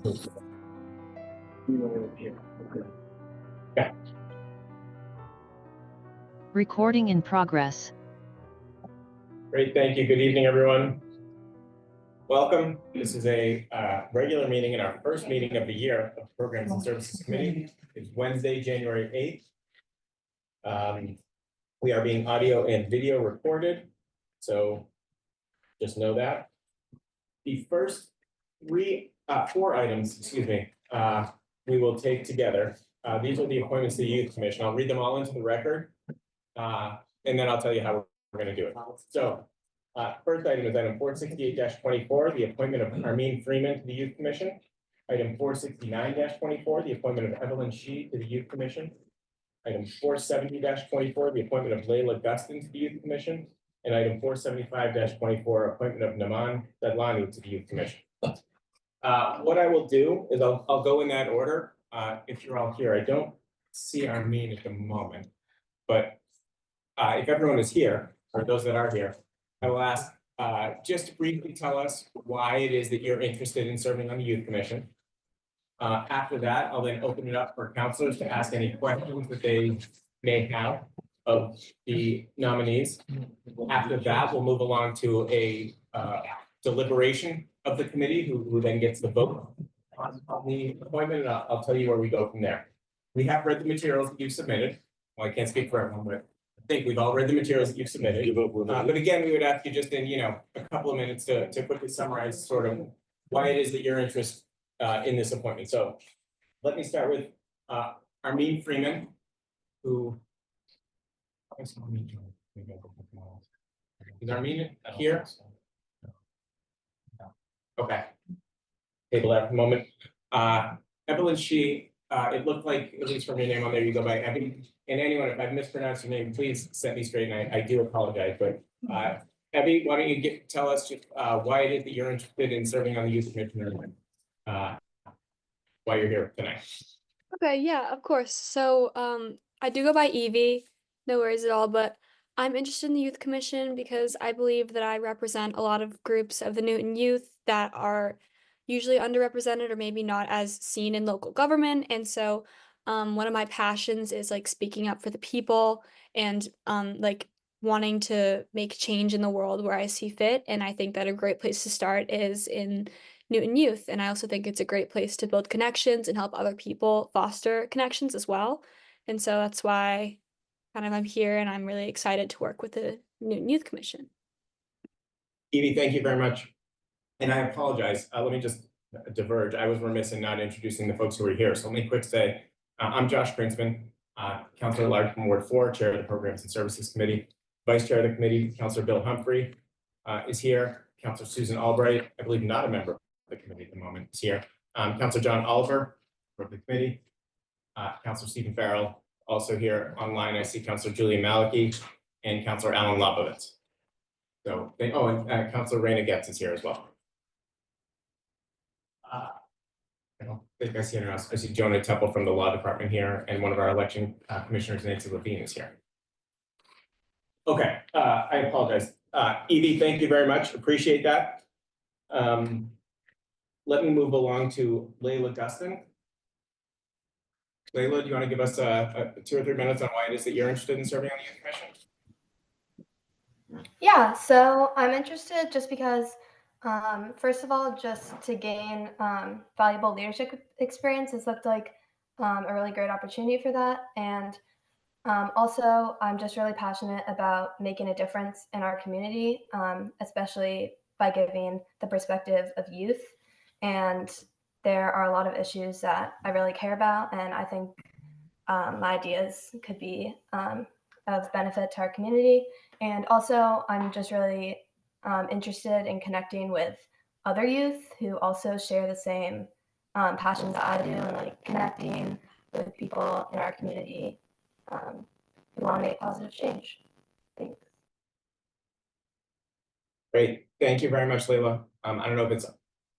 Okay. Recording in progress. Great, thank you. Good evening, everyone. Welcome. This is a regular meeting and our first meeting of the year of the Programs and Services Committee. It's Wednesday, January 8th. We are being audio and video recorded, so just know that. The first four items, we will take together. These are the appointments to the Youth Commission. I'll read them all into the record, and then I'll tell you how we're going to do it. So, first item is item 468-24, the appointment of Armine Freeman to the Youth Commission. Item 469-24, the appointment of Evelyn Shee to the Youth Commission. Item 470-24, the appointment of Layla Gustin to the Youth Commission. And item 475-24, appointment of Naman Dadlani to the Youth Commission. What I will do is I'll go in that order. If you're all here, I don't see Armine at the moment, but if everyone is here, or those that are here, I will ask just to briefly tell us why it is that you're interested in serving on the Youth Commission. After that, I'll then open it up for councilors to ask any questions that they may have of the nominees. After that, we'll move along to a deliberation of the committee, who then gets the vote on the appointment, and I'll tell you where we go from there. We have read the materials that you've submitted. Well, I can't speak for everyone, but I think we've all read the materials that you've submitted. But again, we would ask you just in a couple of minutes to quickly summarize sort of why it is that you're interested in this appointment. So let me start with Armine Freeman, who is Armine here? Okay. Table that for a moment. Evelyn Shee, it looked like, at least from your name on there, you go by Evie. And anyone, if I've mispronounced your name, please set me straight, and I do apologize. But Evie, why don't you tell us just why it is that you're interested in serving on the Youth Commission, why you're here tonight. Okay, yeah, of course. So I do go by Evie, no worries at all, but I'm interested in the Youth Commission because I believe that I represent a lot of groups of the Newton youth that are usually underrepresented or maybe not as seen in local government. And so one of my passions is like speaking up for the people and like wanting to make change in the world where I see fit. And I think that a great place to start is in Newton Youth. And I also think it's a great place to build connections and help other people foster connections as well. And so that's why I'm here, and I'm really excited to work with the Newton Youth Commission. Evie, thank you very much. And I apologize. Let me just diverge. I was remiss in not introducing the folks who are here. So let me quick say, I'm Josh Krinsman, Councilor at Large from Ward 4, Chair of the Programs and Services Committee. Vice Chair of the Committee, Councilor Bill Humphrey is here. Councilor Susan Albright, I believe not a member of the committee at the moment, is here. Councilor John Oliver from the committee. Councilor Stephen Farrell, also here online. I see Councilor Julia Maliki and Councilor Alan Lobovitz. So, and Councilor Raina Getz is here as well. I don't think I see anyone else. I see Jonah Temple from the Law Department here, and one of our election commissioners, Nancy Levine, is here. Okay, I apologize. Evie, thank you very much. Appreciate that. Let me move along to Layla Gustin. Layla, do you want to give us 2 or 3 minutes on why it is that you're interested in serving on the Youth Commission? Yeah, so I'm interested just because, first of all, just to gain valuable leadership experience, this looked like a really great opportunity for that. And also, I'm just really passionate about making a difference in our community, especially by giving the perspective of youth. And there are a lot of issues that I really care about, and I think my ideas could be of benefit to our community. And also, I'm just really interested in connecting with other youth who also share the same passions that I do, and like connecting with people in our community who want to make positive change. Thanks. Great, thank you very much, Layla. I don't know if it's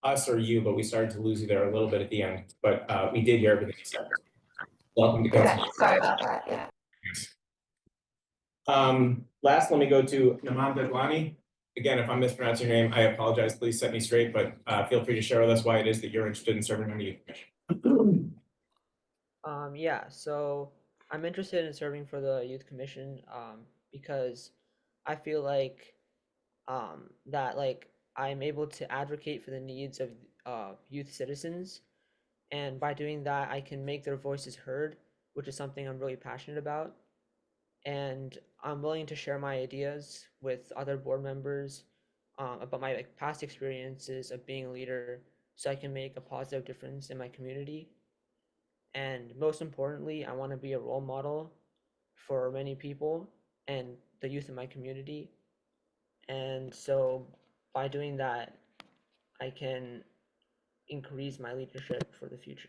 us or you, but we started to lose you there a little bit at the end, but we did hear everything you said. Welcome to Council. Okay, sorry about that, yeah. Last, let me go to Naman Dadlani. again, if I'm mispronouncing your name, I apologize. Please set me straight, but feel free to share with us why it is that you're interested in serving on the youth commission. Yeah, so I'm interested in serving for the youth commission because I feel like that like I'm able to advocate for the needs of youth citizens, and by doing that I can make their voices heard, which is something I'm really passionate about. And I'm willing to share my ideas with other board members about my like past experiences of being a leader, so I can make a positive difference in my community. And most importantly, I want to be a role model for many people and the youth in my community. And so by doing that, I can increase my leadership for the future.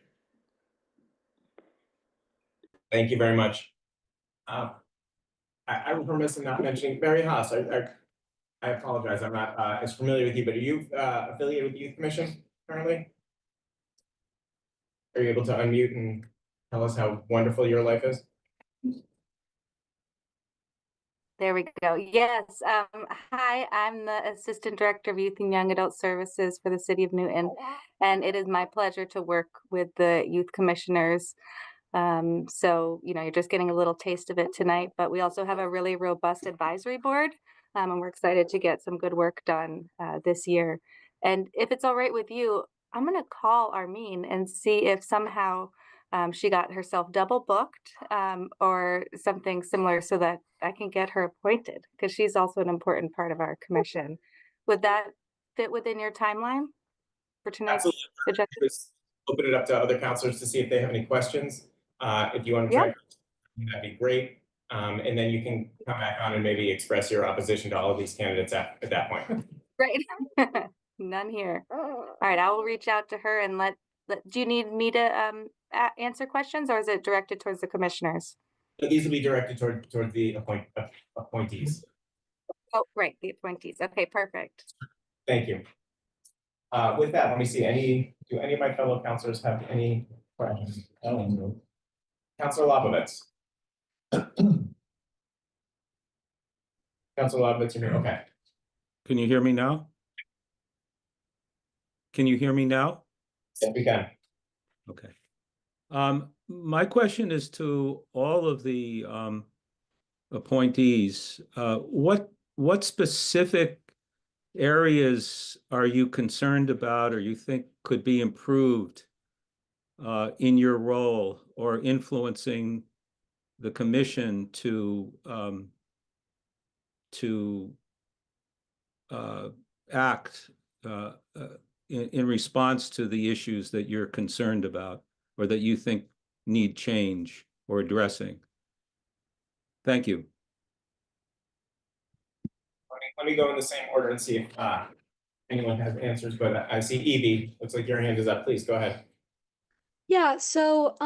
Thank you very much. I was remiss in not mentioning Mary Haas. I apologize. I'm not as familiar with you, but are you affiliated with the Youth Commission currently? Are you able to unmute and tell us how wonderful your life is? There we go. Yes. Hi, I'm the Assistant Director of Youth and Young Adult Services for the City of Newton, and it is my pleasure to work with the youth commissioners. So, you're just getting a little taste of it tonight, but we also have a really robust advisory board, and we're excited to get some good work done this year. And if it's all right with you, I'm going to call Armin and see if somehow she got herself double booked or something similar so that I can get her appointed, because she's also an important part of our commission. Would that fit within your timeline for tonight's agenda? Just open it up to other counselors to see if they have any questions. If you want to try, that'd be great. And then you can come back on and maybe express your opposition to all of these candidates at that point. Great. None here. All right, I will reach out to her and let do you need me to answer questions, or is it directed towards the commissioners? So these will be directed toward the appointees. Oh, right, the appointees. Okay, perfect. Thank you. With that, let me see. Do any of my fellow counselors have any questions? Councilor Lobovitz. Councilor Lobovitz, you're here. Okay. Can you hear me now? Can you hear me now? Yes, we can. Okay. My question is to all of the appointees. What specific areas are you concerned about or you think could be improved in your role or influencing the commission to act in response to the issues that you're concerned about or that you think need change or addressing? Thank you. Let me go in the same order and see if anyone has answers, but I see Evie. Looks like your hand is up. Please go ahead. Yeah, so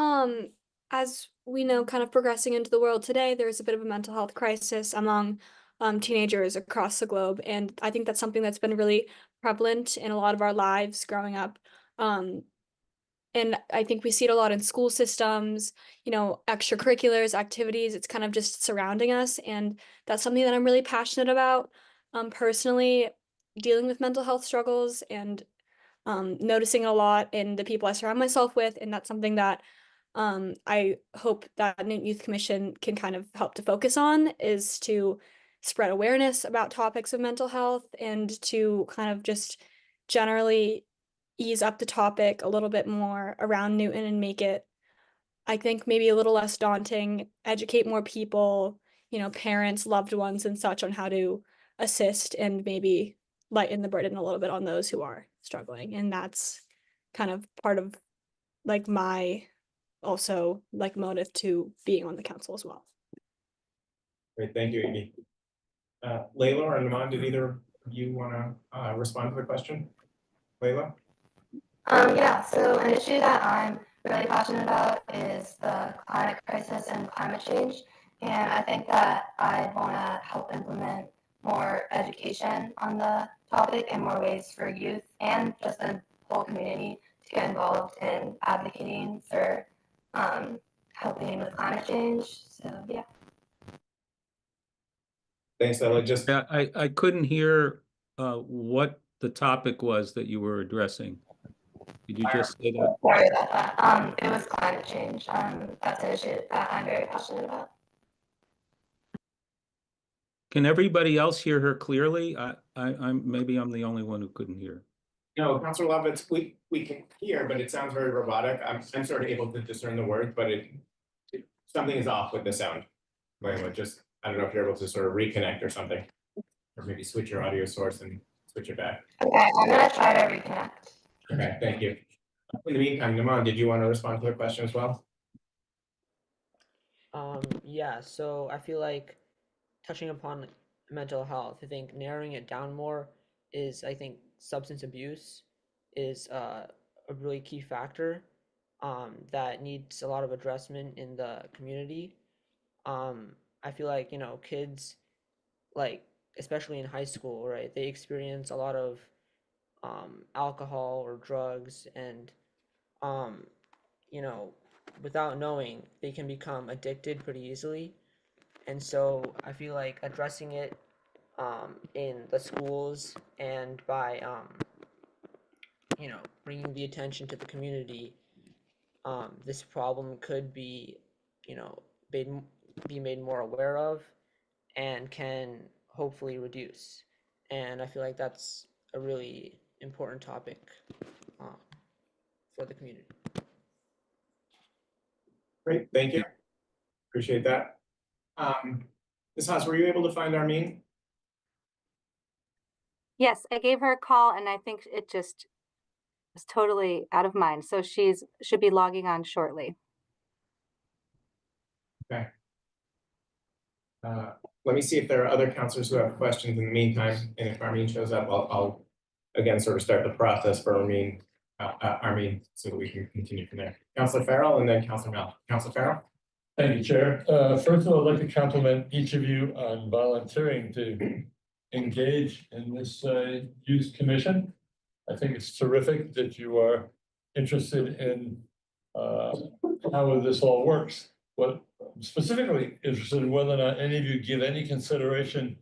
as we know, kind of progressing into the world today, there's a bit of a mental health crisis among teenagers across the globe, and I think that's something that's been really prevalent in a lot of our lives growing up. And I think we see it a lot in school systems, extracurriculars, activities. It's kind of just surrounding us, and that's something that I'm really passionate about. Personally, dealing with mental health struggles and noticing it a lot in the people I surround myself with, and that's something that I hope that Newton Youth Commission can kind of help to focus on, is to spread awareness about topics of mental health and to kind of just generally ease up the topic a little bit more around Newton and make it, I think, maybe a little less daunting, educate more people, parents, loved ones and such, on how to assist and maybe lighten the burden a little bit on those who are struggling. And that's kind of part of like my also like motive to being on the council as well. Great, thank you, Amy. Layla or Naman, did either of you want to respond to the question? Layla? Yeah, so an issue that I'm really passionate about is the climate crisis and climate change. And I think that I want to help implement more education on the topic and more ways for youth and just the whole community to get involved in advocating for helping with climate change. So, yeah. Thanks, Layla. Just I couldn't hear what the topic was that you were addressing. Did you just say that? Sorry about that. It was climate change. That's an issue that I'm very passionate about. Can everybody else hear her clearly? Maybe I'm the only one who couldn't hear. No, Councilor Lovett, we can hear, but it sounds very robotic. I'm sort of able to discern the words, but something is off with the sound. Wait, just, I don't know if you're able to sort of reconnect or something, or maybe switch your audio source and switch it back. Okay, I'm gonna try to reconnect. Okay, thank you. In the meantime, Naman, did you want to respond to the question as well? Yeah, so I feel like touching upon mental health, I think narrowing it down more is, I think substance abuse is a really key factor that needs a lot of addressment in the community. I feel like, you know, kids, like, especially in high school, right, they experience a lot of alcohol or drugs, and you know, without knowing, they can become addicted pretty easily. And so I feel like addressing it in the schools and by you know, bringing the attention to the community, this problem could be, you know, be made more aware of and can hopefully reduce. And I feel like that's a really important topic for the community. Great, thank you. Appreciate that. Ms. Haas, were you able to find Armin? Yes, I gave her a call and I think it just was totally out of mind. So should be logging on shortly. Okay. Let me see if there are other counselors who have questions in the meantime, and if Armin shows up, I'll again sort of start the process for Armin, so that we can continue from there. Councilor Farrell and then Councilor Mel. Councilor Farrell? Thank you, Chair. First of all, I'd like to compliment each of you on volunteering to engage in this youth commission. I think it's terrific that you are interested in how this all works. What I'm specifically interested in whether or not any of you give any consideration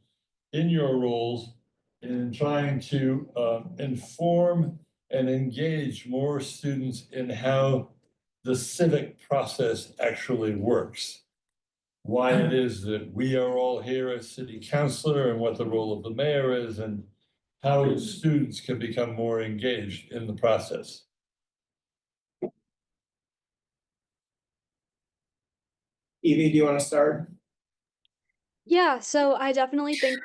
in your roles in trying to inform and engage more students in how the civic process actually works. Why it is that we are all here as city councilor and what the role of the mayor is and how students can become more engaged in the process. Evie, do you want to start? Yeah, so I definitely think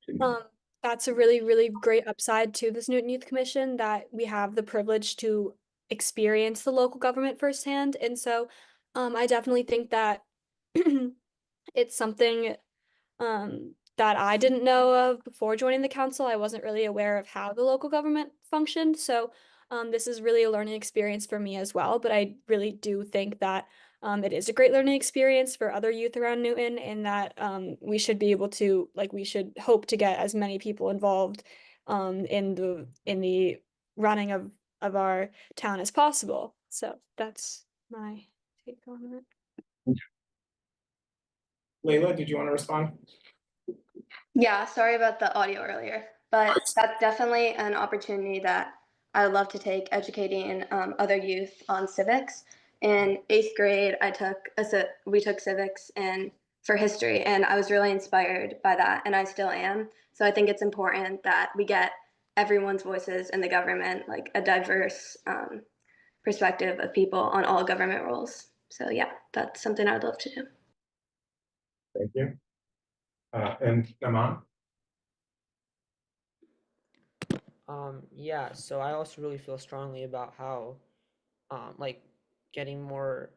that that's a really, really great upside to this Newton Youth Commission, that we have the privilege to experience the local government firsthand. And so I definitely think that it's something that I didn't know of before joining the council. I wasn't really aware of how the local government functioned. So this is really a learning experience for me as well. But I really do think that it is a great learning experience for other youth around Newton, and that we should be able to, like, we should hope to get as many people involved in the running of our town as possible. So that's my take on it. Layla, did you want to respond? Yeah, sorry about the audio earlier, but that's definitely an opportunity that I would love to take, educating other youth on civics. In 8th grade, we took civics and for history, and I was really inspired by that, and I still am. So I think it's important that we get everyone's voices in the government, like a diverse perspective of people on all government roles. So yeah, that's something I would love to do. Thank you. And Naman? Yeah, so I also really feel strongly about how like getting more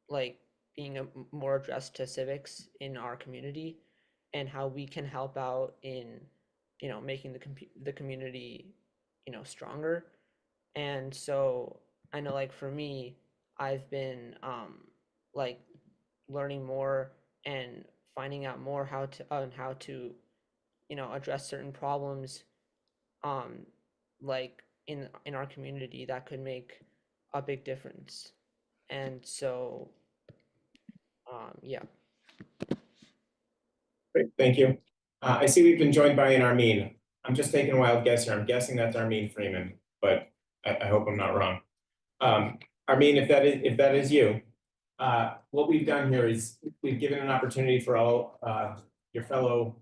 like being more addressed to civics in our community, and how we can help out in, you know, making the community, you know, stronger. And so I know, like, for me, I've been like learning more and finding out more how to you know, address certain problems like in our community that could make a big difference. And so yeah. Great, thank you. I see we've been joined by an Armin. I'm just taking a wild guess here. I'm guessing that's Armin Freeman, but I hope I'm not wrong. Armin, if that is you, what we've done here is we've given an opportunity for all your fellow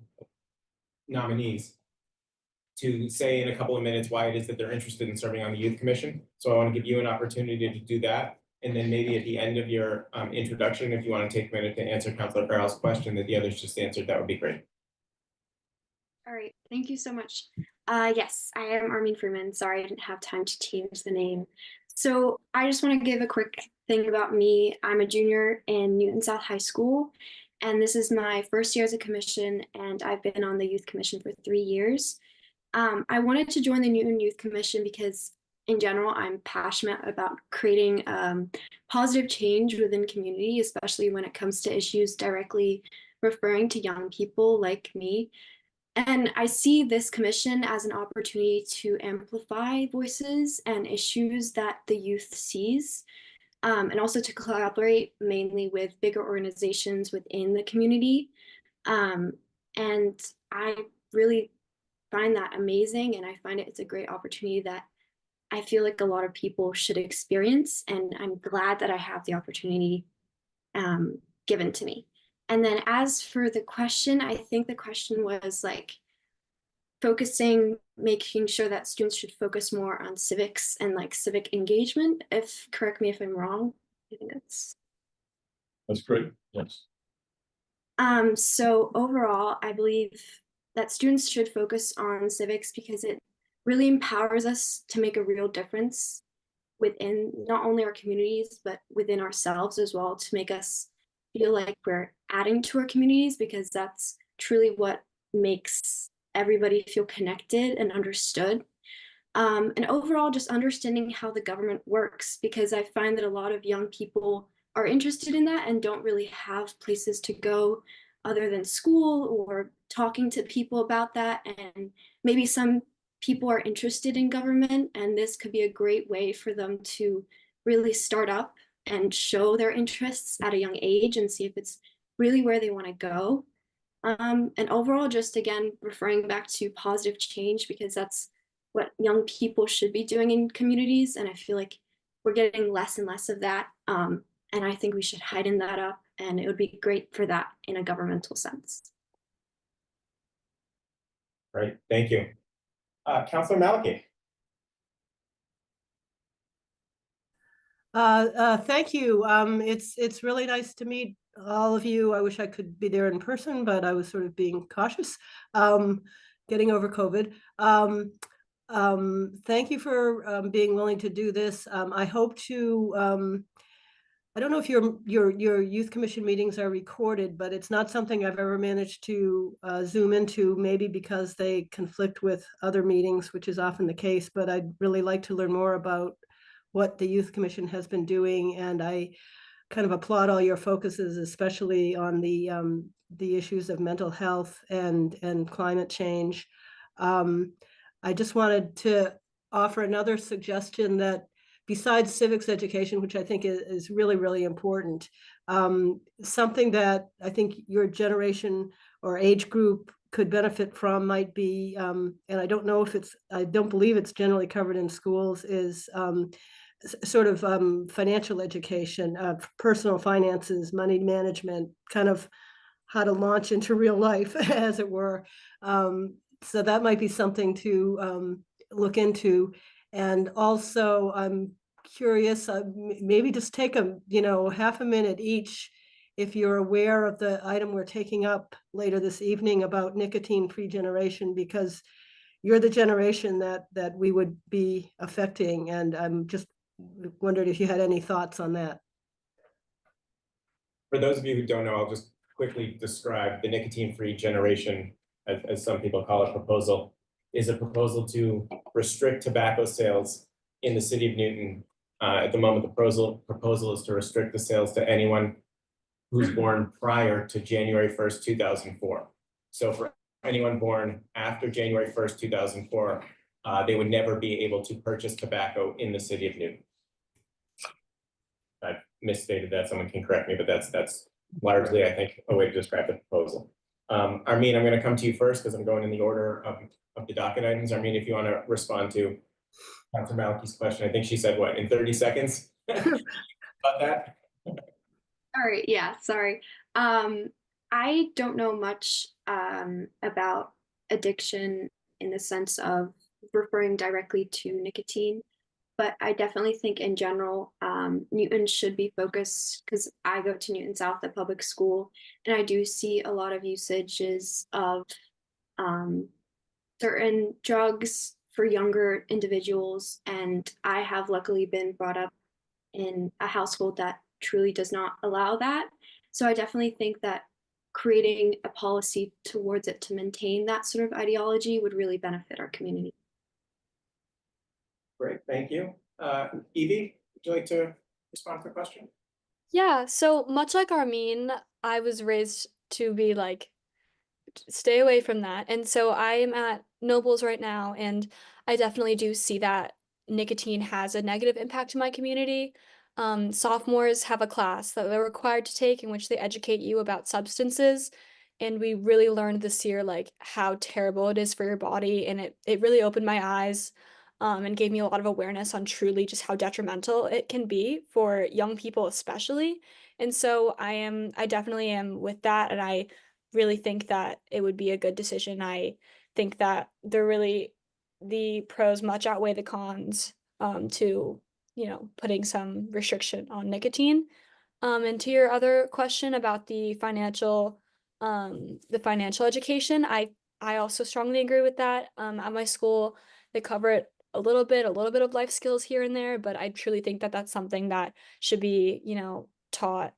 nominees to say in a couple of minutes why it is that they're interested in serving on the Youth Commission. So I want to give you an opportunity to do that. And then maybe at the end of your introduction, if you want to take a minute to answer Councilor Farrell's question that the others just answered, that would be great. All right, thank you so much. Yes, I am Armin Freeman. Sorry, I didn't have time to change the name. So I just want to give a quick thing about me. I'm a junior in Newton South High School, and this is my first year as a commission, and I've been on the Youth Commission for 3 years. I wanted to join the Newton Youth Commission because in general, I'm passionate about creating positive change within community, especially when it comes to issues directly referring to young people like me. And I see this commission as an opportunity to amplify voices and issues that the youth sees, and also to collaborate mainly with bigger organizations within the community. And I really find that amazing, and I find it's a great opportunity that I feel like a lot of people should experience, and I'm glad that I have the opportunity given to me. And then as for the question, I think the question was like making sure that students should focus more on civics and like civic engagement. Correct me if I'm wrong. I think that's great. Yes. So overall, I believe that students should focus on civics because it really empowers us to make a real difference within not only our communities, but within ourselves as well, to make us feel like we're adding to our communities, because that's truly what makes everybody feel connected and understood. And overall, just understanding how the government works, because I find that a lot of young people are interested in that and don't really have places to go other than school or talking to people about that. And maybe some people are interested in government, and this could be a great way for them to really start up and show their interests at a young age and see if it's really where they want to go. And overall, just again, referring back to positive change, because that's what young people should be doing in communities. And I feel like we're getting less and less of that. And I think we should heighten that up, and it would be great for that in a governmental sense. Right, thank you. Councilor Maliki. Thank you. It's really nice to meet all of you. I wish I could be there in person, but I was sort of being cautious, getting over COVID. Thank you for being willing to do this. I hope to, I don't know if your youth commission meetings are recorded, but it's not something I've ever managed to zoom into, maybe because they conflict with other meetings, which is often the case, but I'd really like to learn more about what the Youth Commission has been doing. And I kind of applaud all your focuses, especially on the issues of mental health and climate change. I just wanted to offer another suggestion that besides civics education, which I think is really, really important, something that I think your generation or age group could benefit from might be, and I don't know if I don't believe it's generally covered in schools, is sort of financial education, personal finances, money management, kind of how to launch into real life, as it were. So that might be something to look into. And also, I'm curious, maybe just take half a minute each, if you're aware of the item we're taking up later this evening about nicotine-free generation, because you're the generation that we would be affecting. And I'm just wondered if you had any thoughts on that. For those of you who don't know, I'll just quickly describe the nicotine-free generation, as some people call it, proposal, is a proposal to restrict tobacco sales in the city of Newton. At the moment, the proposal is to restrict the sales to anyone who's born prior to January 1st, 2004. So for anyone born after January 1st, 2004, they would never be able to purchase tobacco in the city of Newton. I've misstated that, someone can correct me, but that's largely, I think, a way to describe the proposal. Armin, I'm gonna come to you first because I'm going in the order of the docket items. Armin, if you want to respond to Councilor Malachi's question, I think she said what, in 30 seconds? About that? All right, yeah, sorry. I don't know much about addiction in the sense of referring directly to nicotine, but I definitely think in general, Newton should be focused because I go to Newton South, a public school, and I do see a lot of usages of um, certain drugs for younger individuals, and I have luckily been brought up in a household that truly does not allow that. So I definitely think that creating a policy towards it to maintain that sort of ideology would really benefit our community. Great, thank you. Evie, would you like to respond to the question? Yeah, so much like Armin, I was raised to be like, stay away from that. And so I am at Nobles right now, and I definitely do see that nicotine has a negative impact in my community. Sophomores have a class that they're required to take in which they educate you about substances. And we really learned this year like how terrible it is for your body. And it really opened my eyes and gave me a lot of awareness on truly just how detrimental it can be for young people especially. And so I definitely am with that, and I really think that it would be a good decision. I think that the pros much outweigh the cons to, putting some restriction on nicotine. And to your other question about the financial education, I also strongly agree with that. At my school, they cover it a little bit of life skills here and there, but I truly think that that's something that should be, taught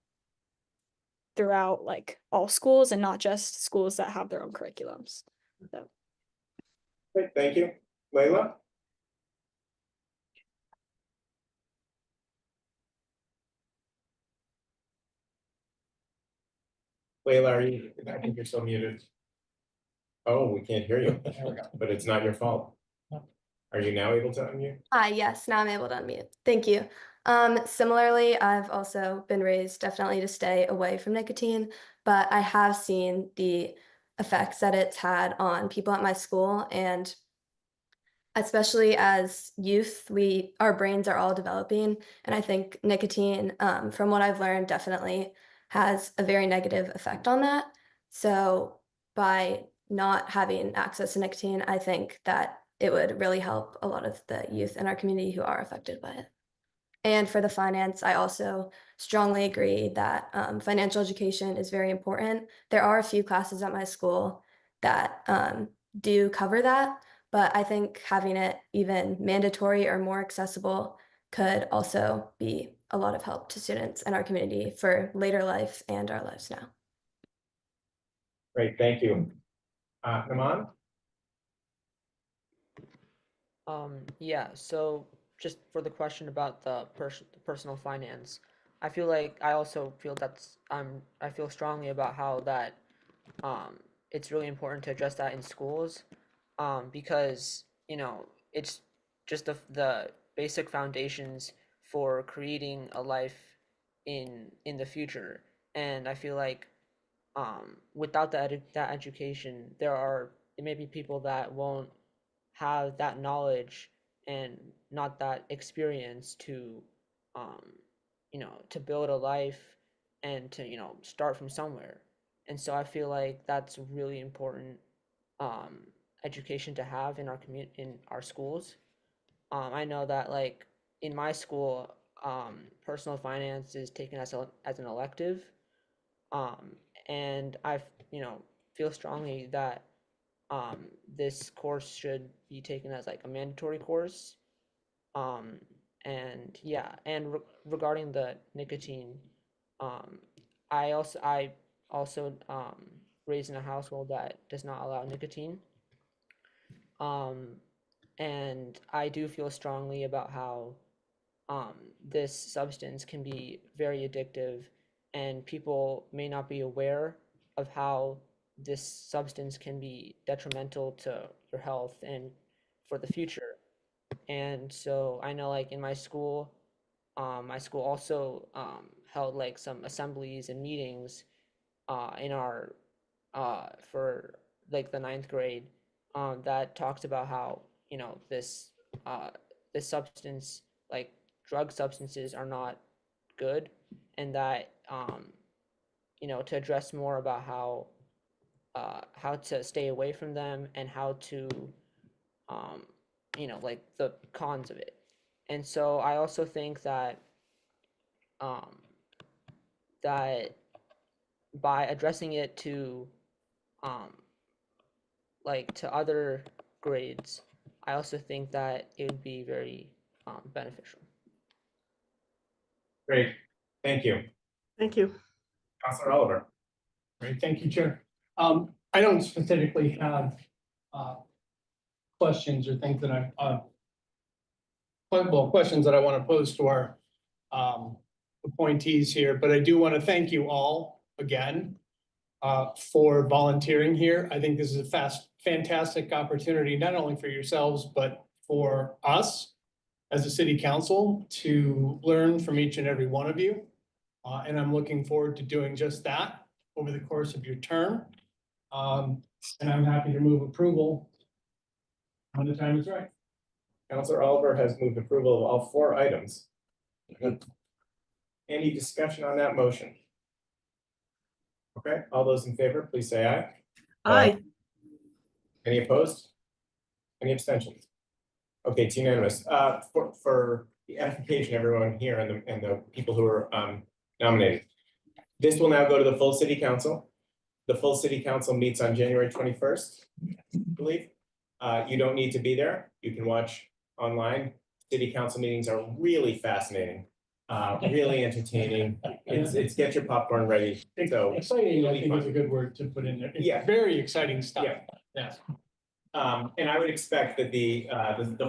throughout like all schools and not just schools that have their own curriculums. So. Great, thank you. Layla? Layla, I think you're still muted. Oh, we can't hear you, but it's not your fault. Are you now able to unmute? Yes, now I'm able to unmute. Thank you. Similarly, I've also been raised definitely to stay away from nicotine, but I have seen the effects that it's had on people at my school, and especially as youth, our brains are all developing, and I think nicotine, from what I've learned, definitely has a very negative effect on that. So by not having access to nicotine, I think that it would really help a lot of the youth in our community who are affected by it. And for the finance, I also strongly agree that financial education is very important. There are a few classes at my school that do cover that, but I think having it even mandatory or more accessible could also be a lot of help to students in our community for later life and our lives now. Great, thank you. Naman? Yeah, so just for the question about the personal finance, I feel like I also feel I feel strongly about how that it's really important to address that in schools, because it's just the basic foundations for creating a life in the future. And I feel like without that education, there may be people that won't have that knowledge and not that experience to um, to build a life and to start from somewhere. And so I feel like that's really important um, education to have in our schools. I know that like in my school, personal finance is taken as an elective, um, and I feel strongly that this course should be taken as like a mandatory course. Um, and yeah, and regarding the nicotine, um, I also raised in a household that does not allow nicotine. Um, and I do feel strongly about how this substance can be very addictive, and people may not be aware of how this substance can be detrimental to your health and for the future. And so I know like in my school also held like some assemblies and meetings in our for like the 9th grade, that talks about how, this substance, like drug substances, are not good, and that, to address more about how to stay away from them, and how to, like the cons of it. And so I also think that that by addressing it to like to other grades, I also think that it would be very beneficial. Great, thank you. Thank you. Counselor Oliver. Great, thank you, Chair. I don't specifically have questions or things that questions that I want to pose to our appointees here, but I do want to thank you all again for volunteering here. I think this is a fantastic opportunity, not only for yourselves, but for us as a city council to learn from each and every one of you. And I'm looking forward to doing just that over the course of your term. And I'm happy to move approval when the time is right. Counselor Oliver has moved approval of all 4 items. Any discussion on that motion? Okay, all those in favor, please say aye. Aye. Any opposed? Any abstentions? Okay, it's unanimous. For the edification, everyone here and the people who are nominated, this will now go to the full city council. The full city council meets on January 21st, I believe. You don't need to be there. You can watch online. City council meetings are really fascinating, really entertaining. It's get your popcorn ready. So Exciting, I think, is a good word to put in there. It's Yeah. very exciting stuff. Yeah. Yes. And I would expect that the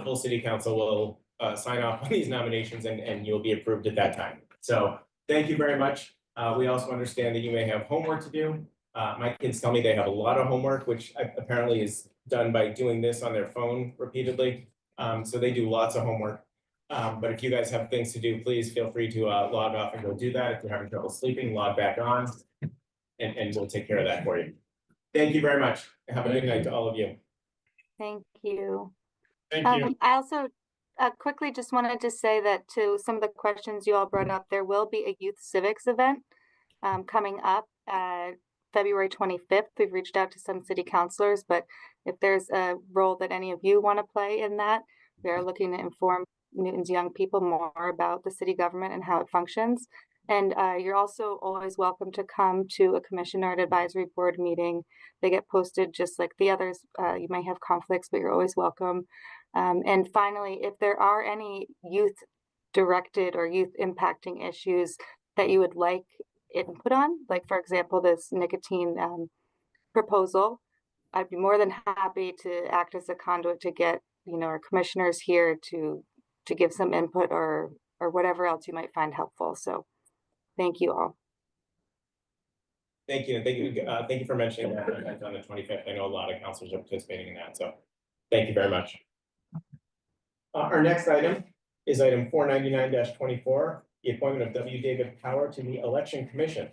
full city council will sign off on these nominations and you'll be approved at that time. So thank you very much. We also understand that you may have homework to do. My kids tell me they have a lot of homework, which apparently is done by doing this on their phone repeatedly. So they do lots of homework. But if you guys have things to do, please feel free to log off and go do that. If you're having trouble sleeping, log back on and we'll take care of that for you. Thank you very much. Have a good night to all of you. Thank you. Thank you. I also quickly just wanted to say that to some of the questions you all brought up, there will be a youth civics event coming up February 25th. We've reached out to some city councilors, but if there's a role that any of you want to play in that, we are looking to inform Newton's young people more about the city government and how it functions. And you're also always welcome to come to a commissioner and advisory board meeting. They get posted just like the others. You may have conflicts, but you're always welcome. And finally, if there are any youth directed or youth impacting issues that you would like input on, like for example, this nicotine proposal, I'd be more than happy to act as a conduit to get, our commissioners here to give some input or whatever else you might find helpful. So thank you all. Thank you. Thank you for mentioning that event on the 25th. I know a lot of councilors are participating in that. So thank you very much. Our next item is item 499-24, the appointment of W. David Power to the Election Commission.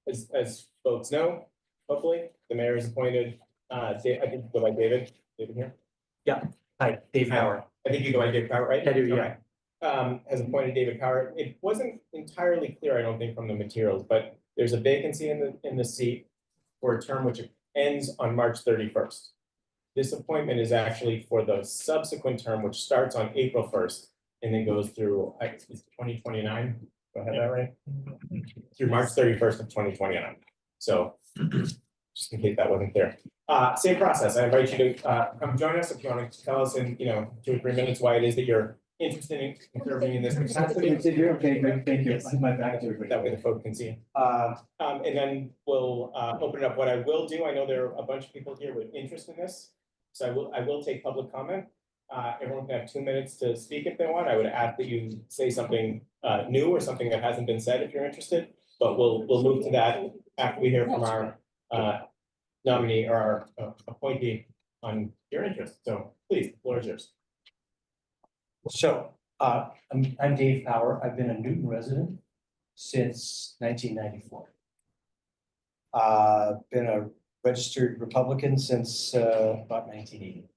As folks know, hopefully, the mayor is appointed, I think go by David here. Yeah, hi, Dave Power. I think you go by David Power, right? I do, yeah. Okay. Has appointed David Power. It wasn't entirely clear, I don't think, from the materials, but there's a vacancy in the seat for a term which ends on March 31st. This appointment is actually for the subsequent term, which starts on April 1st and then goes through, I guess it's 2029. Do I have that right? Through March 31st of 2029. So just in case that wasn't clear. Same process. I invite you to come join us if you want to tell us in 2 or 3 minutes why it is that you're interested in serving in this capacity. Okay, great, thank you. My back to That way the folk can see. And then we'll open it up. What I will do, I know there are a bunch of people here with interest in this, so I will take public comment. Everyone can have 2 minutes to speak if they want. I would ask that you say something new or something that hasn't been said if you're interested, but we'll move to that after we hear from our nominee or our appointee on your interest. So please, the floor is yours. So, I'm Dave Power. I've been a Newton resident since 1994. Been a registered Republican since about 1980.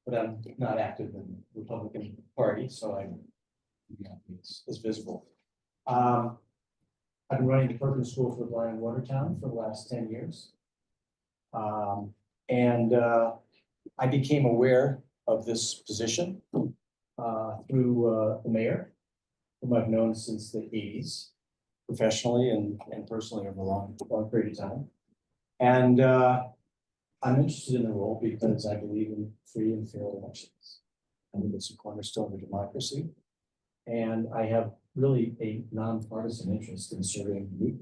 But I'm not active in the Republican Party, so I'm not as visible. I've been running the Perkins School for the Blind in Watertown for the last 10 years. I became aware of this position through the mayor, whom I've known since the 80s, professionally and personally over a long period of time. And I'm interested in the role because I believe in free and fair elections. I think it's a cornerstone of democracy. And I have really a nonpartisan interest in serving you,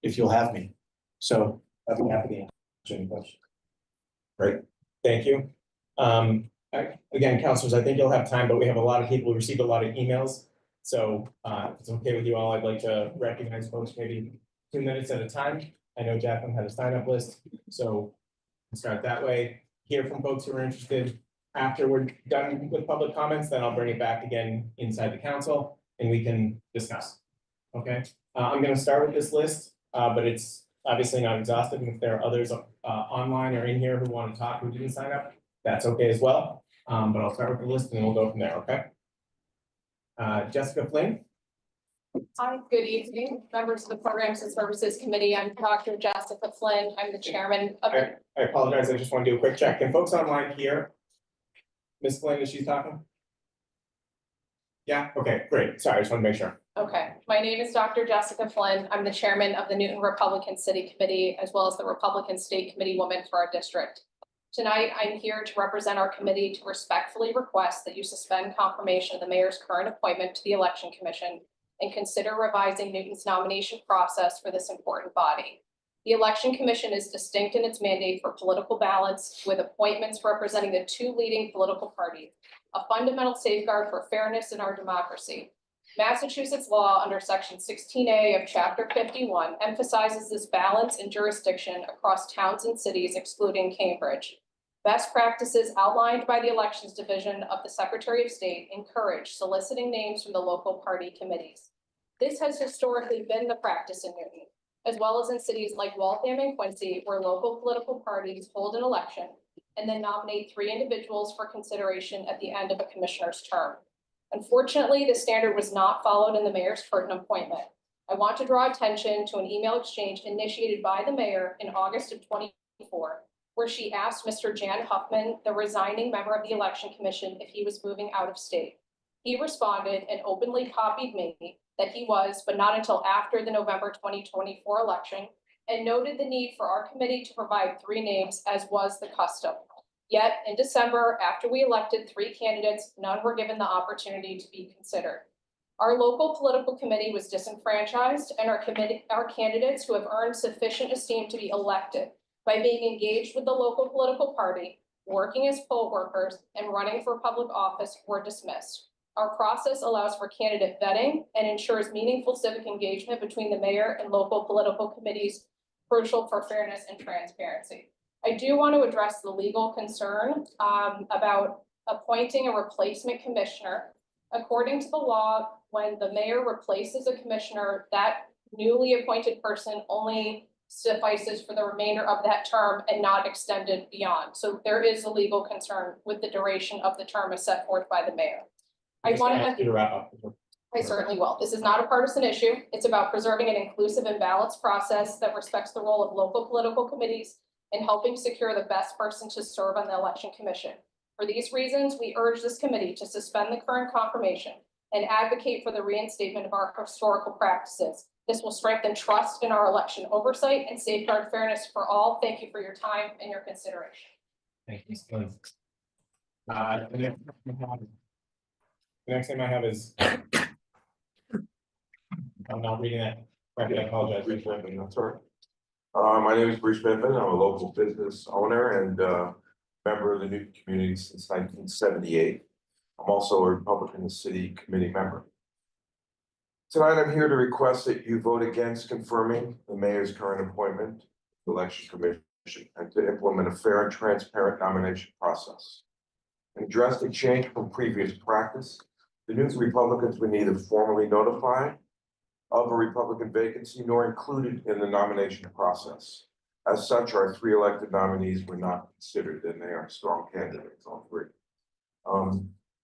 if you'll have me. So I'd be happy to answer any questions. Great, thank you. Again, counselors, I think you'll have time, but we have a lot of people, we received a lot of emails. So if it's okay with you all, I'd like to recognize folks maybe 2 minutes at a time. I know Jacqueline had a sign-up list, so we'll start that way. Hear from folks who are interested. After we're done with public comments, then I'll bring it back again inside the council and we can discuss. Okay, I'm gonna start with this list, but it's obviously not exhaustive. And if there are others online or in here who want to talk who didn't sign up, that's okay as well. But I'll start with the list and then we'll go from there, okay? Jessica Flynn. Hi, good evening, members of the Programs and Services Committee. I'm Dr. Jessica Flynn. I'm the chairman of the. I apologize, I just want to do a quick check. Can folks online hear Ms. Flynn as she's talking? Yeah, okay, great. Sorry, I just want to make sure. Okay, my name is Dr. Jessica Flynn. I'm the chairman of the Newton Republican City Committee, as well as the Republican State Committee woman for our district. Tonight, I'm here to represent our committee to respectfully request that you suspend confirmation of the mayor's current appointment to the Election Commission and consider revising Newton's nomination process for this important body. The Election Commission is distinct in its mandate for political balance, with appointments representing the two leading political parties, a fundamental safeguard for fairness in our democracy. Massachusetts law under Section 16A of Chapter 51 emphasizes this balance in jurisdiction across towns and cities, excluding Cambridge. Best practices outlined by the Elections Division of the Secretary of State encourage soliciting names from the local party committees. This has historically been the practice in Newton, as well as in cities like Waltham and Quincy, where local political parties hold an election and then nominate 3 individuals for consideration at the end of a commissioner's term. Unfortunately, the standard was not followed in the mayor's current appointment. I want to draw attention to an email exchange initiated by the mayor in August of 2024, where she asked Mr. Jan Huffman, the resigning member of the Election Commission, if he was moving out of state. He responded and openly copied me that he was, but not until after the November 2024 election, and noted the need for our committee to provide 3 names, as was the custom. Yet in December, after we elected 3 candidates, none were given the opportunity to be considered. Our local political committee was disenfranchised, and our candidates who have earned sufficient esteem to be elected by being engaged with the local political party, working as poll workers, and running for public office were dismissed. Our process allows for candidate vetting and ensures meaningful civic engagement between the mayor and local political committees, crucial for fairness and transparency. I do want to address the legal concern about appointing a replacement commissioner. According to the law, when the mayor replaces a commissioner, that newly appointed person only suffices for the remainder of that term and not extended beyond. So there is a legal concern with the duration of the term as set forth by the mayor. I want to ask you to wrap up. I certainly will. This is not a partisan issue. It's about preserving an inclusive and balanced process that respects the role of local political committees and helping secure the best person to serve on the Election Commission. For these reasons, we urge this committee to suspend the current confirmation and advocate for the reinstatement of our historical practices. This will strengthen trust in our election oversight and safeguard fairness for all. Thank you for your time and your consideration. Thank you. The next name I have is, I'm not reading that correctly, I apologize. Bruce Benton, that's all right. My name is Bruce Benton. I'm a local business owner and member of the Newton community since 1978. I'm also a Republican City Committee member. Tonight, I'm here to request that you vote against confirming the mayor's current appointment to the Election Commission and to implement a fair and transparent nomination process. In drastic change from previous practice, the Newton Republicans were neither formally notified of a Republican vacancy nor included in the nomination process. As such, our 3 elected nominees were not considered, and they are strong candidates, all 3.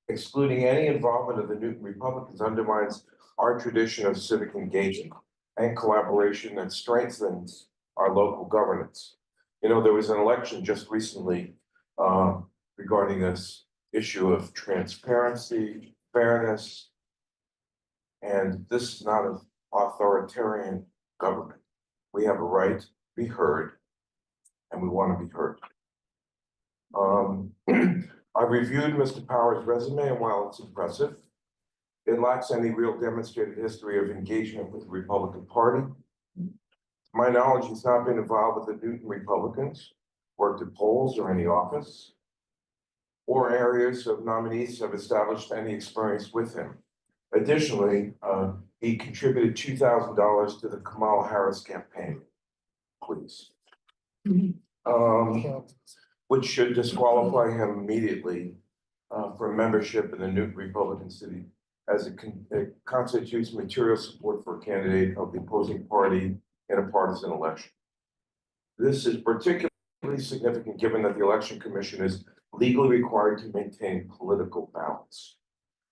Excluding any involvement of the Newton Republicans undermines our tradition of civic engagement and collaboration that strengthens our local governance. You know, there was an election just recently regarding this issue of transparency, fairness, and this is not an authoritarian government. We have a right to be heard, and we want to be heard. I've reviewed Mr. Powers' resume, and while it's impressive, it lacks any real demonstrated history of engagement with the Republican Party. To my knowledge, he's not been involved with the Newton Republicans, worked at polls or any office, or areas of nominees have established any experience with him. Additionally, he contributed $2,000 to the Kamala Harris campaign. Please. Which should disqualify him immediately for membership in the Newton Republican City, as it constitutes material support for a candidate of the opposing party in a partisan election. This is particularly significant given that the Election Commission is legally required to maintain political balance.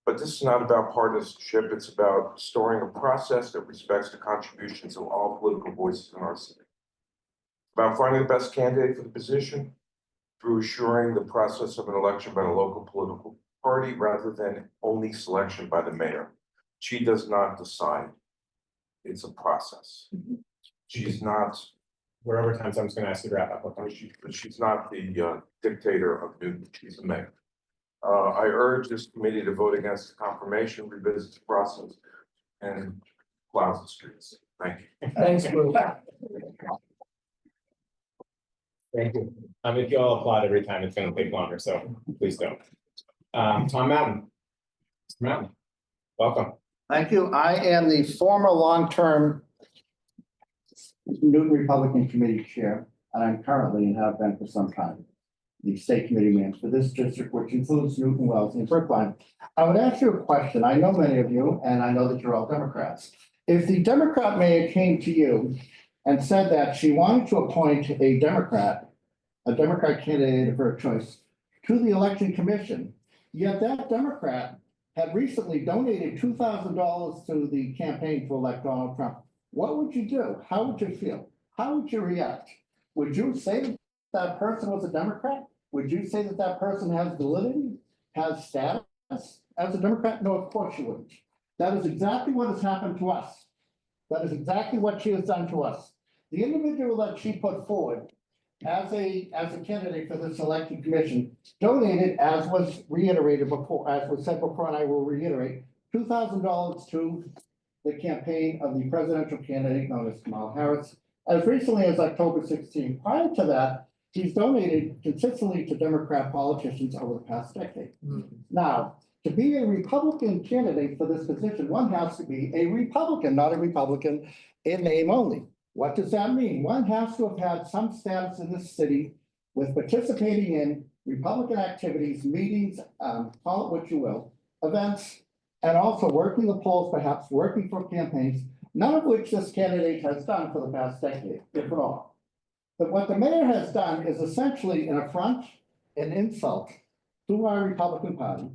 But this is not about partisanship, it's about restoring a process that respects the contributions of all political voices in our city. About finding the best candidate for the position through assuring the process of an election by the local political party rather than only selection by the mayor. She does not decide. It's a process. She's not. We're over time, so I'm just gonna ask you to wrap up. She's not the dictator of Newton, she's the mayor. I urge this committee to vote against the confirmation, revisit the process, and plow the streets. Thank you. Thanks, Bruce. Thank you. If you all applaud every time, it's gonna take longer, so please don't. Tom Mountain. Mr. Mountain, welcome. Thank you. I am the former long-term Newton Republican Committee Chair, and I'm currently and have been for some time the state committee man for this district, which includes Newton, Wells, and Brookline. I would ask you a question. I know many of you, and I know that you're all Democrats. If the Democrat mayor came to you and said that she wanted to appoint a Democrat candidate of her choice to the election commission, yet that Democrat had recently donated $2,000 to the campaign to elect Donald Trump, what would you do? How would you feel? How would you react? Would you say that that person was a Democrat? Would you say that that person has validity, has status as a Democrat? No, of course you wouldn't. That is exactly what has happened to us. That is exactly what she has done to us. The individual that she put forward as a candidate for this election commission donated, as was reiterated before, as was said before, and I will reiterate, $2,000 to the campaign of the presidential candidate known as Kamala Harris as recently as October 16. Prior to that, he's donated consistently to Democrat politicians over the past decade. Now, to be a Republican candidate for this position, one has to be a Republican, not a Republican in name only. What does that mean? One has to have had some status in this city with participating in Republican activities, meetings, call it what you will, events, and also working the polls, perhaps working for campaigns, none of which this candidate has done for the past decade, if at all. But what the mayor has done is essentially an affront, an insult to our Republican Party,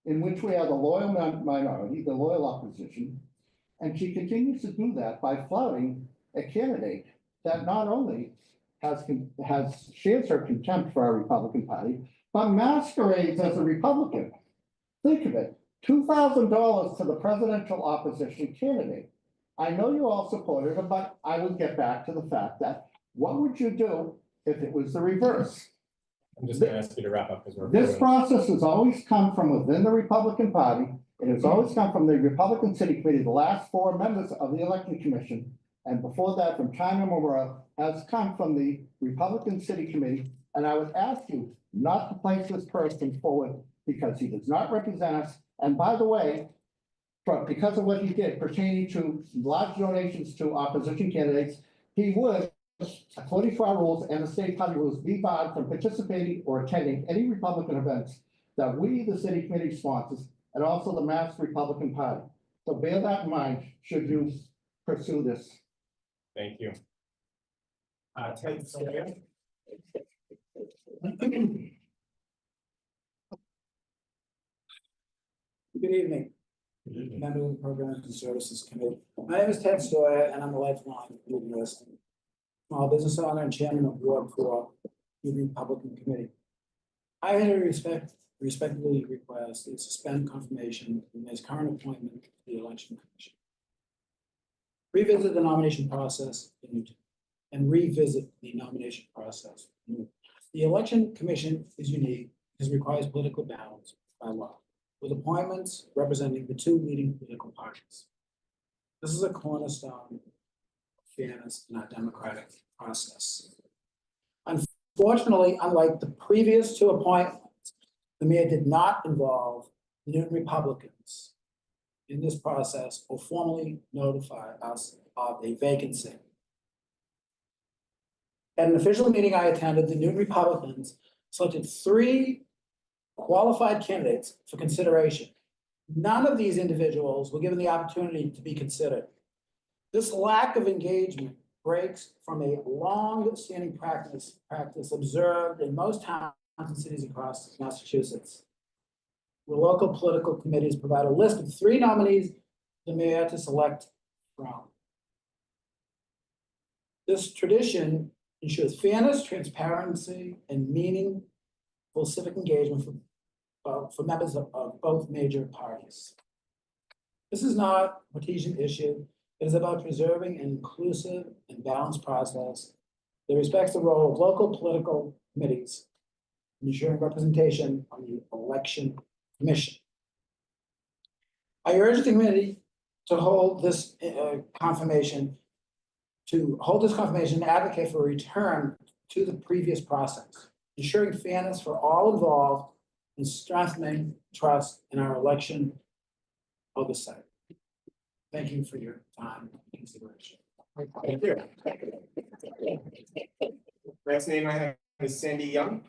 in which we are the loyal minority, the loyal opposition, and she continues to do that by flouting a candidate that not only shares her contempt for our Republican Party, but masquerades as a Republican. Think of it, $2,000 to the presidential opposition candidate. I know you all supported her, but I would get back to the fact that what would you do if it was the reverse? I'm just gonna ask you to wrap up because we're. This process has always come from within the Republican Party. It has always come from the Republican City Committee, the last 4 members of the Election Commission. And before that, from time immemorial, has come from the Republican City Committee. And I would ask you not to place this person forward because he does not represent us. And by the way, because of what he did pertaining to large donations to opposition candidates, he would, according to our rules and the state party rules, be barred from participating or attending any Republican events that we, the city committee, sponsors, and also the Mass Republican Party. So bear that in mind should you pursue this. Thank you. Ted Sawyer. Good evening, member of the Programs and Services Committee. My name is Ted Stoyer, and I'm a lifelong Newton resident, small business owner and chairman of the board for the Republican Committee. I had a respectfully request to suspend confirmation in his current appointment to the Election Commission. Revisit the nomination process in Newton and revisit the nomination process. The Election Commission is unique because it requires political balance by law, with appointments representing the two leading political parties. This is a cornerstone of fairness in our democratic process. Unfortunately, unlike the previous two appointments, the mayor did not involve the Newton Republicans in this process or formally notify us of a vacancy. At an official meeting I attended, the Newton Republicans selected 3 qualified candidates for consideration. None of these individuals were given the opportunity to be considered. This lack of engagement breaks from a long-standing practice observed in most towns and cities across Massachusetts, where local political committees provide a list of 3 nominees for the mayor to select from. This tradition ensures fairness, transparency, and meaningful civic engagement for members of both major parties. This is not a partisan issue. It is about preserving an inclusive and balanced process that respects the role of local political committees in ensuring representation on the Election Commission. I urge the committee to hold this confirmation and advocate for a return to the previous process, ensuring fairness for all involved and strengthening trust in our election oversight. Thank you for your time and consideration. Thank you. Last name I have is Sandy Young.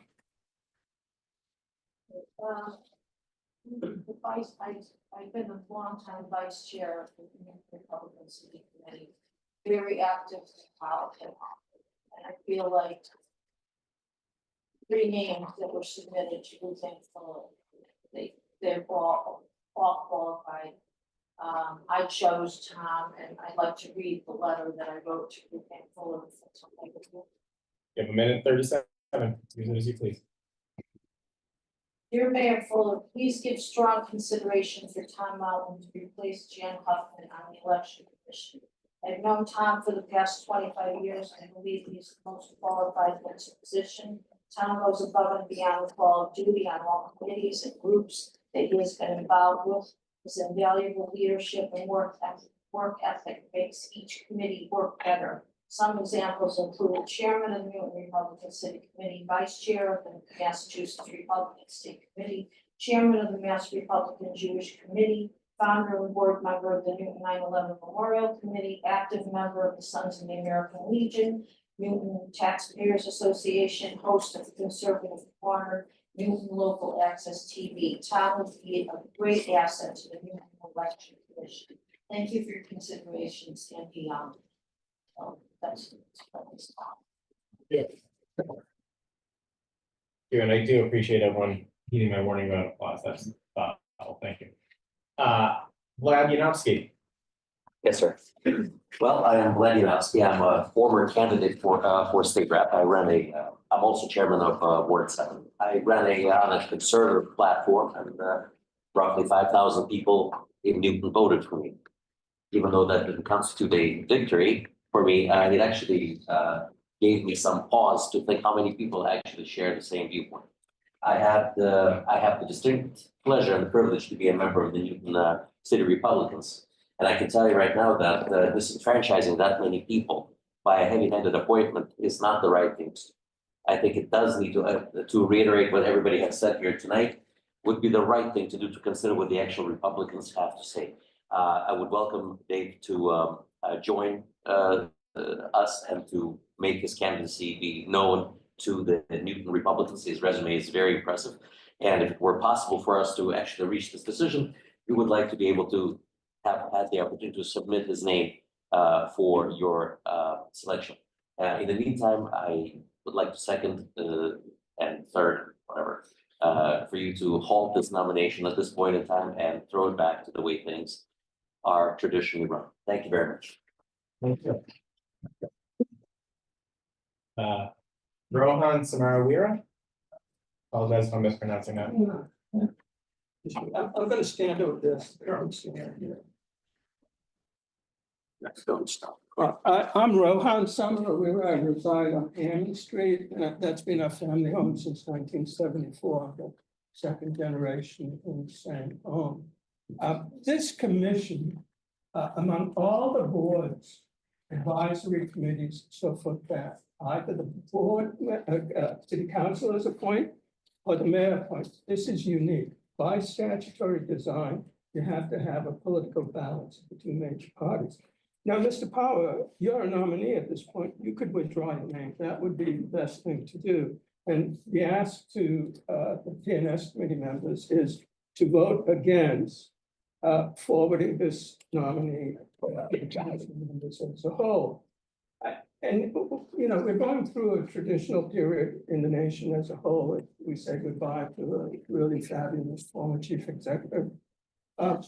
I've been a long-time vice chair of the Republican City Committee, very active in politics, and I feel like 3 names that were submitted to Lieutenant Fuller, they're all qualified. I chose Tom, and I'd like to read the letter that I wrote to Lieutenant Fuller. If that's okay with you. You have 1:37. Use it as you please. Dear Mayor Fuller, please give strong consideration for Tom Mountain to replace Jan Huffman on the Election Commission. I've known Tom for the past 25 years and believe he's the most qualified for this position. Tom goes above and beyond the call of duty on all committees and groups that he has been involved with. His invaluable leadership and work ethic makes each committee work better. Some examples include chairman of the Newton Republican City Committee, vice chair of the Massachusetts Republican State Committee, chairman of the Mass Republican Jewish Committee, founder and board member of the Newton 9/11 Memorial Committee, active member of the Sons of the American Legion, Newton Taxpayers Association, host of the Conservative Corner, Newton Local Access TV. Tom would be a great asset to the Newton Election Commission. Thank you for your consideration, Sandy Young. That's Yeah. And I do appreciate everyone heeding my warning about applause. That's thoughtful. Thank you. Vlad Yanofsky. Yes, sir. Well, I am Vlad Yanofsky. I'm a former candidate for state rep. I'm also chairman of Ward 7. I ran on a conservative platform, and roughly 5,000 people in Newton voted for me. Even though that didn't constitute a victory for me, it actually gave me some pause to think how many people actually share the same viewpoint. I have the distinct pleasure and the privilege to be a member of the Newton City Republicans. And I can tell you right now that disenfranchising that many people by a heavy-handed appointment is not the right thing to do. I think it does need to reiterate what everybody has said here tonight, would be the right thing to do, to consider what the actual Republicans have to say. I would welcome Dave to join us and to make his candidacy be known to the Newton Republicans. His resume is very impressive. And if it were possible for us to actually reach this decision, we would like to be able to have had the opportunity to submit his name for your selection. In the meantime, I would like to second and third, whatever, for you to halt this nomination at this point in time and throw it back to the way things are traditionally run. Thank you very much. Thank you. Rohan Samarawira. Apologize if I'm mispronouncing that. I'm gonna stand over this. Next, don't stop. I'm Rohan Samarawira. I reside on Hammond Street. That's been our family home since 1974, the second generation in the same home. This commission, among all the boards, advisory committees, so forth, that either the board, city councilors appoint or the mayor appoints. This is unique. By statutory design, you have to have a political balance of the two major parties. Now, Mr. Power, you're a nominee at this point. You could withdraw your name. That would be the best thing to do. And the ask to the PNS committee members is to vote against forwarding this nominee members as a whole. And, you know, we're going through a traditional period in the nation as a whole. We say goodbye to a really fabulous former chief executive. But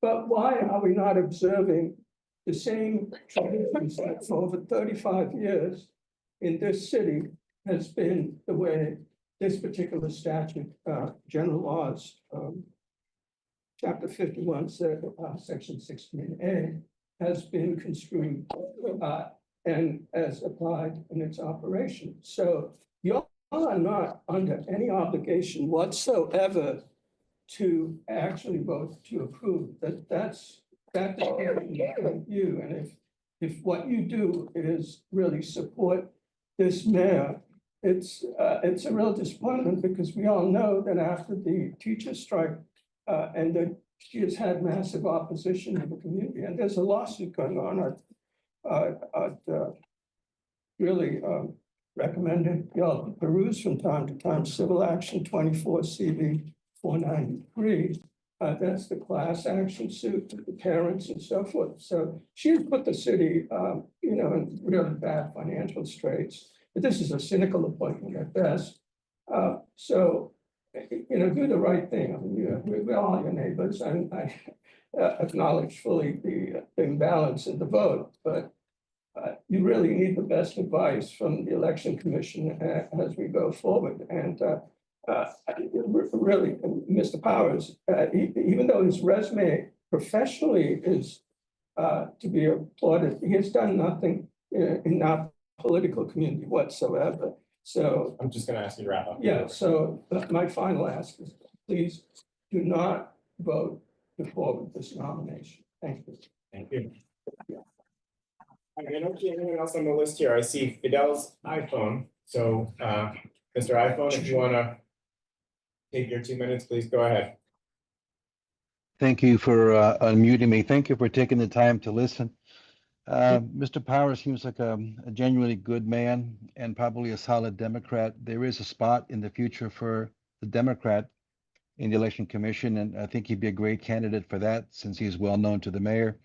why are we not observing the same traditions that for over 35 years in this city has been the way this particular statute, general laws, chapter 51, section 16A, has been construed and as applied in its operation. So you are not under any obligation whatsoever to actually vote to approve. That's you. And if what you do is really support this mayor, it's a real disappointment, because we all know that after the teacher strike, and that she has had massive opposition in the community, and there's a lawsuit going on. I'd really recommend y'all peruse from time to time Civil Action 24 CV 493. That's the class action suit to the parents and so forth. So she's put the city, you know, in really bad financial straits. But this is a cynical appointment at best. So, you know, do the right thing. I mean, we're all your neighbors, and I acknowledge fully the imbalance in the vote, but you really need the best advice from the election commission as we go forward. And really, Mr. Powers, even though his resume professionally is to be applauded, he has done nothing in our political community whatsoever. So I'm just going to ask you to wrap up. yeah, so my final ask is, please do not vote to forward this nomination. Thank you. Thank you. I don't see anyone else on the list here. I see Fidel's iPhone. So, Mr. iPhone, if you want to take your 2 minutes, please go ahead. Thank you for unmuting me. Thank you for taking the time to listen. Mr. Power seems like a genuinely good man and probably a solid Democrat. There is a spot in the future for the Democrat in the election commission, and I think he'd be a great candidate for that, since he's well known to the mayor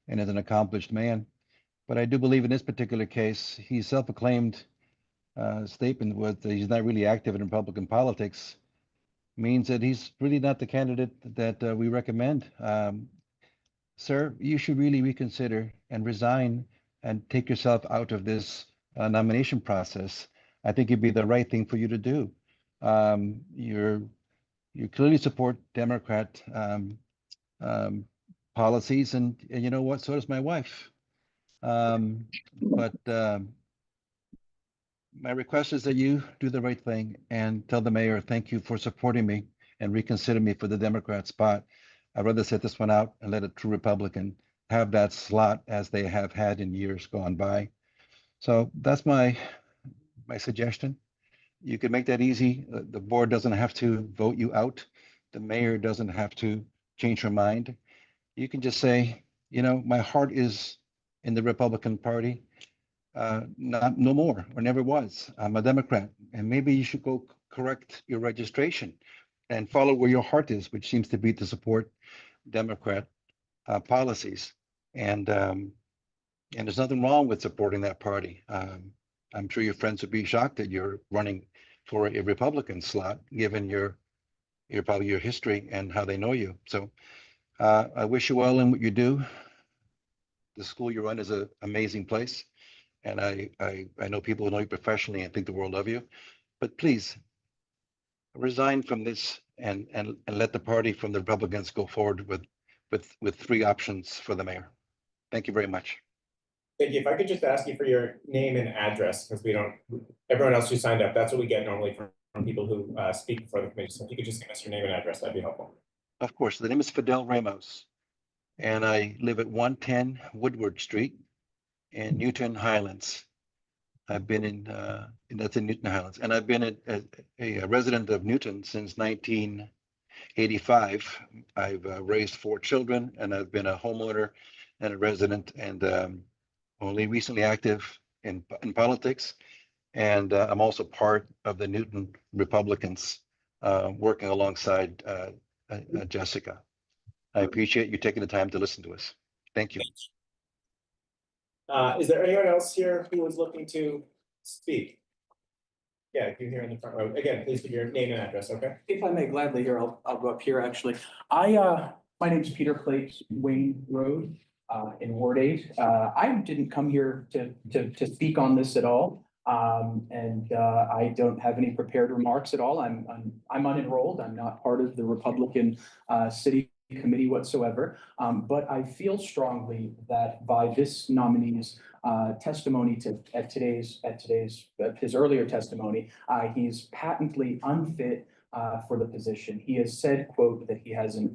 and is an accomplished man. But I do believe in this particular case, his self-acclaimed statement was that he's not really active in Republican politics, means that he's really not the candidate that we recommend. Sir, you should really reconsider and resign and take yourself out of this nomination process. I think it'd be the right thing for you to do. You clearly support Democrat policies, and you know what? So does my wife. But my request is that you do the right thing and tell the mayor, thank you for supporting me, and reconsider me for the Democrat spot. I'd rather sit this one out and let a true Republican have that slot, as they have had in years gone by. So that's my suggestion. You could make that easy. The board doesn't have to vote you out. The mayor doesn't have to change her mind. You can just say, you know, my heart is in the Republican Party. No more, or never was. I'm a Democrat, and maybe you should go correct your registration and follow where your heart is, which seems to be to support Democrat policies. And there's nothing wrong with supporting that party. I'm sure your friends would be shocked that you're running for a Republican slot, given your probably your history and how they know you. So I wish you well in what you do. The school you run is an amazing place, and I know people who know you professionally and think the world of you. But please resign from this and let the party from the Republicans go forward with 3 options for the mayor. Thank you very much. Thank you. If I could just ask you for your name and address, because everyone else who signed up, that's what we get normally from people who speak before the committee. So if you could just give us your name and address, that'd be helpful. Of course, the name is Fidel Ramos, and I live at 110 Woodward Street in Newton Highlands. I've been that's in Newton Highlands, and I've been a resident of Newton since 1985. I've raised 4 children, and I've been a homeowner and a resident, and only recently active in politics. And I'm also part of the Newton Republicans, working alongside Jessica. I appreciate you taking the time to listen to us. Thank you. Is there anyone else here who is looking to speak? Yeah, if you're here in the front row. Again, please give your name and address, okay? If I may gladly here, I'll go up here actually. My name's Peter Plate, Wayne Road, in Ward 8. I didn't come here to speak on this at all. I don't have any prepared remarks at all. I'm unenrolled. I'm not part of the Republican City Committee whatsoever. But I feel strongly that by this nominee's testimony at his earlier testimony, he's patently unfit for the position. He has said, quote, that he has a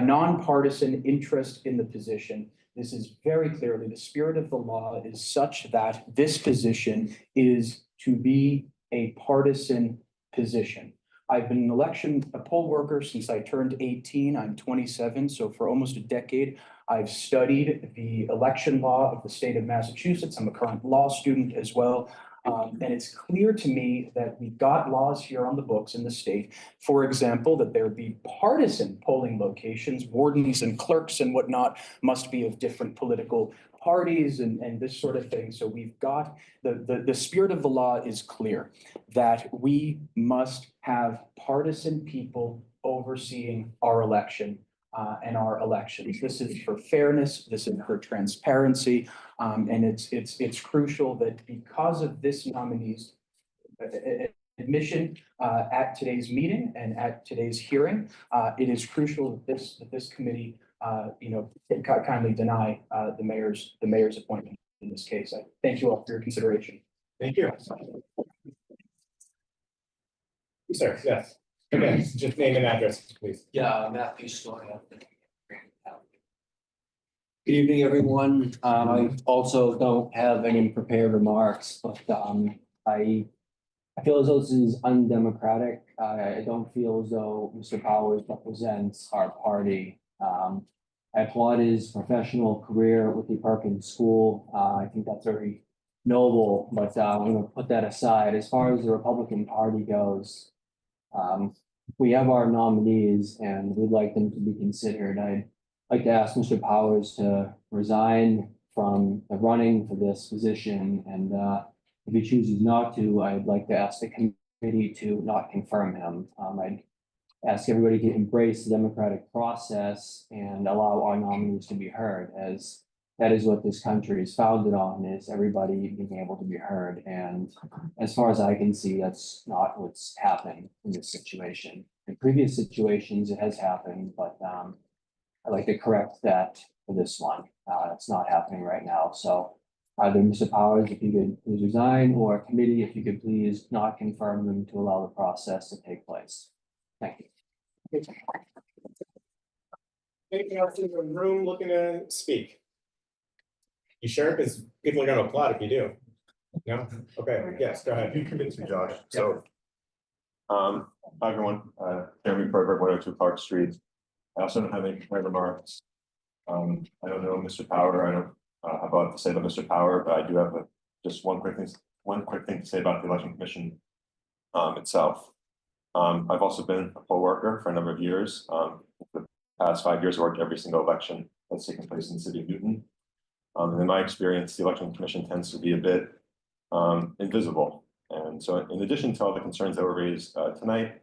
nonpartisan interest in the position. This is very clearly the spirit of the law is such that this position is to be a partisan position. I've been a poll worker since I turned 18. I'm 27, so for almost a decade, I've studied the election law of the state of Massachusetts. I'm a current law student as well. And it's clear to me that we've got laws here on the books in the state, for example, that there be partisan polling locations, wardens and clerks and whatnot must be of different political parties and this sort of thing. So we've got the spirit of the law is clear that we must have partisan people overseeing our election and our elections. This is for fairness, this is for transparency, and it's crucial that because of this nominee's admission at today's meeting and at today's hearing, it is crucial that this committee kindly deny the mayor's appointment in this case. I thank you all for your consideration. Thank you. Sir, yes. Okay, just name and address, please. Yeah, Matthew Stoya. Good evening, everyone. I also don't have any prepared remarks, but I feel as though this is undemocratic. I don't feel as though Mr. Powers represents our party. I applaud his professional career with the Perkins School. I think that's very noble, but I'm going to put that aside. As far as the Republican Party goes, we have our nominees and we'd like them to be considered. I'd like to ask Mr. Powers to resign from the running for this position. And if he chooses not to, I'd like to ask the committee to not confirm him. I'd ask everybody to embrace the democratic process and allow our nominees to be heard, as that is what this country is founded on, is everybody being able to be heard. And as far as I can see, that's not what's happening in this situation. In previous situations, it has happened, but I'd like to correct that for this one. It's not happening right now. So either Mr. Powers, if you could please resign, or committee, if you could please not confirm them to allow the process to take place. Thank you. Anything else in the room looking to speak? You sure? Because people are going to applaud if you do. No? Okay, yes, go ahead. You convinced me, Josh. So, hi everyone, Jeremy Pervert, 102 Park Street. I also don't have any prepared remarks. I don't know Mr. Power. I don't have a lot to say about Mr. Power, but I do have just one quick thing to say about the Election Commission itself. I've also been a poll worker for a number of years. The past 5 years, I worked every single election that's taken place in the city of Newton. And in my experience, the Election Commission tends to be a bit invisible. And so in addition to all the concerns that were raised tonight,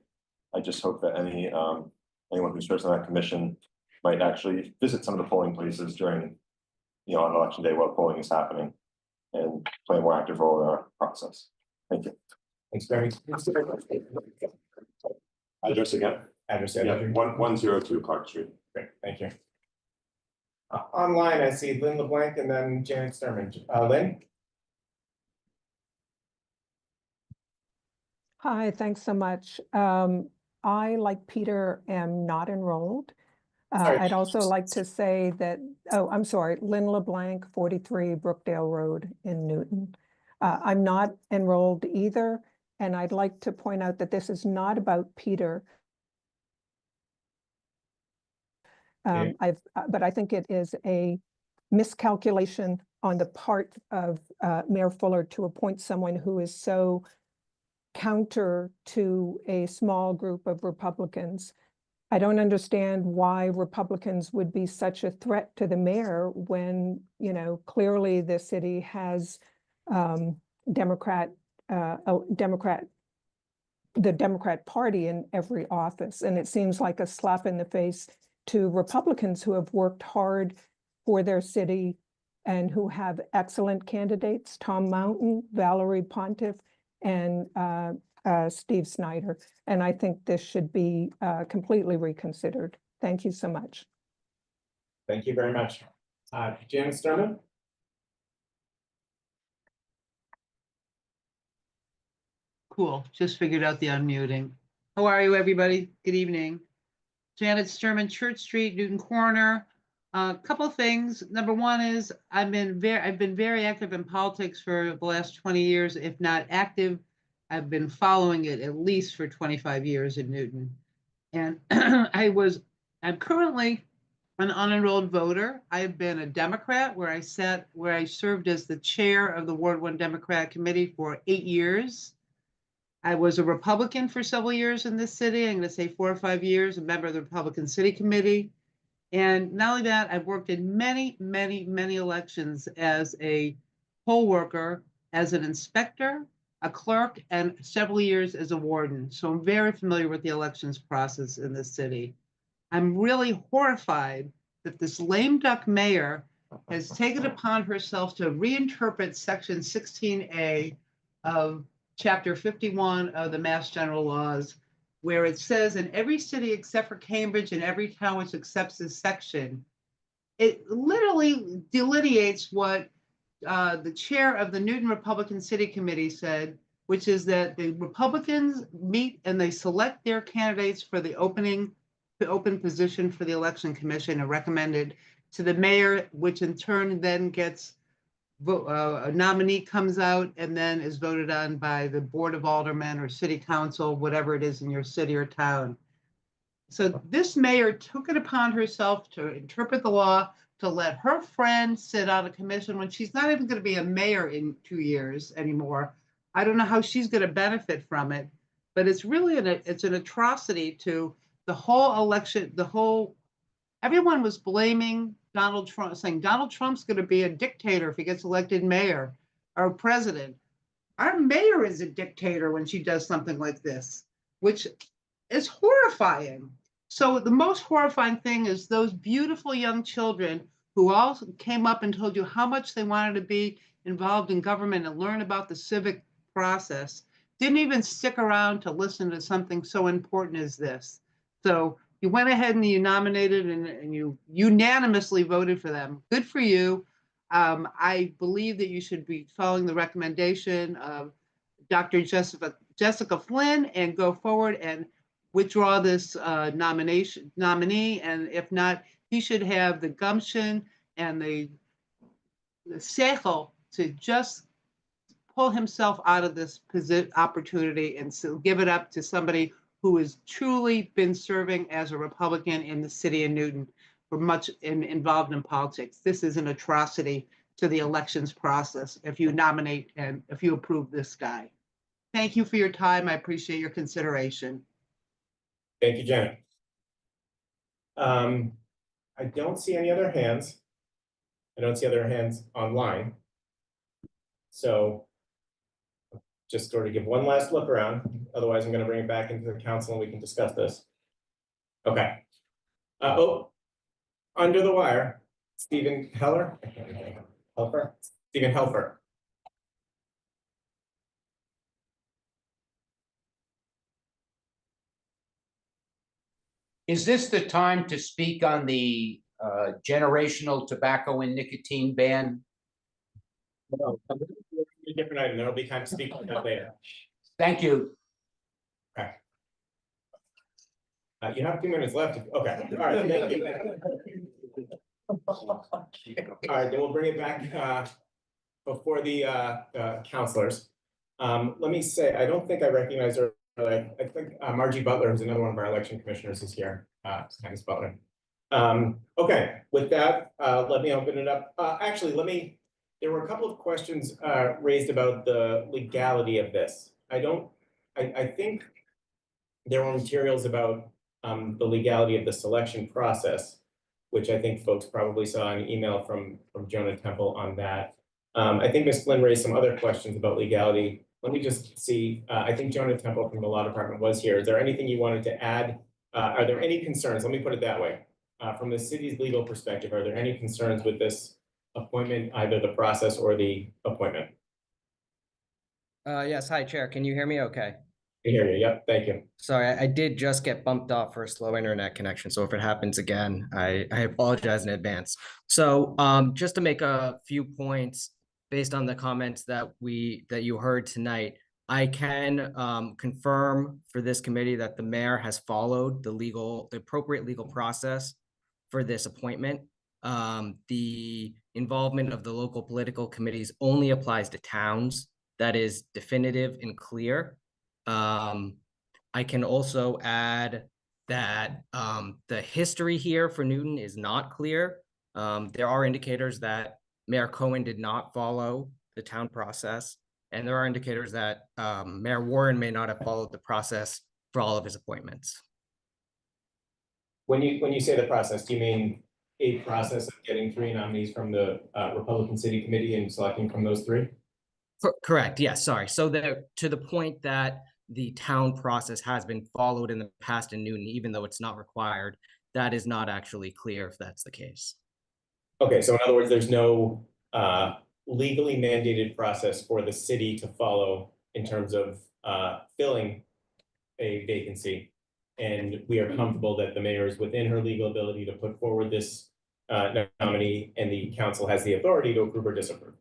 I just hope that anyone who serves on that commission might actually visit some of the polling places during, on election day while polling is happening and play a more active role in our process. Thank you. Thanks, Barry. Address again? Address. Yeah, 102 Clark Street. Great, thank you. Online, I see Lynn LeBlanc and then Janet Sturman. Lynn? Hi, thanks so much. I, like Peter, am not enrolled. Sorry. I'd also like to say that, oh, I'm sorry, Lynn LeBlanc, 43 Brookdale Road in Newton. I'm not enrolled either, and I'd like to point out that this is not about Peter. But I think it is a miscalculation on the part of Mayor Fuller to appoint someone who is so counter to a small group of Republicans. I don't understand why Republicans would be such a threat to the mayor when, clearly the city has the Democrat Party in every office. And it seems like a slap in the face to Republicans who have worked hard for their city and who have excellent candidates, Tom Mountain, Valerie Pontiff, and Steve Snyder. And I think this should be completely reconsidered. Thank you so much. Thank you very much. Janet Sturman? Cool, just figured out the unmuting. How are you, everybody? Good evening. Janet Sturman, Church Street, Newton Corner. A couple of things. Number one is I've been very active in politics for the last 20 years, if not active. I've been following it at least for 25 years in Newton. And I'm currently an unenrolled voter. I've been a Democrat where I served as the chair of the Ward 1 Democratic Committee for 8 years. I was a Republican for several years in this city. I'm going to say 4 or 5 years, a member of the Republican City Committee. And not only that, I've worked in many, many, many elections as a poll worker, as an inspector, a clerk, and several years as a warden. So I'm very familiar with the elections process in this city. I'm really horrified that this lame duck mayor has taken upon herself to reinterpret Section 16A of Chapter 51 of the Mass General Laws, where it says in every city except for Cambridge and every town which accepts this section, it literally delineates what the chair of the Newton Republican City Committee said, which is that the Republicans meet and they select their candidates for the open position for the election commission and recommended to the mayor, which in turn then gets a nominee comes out and then is voted on by the Board of Aldermen or City Council, whatever it is in your city or town. So this mayor took it upon herself to interpret the law, to let her friend sit on a commission when she's not even going to be a mayor in 2 years anymore. I don't know how she's going to benefit from it, but it's really it's an atrocity to the whole election. Everyone was blaming Donald Trump, saying Donald Trump's going to be a dictator if he gets elected mayor or president. Our mayor is a dictator when she does something like this, which is horrifying. So the most horrifying thing is those beautiful young children who all came up and told you how much they wanted to be involved in government and learn about the civic process, didn't even stick around to listen to something so important as this. So you went ahead and you nominated and you unanimously voted for them. Good for you. I believe that you should be following the recommendation of Dr. Jessica Flynn and go forward and withdraw this nominee. And if not, he should have the gumption and the seichel to just pull himself out of this opportunity and so give it up to somebody who has truly been serving as a Republican in the city of Newton for much involved in politics. This is an atrocity to the elections process if you nominate and if you approve this guy. Thank you for your time. I appreciate your consideration. Thank you, Janet. I don't see any other hands. I don't see other hands online. So just sort of give one last look around. Otherwise, I'm going to bring it back into the council and we can discuss this. Okay. Oh, under the wire, Stephen Heller. Helfer? Stephen Helfer. Is this the time to speak on the generational tobacco and nicotine ban? No, a different item. There'll be time to speak on that later. Thank you. Okay. You have 2 minutes left. Okay. All right. Thank you. All right. Then we'll bring it back before the counselors. Let me say, I don't think I recognize her. I think Margie Butler, who's another one of our election commissioners, is here. Thanks, Butler. Okay, with that, let me open it up. Actually, there were a couple of questions raised about the legality of this. I think there were materials about the legality of the selection process, which I think folks probably saw an email from Jonah Temple on that. I think Ms. Flynn raised some other questions about legality. Let me just see, I think Jonah Temple from the law department was here. Is there anything you wanted to add? Are there any concerns? Let me put it that way. From the city's legal perspective, are there any concerns with this appointment, either the process or the appointment? Yes, hi, Chair. Can you hear me okay? I hear you. Yep, thank you. Sorry, I did just get bumped off for a slow internet connection. So if it happens again, I apologize in advance. So just to make a few points based on the comments that you heard tonight, I can confirm for this committee that the mayor has followed the appropriate legal process for this appointment. The involvement of the local political committees only applies to towns. That is definitive and clear. I can also add that the history here for Newton is not clear. There are indicators that Mayor Cohen did not follow the town process, and there are indicators that Mayor Warren may not have followed the process for all of his appointments. When you say the process, do you mean a process of getting 3 nominees from the Republican City Committee and selecting from those 3? Correct. Yes. Sorry. So to the point that the town process has been followed in the past in Newton, even though it's not required, that is not actually clear if that's the case. Okay, so in other words, there's no legally mandated process for the city to follow in terms of filling a vacancy. And we are comfortable that the mayor is within her legal ability to put forward this nominee, and the council has the authority to approve or disapprove.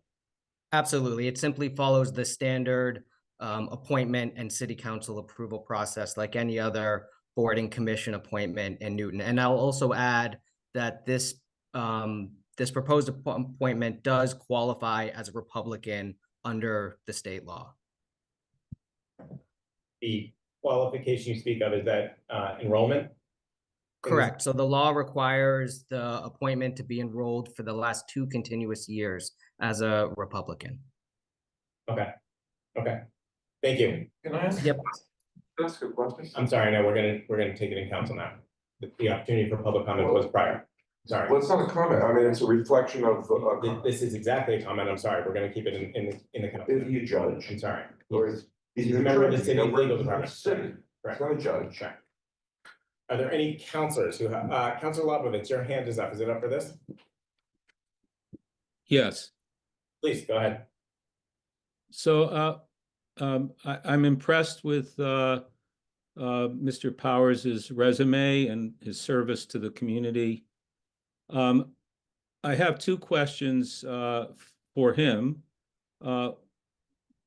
Absolutely. It simply follows the standard appointment and city council approval process like any other board and commission appointment in Newton. And I'll also add that this proposed appointment does qualify as a Republican under the state law. The qualification you speak of, is that enrollment? Correct. So the law requires the appointment to be enrolled for the last 2 continuous years as a Republican. Okay. Okay. Thank you. Can I ask? Yep. That's a good question. I'm sorry. No, we're gonna take it in council now. The opportunity for public comment was prior. Sorry. Well, it's not a comment. I mean, it's a reflection of. This is exactly a comment. I'm sorry. We're gonna keep it in the council. Is he a judge? I'm sorry. Or is He's a member of the city legal City. department. City. Correct. He's not a judge. Check. Are there any counselors who have, Counselor Lobovitz, your hand is up. Is it up for this? Yes. Please, go ahead. So I'm impressed with Mr. Powers' resume and his service to the community. I have 2 questions for him.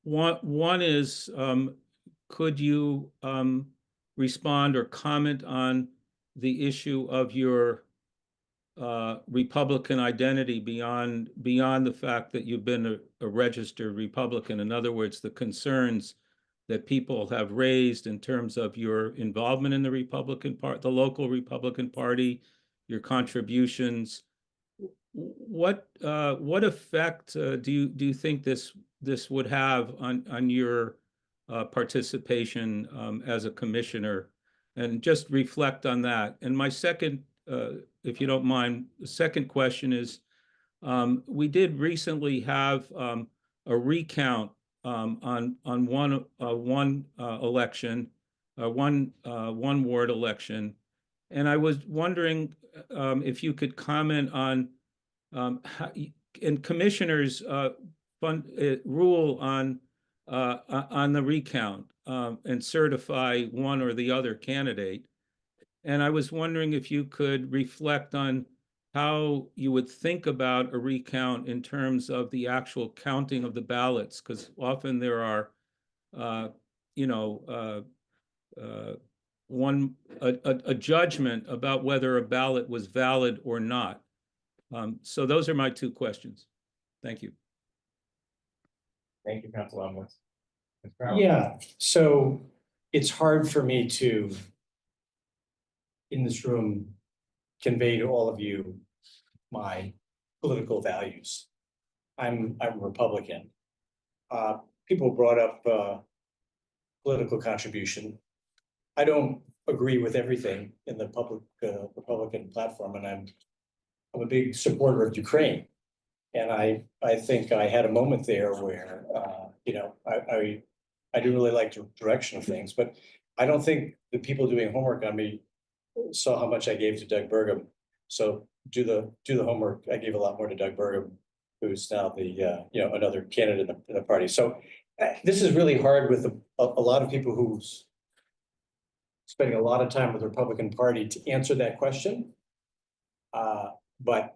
One is, could you respond or comment on the issue of your Republican identity beyond the fact that you've been a registered Republican? In other words, the concerns that people have raised in terms of your involvement in the the local Republican Party, your contributions. What effect do you think this would have on your participation as a commissioner? And just reflect on that. And my second, if you don't mind, the second question is, we did recently have a recount on one election, one ward election. And I was wondering if you could comment on and commissioners rule on the recount and certify one or the other candidate. And I was wondering if you could reflect on how you would think about a recount in terms of the actual counting of the ballots, because often there are, a judgment about whether a ballot was valid or not. So those are my two questions. Thank you. Thank you, Council Lumley. Yeah, so it's hard for me to, in this room, convey to all of you my political values. I'm a Republican. People brought up political contribution. I don't agree with everything in the public Republican platform, and I'm a big supporter of Ukraine. And I think I had a moment there where I do really like the direction of things, but I don't think the people doing homework on me saw how much I gave to Doug Burgum. So do the homework. I gave a lot more to Doug Burgum, who's now the another candidate in the party. So this is really hard with a lot of people who's spending a lot of time with the Republican Party to answer that question. But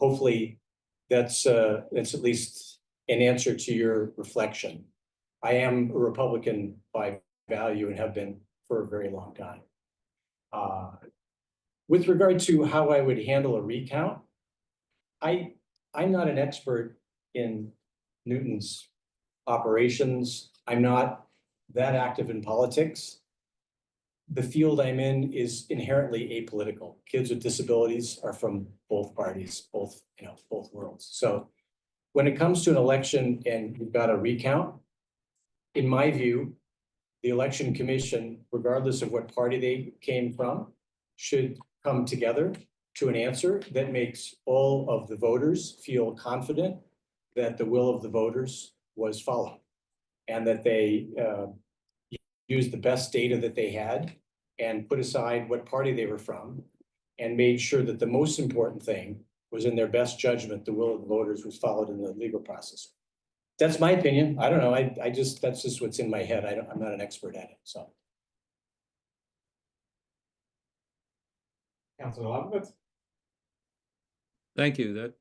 hopefully that's at least an answer to your reflection. I am a Republican by value and have been for a very long time. With regard to how I would handle a recount, I'm not an expert in Newton's operations. I'm not that active in politics. The field I'm in is inherently apolitical. Kids with disabilities are from both parties, both worlds. So when it comes to an election and you've got a recount, in my view, the election commission, regardless of what party they came from, should come together to an answer that makes all of the voters feel confident that the will of the voters was followed and that they used the best data that they had and put aside what party they were from and made sure that the most important thing was in their best judgment, the will of the voters was followed in the legal process. That's my opinion. I don't know. That's just what's in my head. I'm not an expert at it, so. Councilor Lumley. Thank you.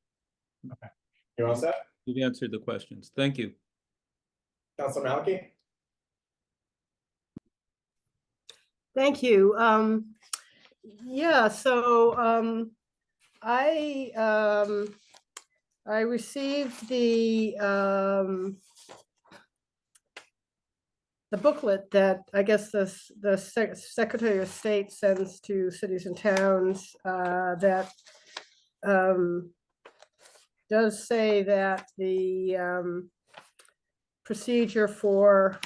You're all set? You've answered the questions. Thank you. Councilor Maliki. Thank you. I received the booklet that I guess the Secretary of State sends to cities and towns that does say that the procedure for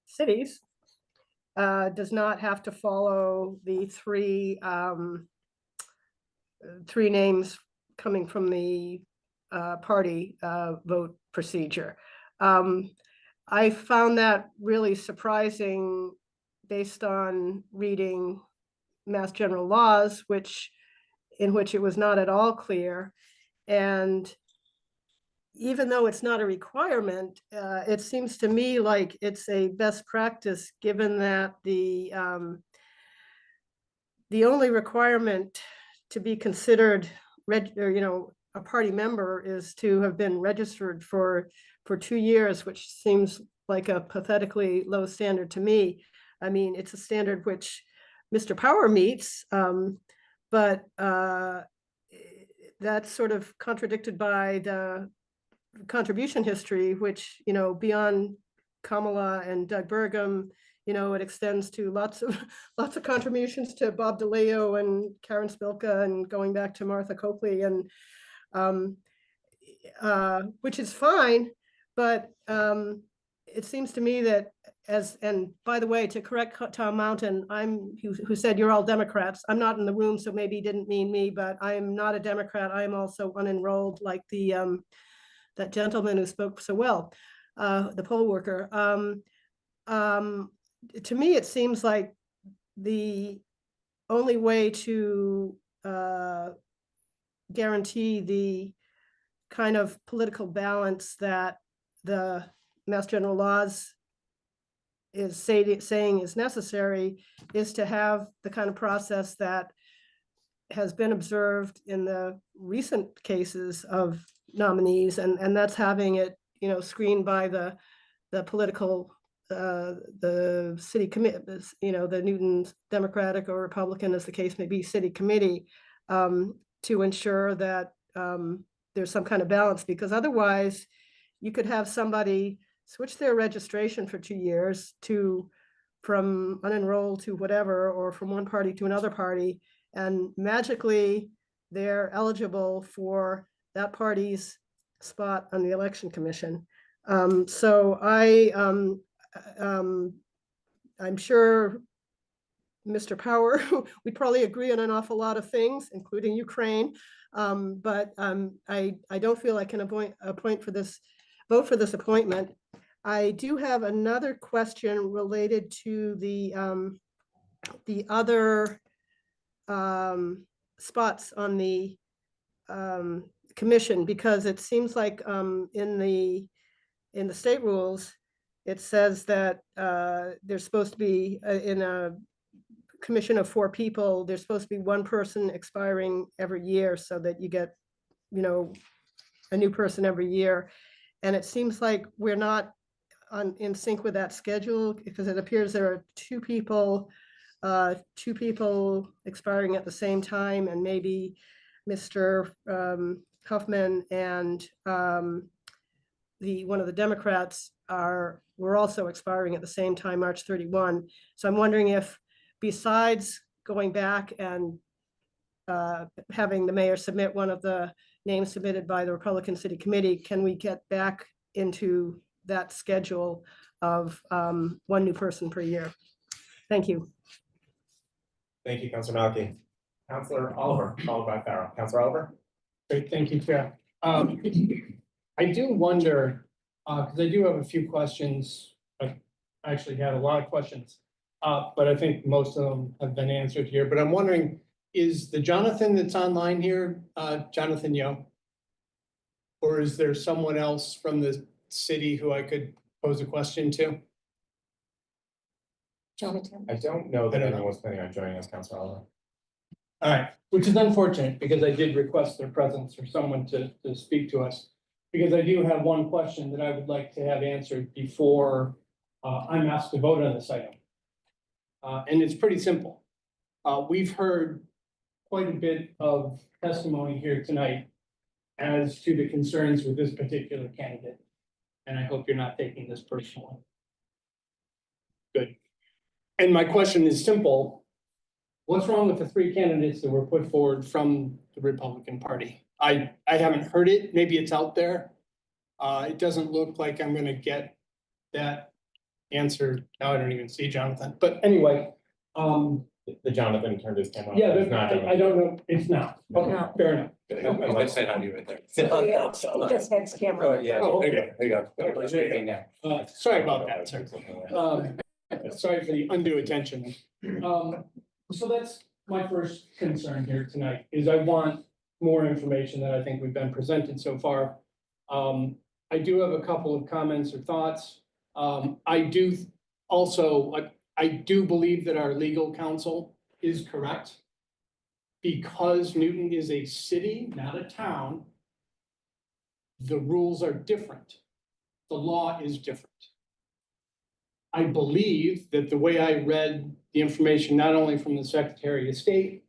cities does not have to follow the three names coming from the party vote procedure. I found that really surprising based on reading Mass General laws, in which it was not at all clear. And even though it's not a requirement, it seems to me like it's a best practice, given that the only requirement to be considered a party member is to have been registered for 2 years, which seems like a pathetically low standard to me. I mean, it's a standard which Mr. Power meets, but that's sort of contradicted by the contribution history, which, beyond Kamala and Doug Burgum, it extends to lots of contributions to Bob DeLeo and Karen Spilka and going back to Martha Coakley, and which is fine, but it seems to me that and by the way, to correct Tom Mountain, who said you're all Democrats. I'm not in the room, so maybe he didn't mean me, but I am not a Democrat. I am also unenrolled, like the that gentleman who spoke so well, the poll worker. To me, it seems like the only way to guarantee the kind of political balance that the Mass General laws is saying is necessary is to have the kind of process that has been observed in the recent cases of nominees, and that's having it, screened by the political, the city commit, the Newton Democratic or Republican, as the case may be, city committee, to ensure that there's some kind of balance, because otherwise you could have somebody switch their registration for 2 years from unenrolled to whatever, or from one party to another party, and magically they're eligible for that party's spot on the election commission. So I'm sure Mr. Power, we'd probably agree on an awful lot of things, including Ukraine. But I don't feel I can vote for this appointment. I do have another question related to the other spots on the commission, because it seems like in the state rules, it says that there's supposed to be in a commission of 4 people, there's supposed to be 1 person expiring every year, so that you get, a new person every year. And it seems like we're not in sync with that schedule, because it appears there are 2 people expiring at the same time, and maybe Mr. Huffman and one of the Democrats were also expiring at the same time, March 31. So I'm wondering if, besides going back and having the mayor submit one of the names submitted by the Republican City Committee, can we get back into that schedule of 1 new person per year? Thank you. Thank you, Councilor Malky. Councilor Oliver, followed by Farrell. Councilor Oliver? Great, thank you, Chair. I do wonder, because I do have a few questions. I actually had a lot of questions, but I think most of them have been answered here. But I'm wondering, is the Jonathan that's online here, Jonathan Yo? Or is there someone else from the city who I could pose a question to? Jonathan. I don't know that anyone was planning on joining us, Councilor Oliver. All right, which is unfortunate, because I did request their presence or someone to speak to us. Because I do have one question that I would like to have answered before I'm asked to vote on this item. And it's pretty simple. We've heard quite a bit of testimony here tonight as to the concerns with this particular candidate. And I hope you're not taking this personally. Good. And my question is simple. What's wrong with the 3 candidates that were put forward from the Republican Party? I haven't heard it. Maybe it's out there. It doesn't look like I'm gonna get that answer. Now I don't even see Jonathan. But anyway, The Jonathan turned his camera on. yeah, It's not I don't know. It's not. Okay, No. fair enough. I said how do you right there. Just had his camera. Oh, okay. There you go. Sorry about that, sir. Sorry for the undue attention. So that's my first concern here tonight, is I want more information than I think we've been presented so far. I do have a couple of comments or thoughts. I do believe that our legal counsel is correct. Because Newton is a city, not a town, the rules are different. The law is different. I believe that the way I read the information, not only from the Secretary of State,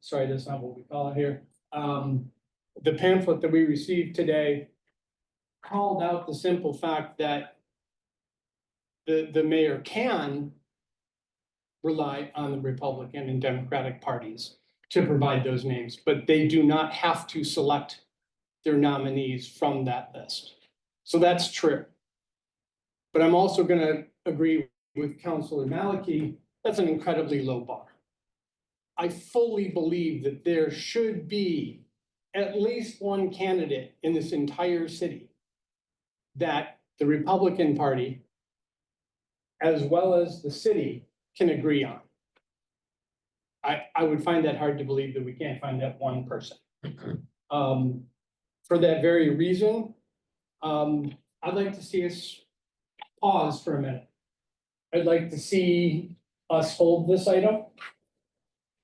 sorry, that's not what we call it here. The pamphlet that we received today called out the simple fact that the mayor can rely on the Republican and Democratic parties to provide those names, but they do not have to select their nominees from that list. So that's true. But I'm also going to agree with Councilor Malky, that's an incredibly low bar. I fully believe that there should be at least one candidate in this entire city that the Republican Party, as well as the city, can agree on. I would find that hard to believe that we can't find that one person. For that very reason, I'd like to see us pause for a minute. I'd like to see us hold this item.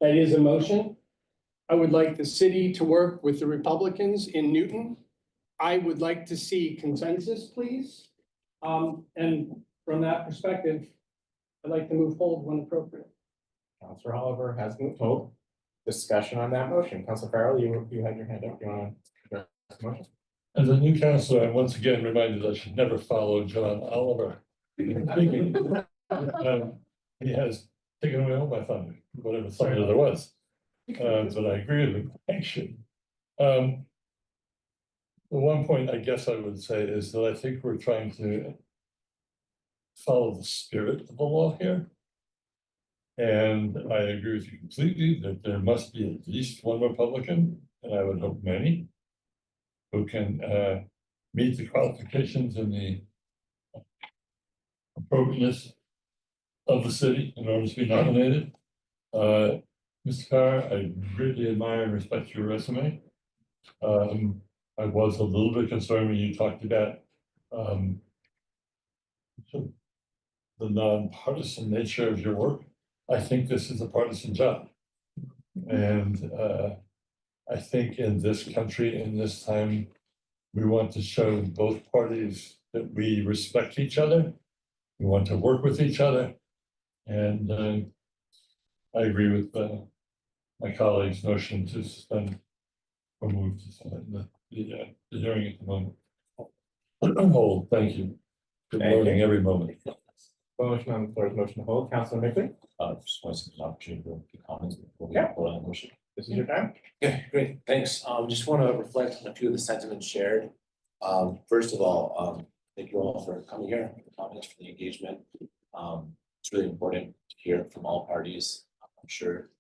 That is a motion. I would like the city to work with the Republicans in Newton. I would like to see consensus, please. And from that perspective, I'd like to move hold when appropriate. Counselor Oliver has moved hold. Discussion on that motion. Counselor Farrell, you had your hand up. You want to address the motion? As a new counselor, I'm once again reminded I should never follow John Oliver. He has taken away all my thunder, whatever thunder there was. But I agree with him. Action. The one point I guess I would say is that I think we're trying to follow the spirit of the law here. And I agree with you completely that there must be at least one Republican, and I would hope many, who can meet the qualifications and the appropriateness of the city in order to be nominated. Mr. Carr, I greatly admire and respect your resume. I was a little bit concerned when you talked about the nonpartisan nature of your work. I think this is a partisan job. And I think in this country, in this time, we want to show both parties that we respect each other. We want to work with each other. And I agree with my colleague's notion to suspend or move to suspend the hearing at the moment. Hold, thank you. Good Thank learning you. every moment. Motion on the floor is motion to hold. Counselor Mickley, Just want to an opportunity for comments before we Yeah. vote on the motion. this is your time. Yeah, great, thanks. Just want to reflect on a few of the sentiments shared. First of all, thank you all for coming here, for the comments, for the engagement. It's really important to hear from all parties. I'm sure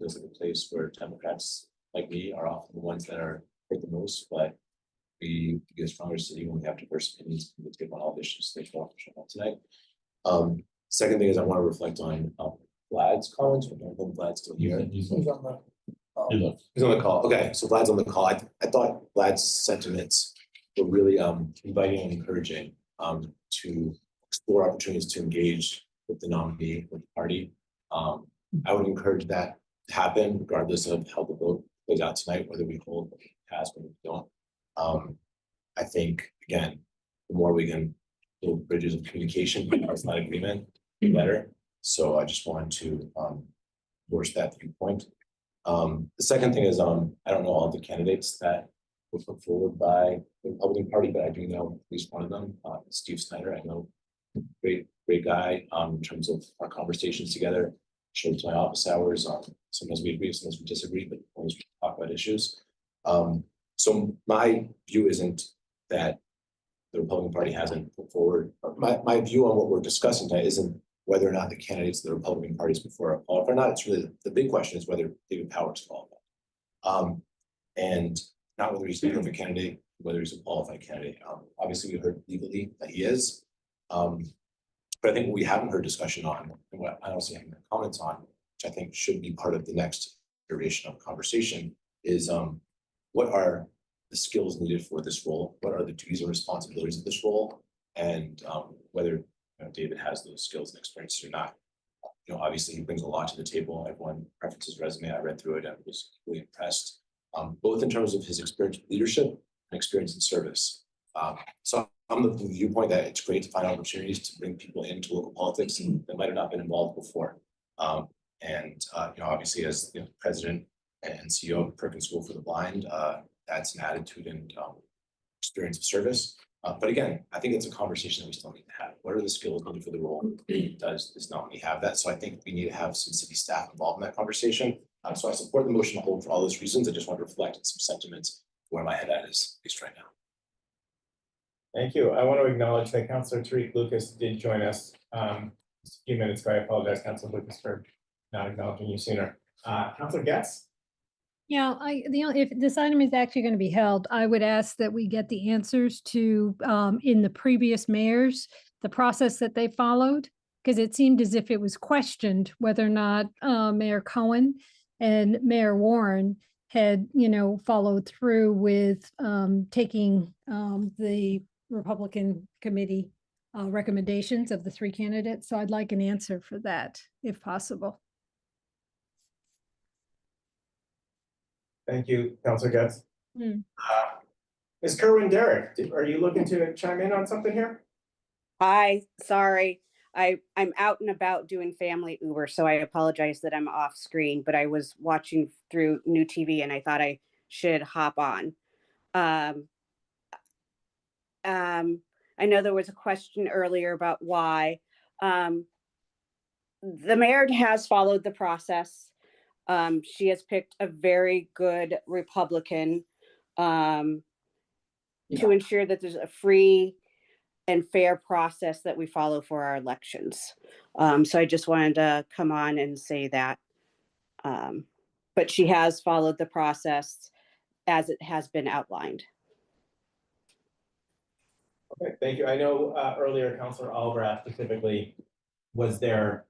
this is a place where Democrats like me are often the ones that are hurt the most, but we get a stronger city when we have diverse opinions to take on all the issues. Thank you all for showing up tonight. Second thing is I want to reflect on Vlad's comments. I don't think Vlad's still here. He's on the He's on the call. Okay, so Vlad's on the call. I thought Vlad's sentiments were really inviting and encouraging to explore opportunities to engage with the nominee, with the party. I would encourage that to happen regardless of how the vote plays out tonight, whether we hold, whether we pass, whether we don't. I think, again, the more we can build bridges of communication, it's not agreement, the better. So I just wanted to endorse that viewpoint. The second thing is, I don't know all the candidates that were put forward by the Republican Party, but I do know at least one of them, Steve Snyder. I know, great guy in terms of our conversations together. Showed to my office hours. Sometimes we agree, sometimes we disagree, but always we talk about issues. So my view isn't that the Republican Party hasn't put forward. My view on what we're discussing tonight isn't whether or not the candidates of the Republican parties before are qualified or not. It's really the big question is whether David Power is qualified. And not whether he's a perfect candidate, whether he's a qualified candidate. Obviously, we heard legally that he is. But I think what we haven't heard discussion on, and what I also haven't heard comments on, which I think should be part of the next iteration of conversation, is what are the skills needed for this role? What are the duties and responsibilities of this role? And whether David has those skills and experiences or not. Obviously he brings a lot to the table. Everyone references resume. I read through it and was really impressed, both in terms of his experience with leadership and experience in service. So I'm the viewpoint that it's great to find opportunities to bring people into local politics that might have not been involved before. Obviously as president and CEO of Perkins School for the Blind, that's an attitude and experience of service. But again, I think it's a conversation that we still need to have. What are the skills needed for the role? Does not really have that? So I think we need to have some city staff involved in that conversation. So I support the motion to hold for all those reasons. I just want to reflect on some sentiments where my head at is at least right now. Thank you. I want to acknowledge that Councilor Tariq Lucas did join us just a few minutes ago. I apologize, Councilor Lucas, for not acknowledging you sooner. Councilor Getz? Yeah, if this item is actually going to be held, I would ask that we get the answers to, in the previous mayors, the process that they followed. Because it seemed as if it was questioned whether or not, Mayor Cohen and Mayor Warren had, followed through with, taking, the Republican committee, recommendations of the three candidates. So I'd like an answer for that, if possible. Thank you, Councilor Getz. Hmm. Ms. Kerwin Derrick, are you looking to chime in on something here? Hi, sorry. I'm out and about doing family Uber, so I apologize that I'm off screen, but I was watching through New TV and I thought I should hop on. I know there was a question earlier about why. The mayor has followed the process. She has picked a very good Republican to ensure that there's a free and fair process that we follow for our elections. So I just wanted to come on and say that. But she has followed the process as it has been outlined. Okay, thank you. I know earlier Councilor Oliver asked specifically, was there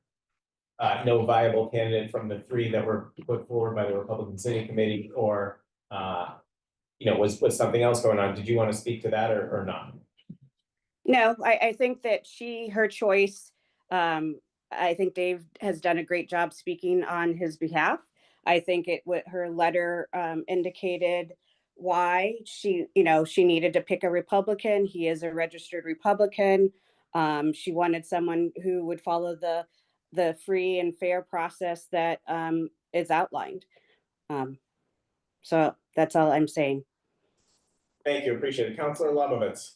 no viable candidate from the three that were put forward by the Republican City Committee, or was something else going on? Did you want to speak to that or not? No, I think that her choice, I think Dave has done a great job speaking on his behalf. I think her letter indicated why she needed to pick a Republican. He is a registered Republican. She wanted someone who would follow the free and fair process that is outlined. So that's all I'm saying. Thank you, appreciate it. Councilor Lebovitz.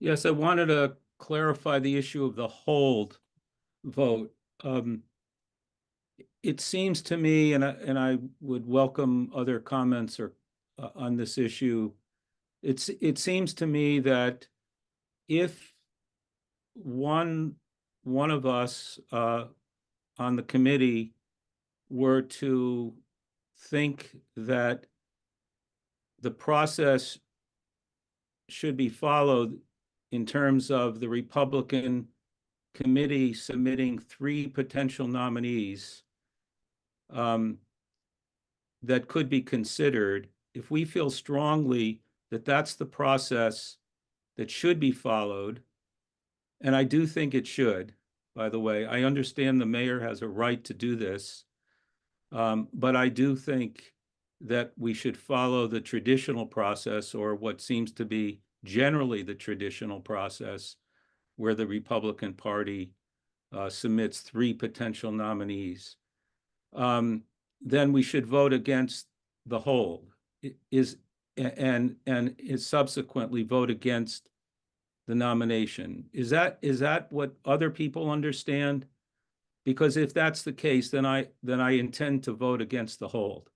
Yes, I wanted to clarify the issue of the hold vote. It seems to me, and I would welcome other comments on this issue. It seems to me that if one of us on the committee were to think that the process should be followed in terms of the Republican committee submitting 3 potential nominees that could be considered, if we feel strongly that that's the process that should be followed, and I do think it should, by the way, I understand the mayor has a right to do this, but I do think that we should follow the traditional process, or what seems to be generally the traditional process, where the Republican Party submits 3 potential nominees. Then we should vote against the hold, and subsequently vote against the nomination. Is that what other people understand? Because if that's the case, then I intend to vote against the hold.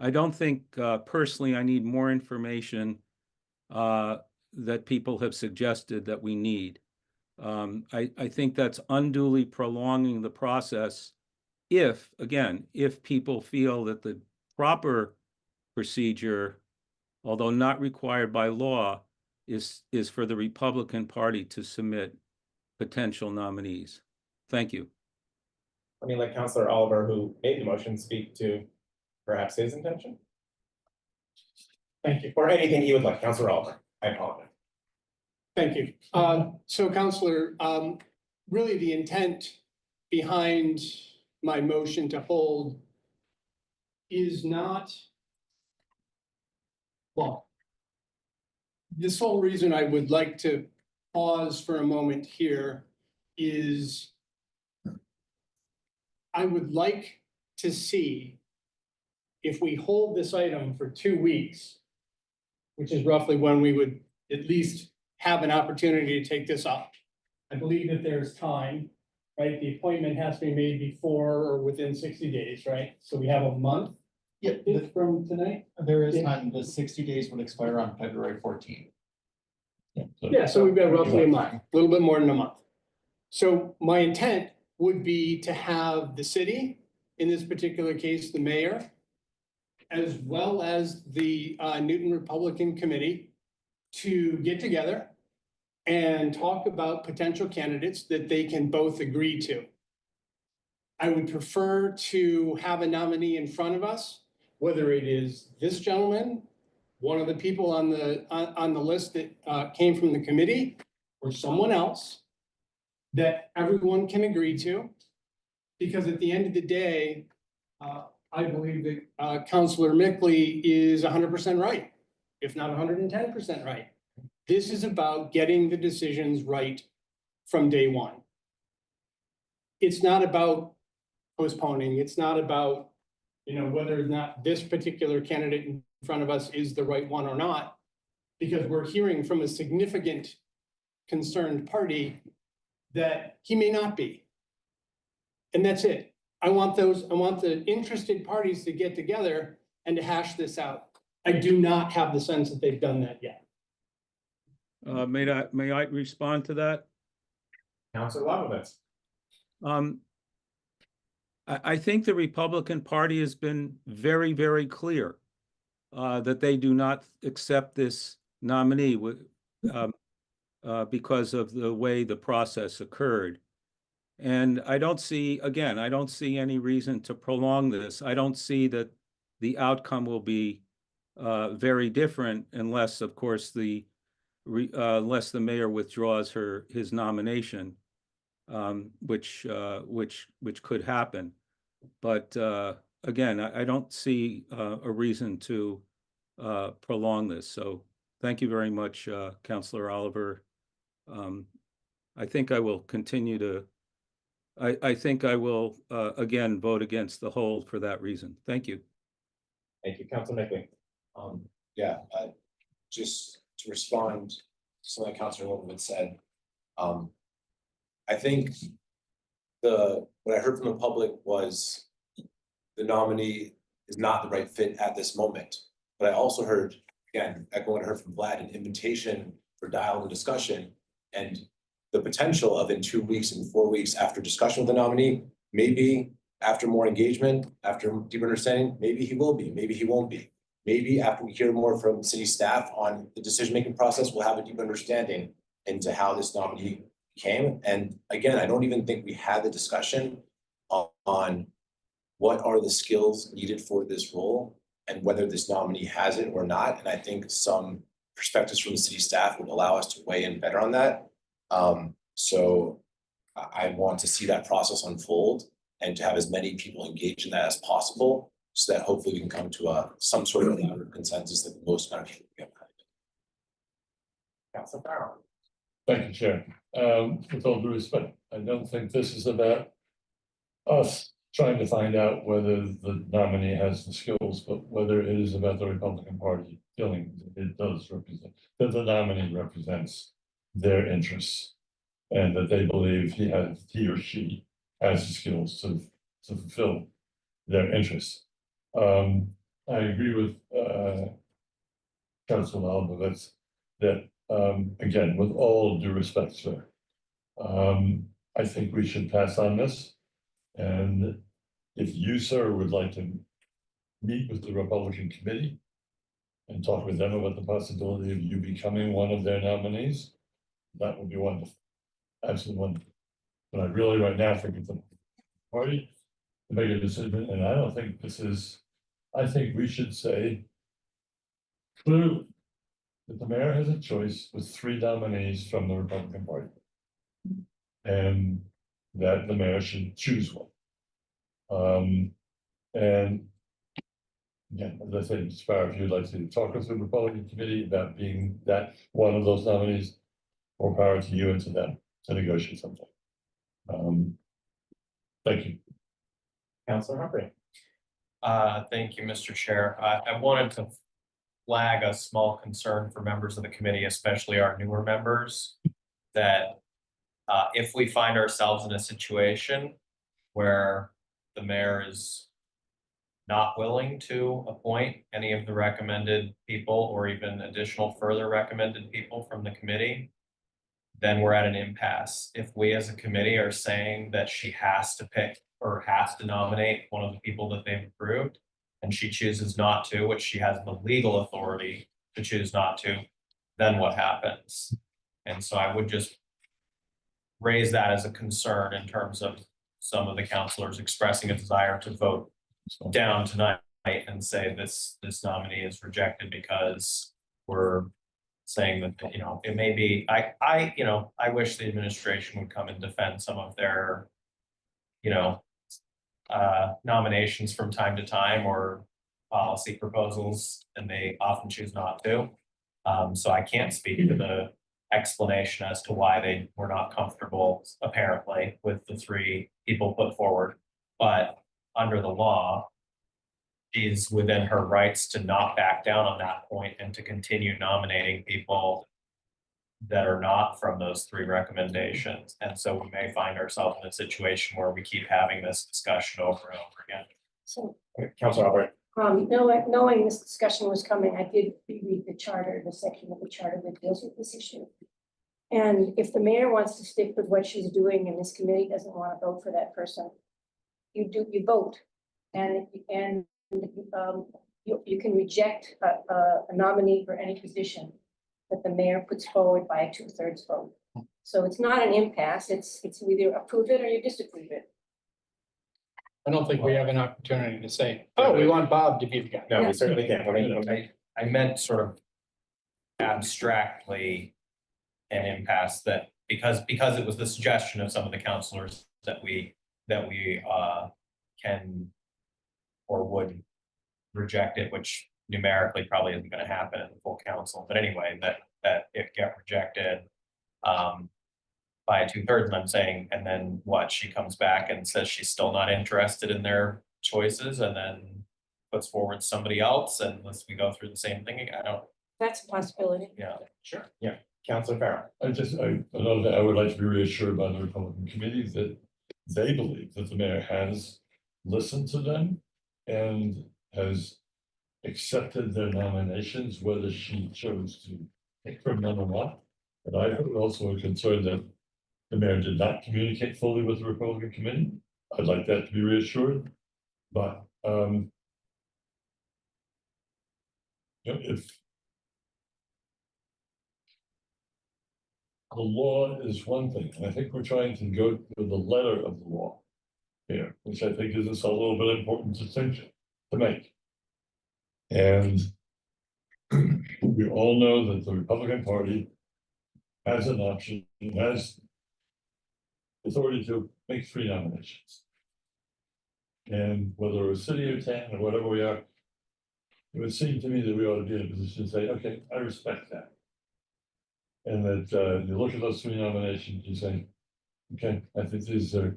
I don't think personally I need more information that people have suggested that we need. I think that's unduly prolonging the process if people feel that the proper procedure, although not required by law, is for the Republican Party to submit potential nominees. Thank you. Let me let Councilor Oliver, who made the motion, speak to perhaps his intention. Thank you. Or anything he would like. Councilor Oliver, I apologize. Thank you. So Councilor, really the intent behind my motion to hold is not, well, this whole reason I would like to pause for a moment here is I would like to see if we hold this item for 2 weeks, which is roughly when we would at least have an opportunity to take this up. I believe that there's time, right? The appointment has to be made before or within 60 days, right? So we have a month. Yep. From tonight? There is time. The 60 days would expire on February 14th. Yeah, so we've got roughly a month, a little bit more than a month. So my intent would be to have the city in this particular case, the mayor, as well as the Newton Republican Committee, to get together and talk about potential candidates that they can both agree to. I would prefer to have a nominee in front of us, whether it is this gentleman, one of the people on the list that came from the committee, or someone else that everyone can agree to. Because at the end of the day, I believe that Councilor Mickley is 100% right, if not 110% right. This is about getting the decisions right from day one. It's not about postponing. It's not about, whether or not this particular candidate in front of us is the right one or not, because we're hearing from a significant concerned party that he may not be. And that's it. I want the interested parties to get together and to hash this out. I do not have the sense that they've done that yet. May I respond to that? Councilor Lovovitz. I think the Republican Party has been very, very clear that they do not accept this nominee because of the way the process occurred. And I don't see any reason to prolong this. I don't see that the outcome will be very different unless, of course, unless the mayor withdraws his nomination, which could happen. But again, I don't see a reason to prolong this. So thank you very much, Councilor Oliver. I think I will continue to. I think I will again vote against the hold for that reason. Thank you. Thank you, Councilor Mickley. Just to respond to something Councilor Lovovitz said, I think what I heard from the public was the nominee is not the right fit at this moment. But I also heard, again, echoing what I heard from Vlad, an invitation for dialogue and discussion, and the potential of in 2 weeks and 4 weeks after discussion with the nominee, maybe after more engagement, after deeper understanding, maybe he will be, maybe he won't be. Maybe after we hear more from city staff on the decision-making process, we'll have a deeper understanding into how this nominee came. And again, I don't even think we had the discussion on what are the skills needed for this role and whether this nominee has it or not. And I think some perspectives from the city staff would allow us to weigh in better on that. So I want to see that process unfold and to have as many people engaged in that as possible, so that hopefully we can come to some sort of consensus that the most amount of people can get behind. Councilor Farrell. Thank you, Chair. With all due respect, I don't think this is about us trying to find out whether the nominee has the skills, but whether it is about the Republican Party feeling that it does represent, that the nominee represents their interests, and that they believe he or she has the skills to fulfill their interests. I agree with Councilor Lovovitz that again, with all due respect, sir, I think we should pass on this. And if you, sir, would like to meet with the Republican committee and talk with them about the possibility of you becoming one of their nominees, that would be wonderful. Absolutely wonderful. But I really right now think it's a party to make a decision, and I don't think this is, I think we should say clearly that the mayor has a choice with 3 nominees from the Republican Party. And that the mayor should choose one. And again, as I said, Mr. Farrell, if you'd like to talk with the Republican committee about being that one of those nominees, more power to you and to them to negotiate something. Thank you. Councilor Humphrey. Thank you, Mr. Chair. I wanted to flag a small concern for members of the committee, especially our newer members, that if we find ourselves in a situation where the mayor is not willing to appoint any of the recommended people or even additional further recommended people from the committee, then we're at an impasse. If we as a committee are saying that she has to pick or has to nominate one of the people that they've approved, and she chooses not to, which she has the legal authority to choose not to, then what happens? And so I would just raise that as a concern in terms of some of the counselors expressing a desire to vote down tonight and say this nominee is rejected because we're saying that, you know, it may be, I wish the administration would come and defend some of their, you know, nominations from time to time or policy proposals, and they often choose not to. So I can't speak to the explanation as to why they were not comfortable, apparently, with the three people put forward. But under the law, she's within her rights to not back down on that point and to continue nominating people that are not from those three recommendations. And so we may find ourselves in a situation where we keep having this discussion over and over again. So, Councilor Albright. knowing this discussion was coming, I did read the charter, the section of the charter that deals with this issue. And if the mayor wants to stick with what she's doing and this committee doesn't want to vote for that person, you vote. And you can reject a nominee for any position that the mayor puts forward by a 2/3 vote. So it's not an impasse, it's either approve it or you disapprove it. I don't think we have an opportunity to say, oh, we want Bob to be the guy. No, we certainly can't. I meant sort of abstractly an impasse that because it was the suggestion of some of the counselors that we can or would reject it, which numerically probably isn't going to happen in the full council. But anyway, that it get rejected by 2/3, and I'm saying, and then what, she comes back and says she's still not interested in their choices and then puts forward somebody else, and unless we go through the same thing again, I don't, That's a possibility. yeah, sure. Yeah, Councilor Farrell. I would like to be reassured by the Republican committee that they believe that the mayor has listened to them and has accepted their nominations, whether she chose to pick from them or not. But I also a concern that the mayor did not communicate fully with the Republican committee. I'd like that to be reassured, but if the law is one thing, and I think we're trying to go to the letter of the law here, which I think is a little bit important distinction to make. And we all know that the Republican Party has an option, has authority to make 3 nominations. And whether we're a city or 10 or whatever we are, it would seem to me that we ought to be in a position to say, okay, I respect that. And that you look at those 3 nominations, you say, okay, I think these are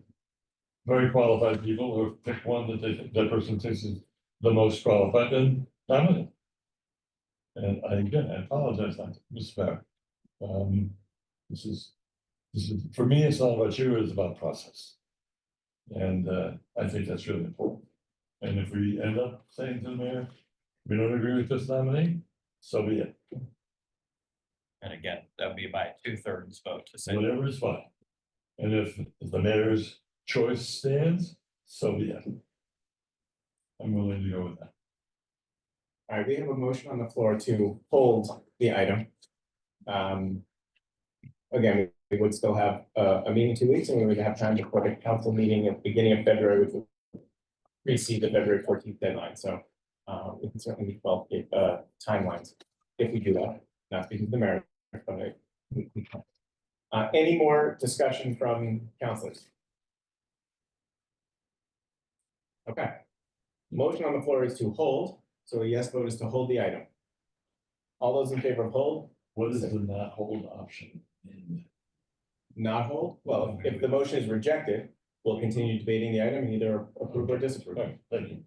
very qualified people, or pick one that they think that person thinks is the most qualified and nominate. And I apologize, Mr. Barrett. This is for me, it's not about you, it's about process. And I think that's really important. And if we end up saying to the mayor, we don't agree with this nominee, so be it. And again, that would be by 2/3 vote to say. Whatever is fine. And if the mayor's choice stands, so be it. I'm willing to go with that. All right, we have a motion on the floor to hold the item. Again, we would still have a meeting in 2 weeks, and we would have time before the council meeting at the beginning of February, which will precede the February 14th deadline. So we can certainly meet well timelines if we do that. Not speaking to the mayor, but any more discussion from councilors? Okay. Motion on the floor is to hold. So a yes vote is to hold the item. All those in favor of hold? What is the not hold option? Not hold? Well, if the motion is rejected, we'll continue debating the item and either approve or disapprove. Right, thank you.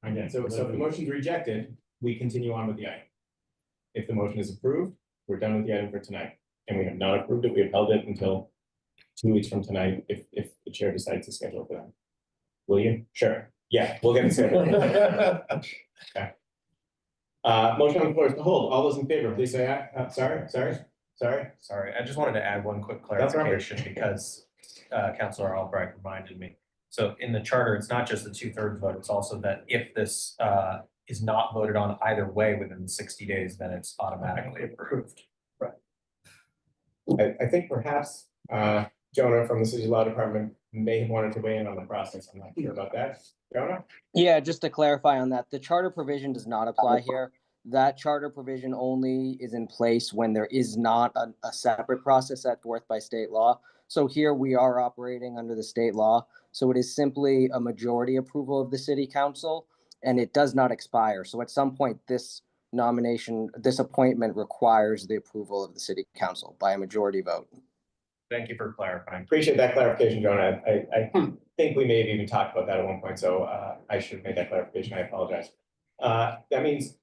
Again, so if the motion is rejected, we continue on with the item. If the motion is approved, we're done with the item for tonight. And we have not approved it, we have held it until 2 weeks from tonight, if the chair decides to schedule for that. Will you? Sure. Yeah, we'll get it scheduled. Okay. Motion on the floor is to hold. All those in favor, please say aye. Sorry. I just wanted to add one quick That's all right. clarification because Councilor Albright reminded me. So in the charter, it's not just the 2/3 vote, it's also that if this is not voted on either way within 60 days, then it's automatically approved. I think perhaps Jonah from the City Law Department may have wanted to weigh in on the process. I'm not sure about that. Jonah? Yeah, just to clarify on that, the charter provision does not apply here. That charter provision only is in place when there is not a separate process set forth by state law. So here we are operating under the state law. So it is simply a majority approval of the city council, and it does not expire. So at some point, this appointment requires the approval of the city council by a majority vote. Thank you for clarifying. Appreciate that clarification, Jonah. I think we may have even talked about that at one point, so I should have made that clarification. I apologize. That means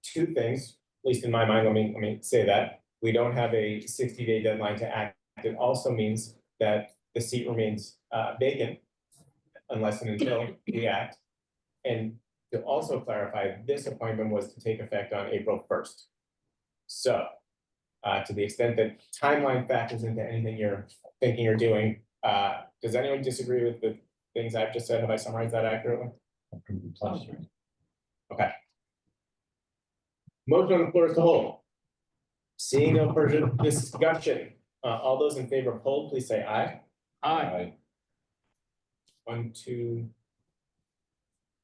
two things, at least in my mind. Let me say that we don't have a 60-day deadline to act. It also means that the seat remains vacant unless and until we act. And to also clarify, this appointment was to take effect on April 1st. So to the extent that timeline factors into anything you're thinking or doing, does anyone disagree with the things I've just said? Have I summarized that accurately? Okay. Motion on the floor is to hold. Seeing no further discussion, all those in favor of hold, please say aye. Aye. 1, 2.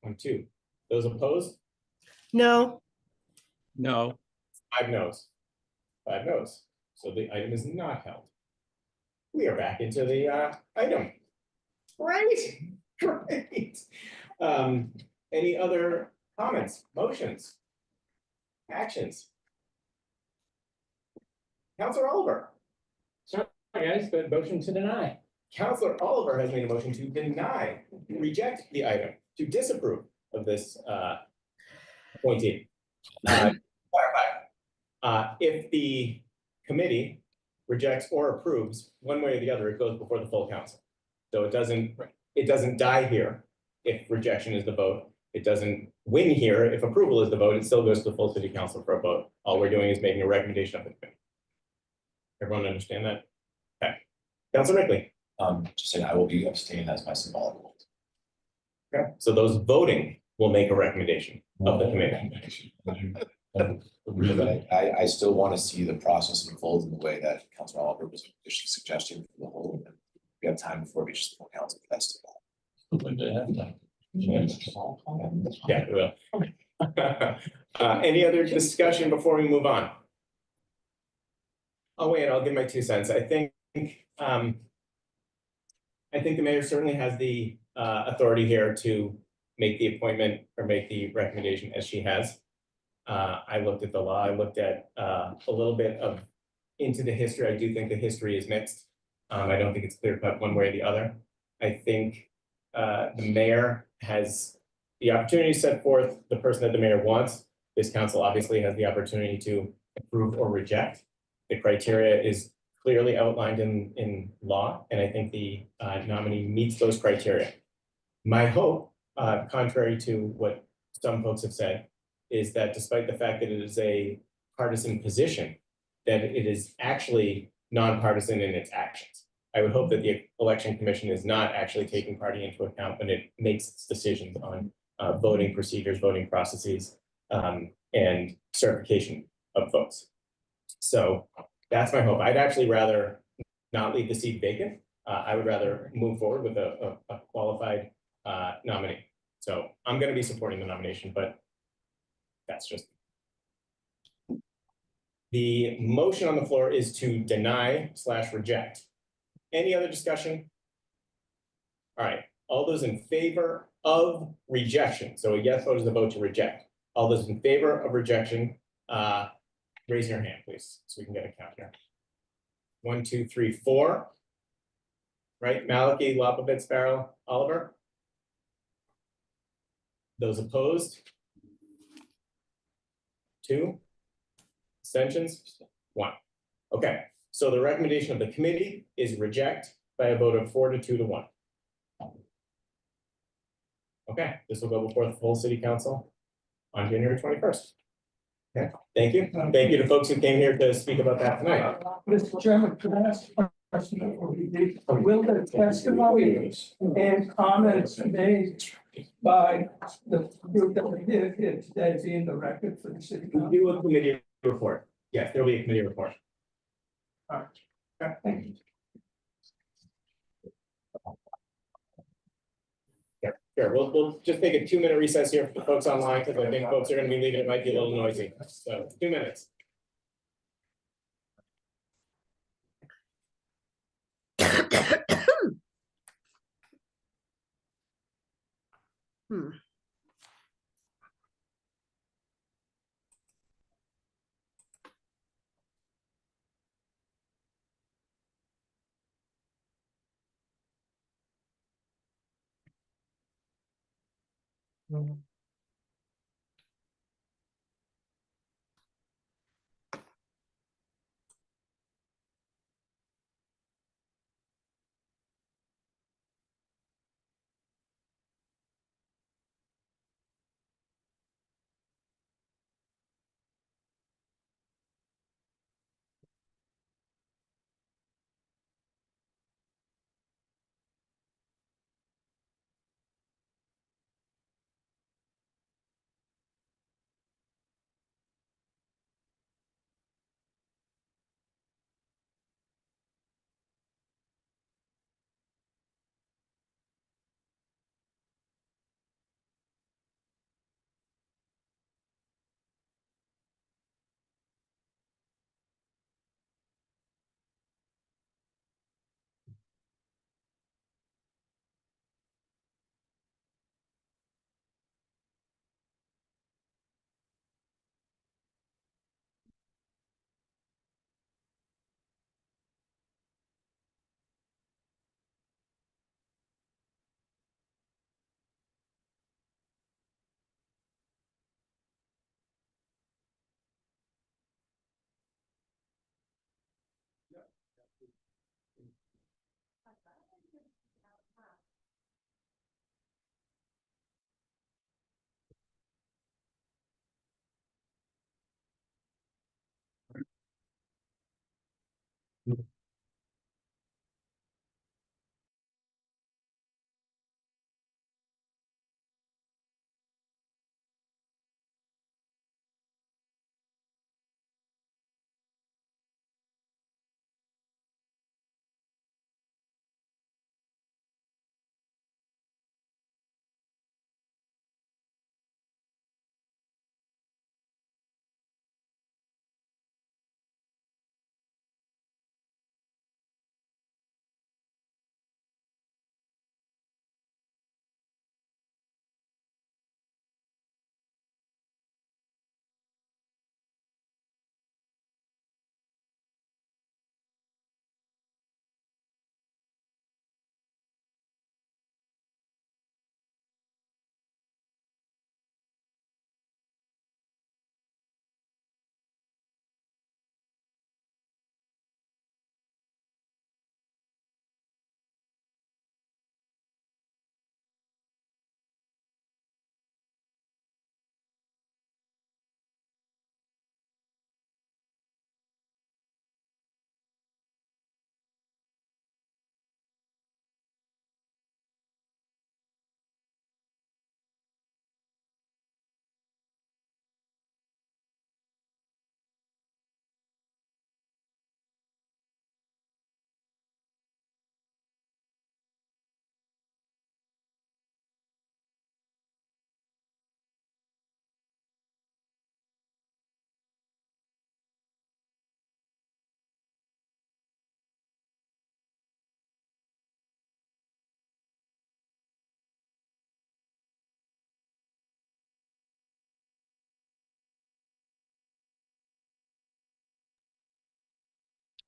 1, 2. Those opposed? No, No, 5 noes. 5 noes. So the item is not held. We are back into the item. Great, great. Any other comments, motions, actions? Counselor Oliver. Sorry, guys, but motion to deny. Counselor Oliver has made a motion to deny, reject the item, to disapprove of this appointee. If the committee rejects or approves, one way or the other, it goes before the full council. So it doesn't die here if rejection is the vote. It doesn't win here if approval is the vote. It still goes to the full city council for a vote. All we're doing is making a recommendation of the committee. Everyone understand that? Okay. Councilor Mickley. Just saying I will be abstaining as my symbolic vote. Okay, so those voting will make a recommendation of the committee. I still want to see the process unfold in the way that Councilor Oliver was initially suggesting for the whole. And we have time before we reach the full council. That's Yeah, we will. Any other discussion before we move on? Oh, wait, I'll give my 2 cents. I think the mayor certainly has the authority here to make the appointment or make the recommendation as she has. I looked at the law. I looked at a little bit of into the history. I do think the history is mixed. I don't think it's clear cut one way or the other. I think the mayor has the opportunity to set forth the person that the mayor wants. This council obviously has the opportunity to approve or reject. The criteria is clearly outlined in law, and I think the nominee meets those criteria. My hope, contrary to what some folks have said, is that despite the fact that it is a partisan position, that it is actually nonpartisan in its actions. I would hope that the election commission is not actually taking party into account when it makes its decisions on voting procedures, voting processes, and certification of votes. So that's my hope. I'd actually rather not leave the seat vacant. I would rather move forward with a qualified nominee. So I'm going to be supporting the nomination, but that's just. The motion on the floor is to deny/reject. Any other discussion? All right, all those in favor of rejection. So a yes vote is a vote to reject. All those in favor of rejection, raise your hand, please, so we can get a count here. 1, 2, 3, 4. Right, Malachi, Lopovitz, Sparrow, Oliver. Those opposed? 2. Abstentions? 1. Okay, so the recommendation of the committee is reject by a vote of 4 to 2 to 1. Okay, this will go before the full city council on January 21st. Okay, thank you. Thank you to folks who came here to speak about that tonight. Mr. Chairman, could I ask Will the testimony and comments made by the group that we did here today be in the record for the city? We do a committee report. Yes, there will be a committee report. All right. Thank you. Yeah, sure. We'll just take a 2-minute recess here for the folks online, because I think folks are gonna be leaving. It might be a little noisy. So 2 minutes.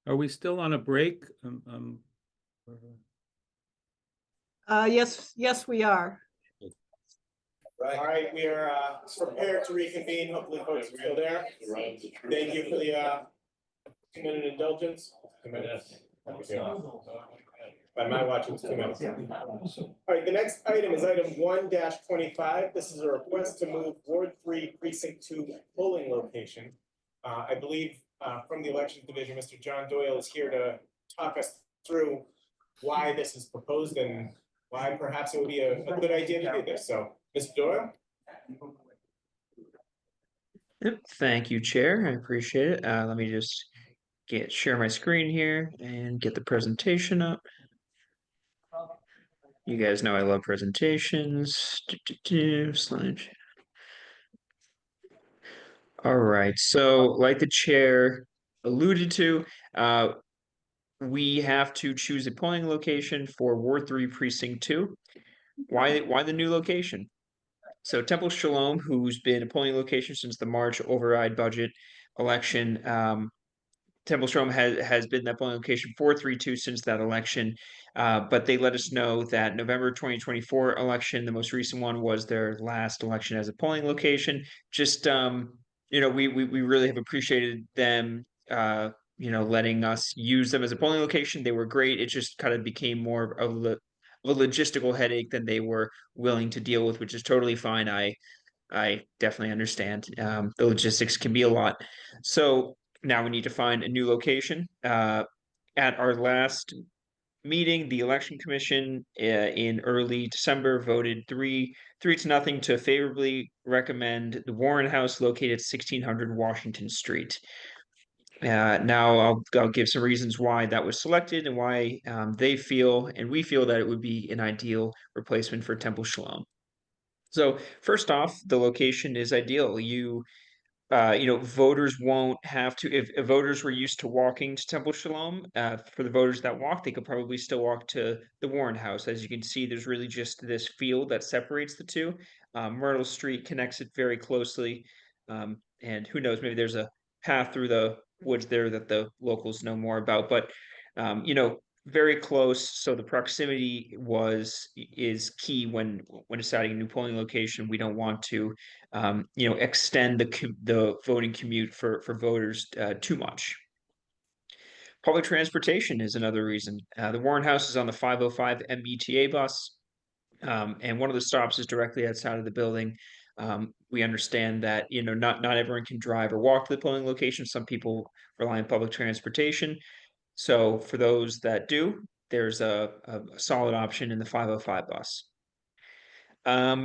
Are we still on a break? Yes, we are. All right, we are prepared to reconvene. Hopefully folks are still there. Thank you for the 2-minute indulgence. 2 minutes. By my watch, it was 2 minutes. All right, the next item is item 1-25. This is a request to move Ward 3 Precinct 2 polling location. I believe from the Elections Division, Mr. John Doyle is here to talk us through why this is proposed and why perhaps it would be a good idea to do this. So, Mr. Doyle? Yep, thank you, Chair. I appreciate it. Let me just share my screen here and get the presentation up. You guys know I love presentations. Slide. All right, so like the chair alluded to, we have to choose a polling location for Ward 3 Precinct 2. Why the new location? So Temple Shalom, who's been a polling location since the March override budget election, Temple Shalom has been that polling location for 3-2 since that election, but they let us know that November 2024 election, the most recent one, was their last election as a polling location. Just we really have appreciated them, letting us use them as a polling location. They were great. It just kind of became more of a logistical headache than they were willing to deal with, which is totally fine. I definitely understand. The logistics can be a lot. So now we need to find a new location. At our last meeting, the election commission in early December voted 3-0 to favorably recommend the Warren House located at 1600 Washington Street. Now I'll give some reasons why that was selected and why they feel and we feel that it would be an ideal replacement for Temple Shalom. So first off, the location is ideal. Voters won't have to, if voters were used to walking to Temple Shalom, for the voters that walk, they could probably still walk to the Warren House. As you can see, there's really just this field that separates the two. Myrtle Street connects it very closely. And who knows, maybe there's a path through the woods there that the locals know more about, but very close. So the proximity is key when deciding a new polling location. We don't want to extend the voting commute for voters too much. Public transportation is another reason. The Warren House is on the 505 MBTA bus, and one of the stops is directly outside of the building. We understand that not everyone can drive or walk to the polling location. Some people rely on public transportation. So for those that do, there's a solid option in the 505 bus.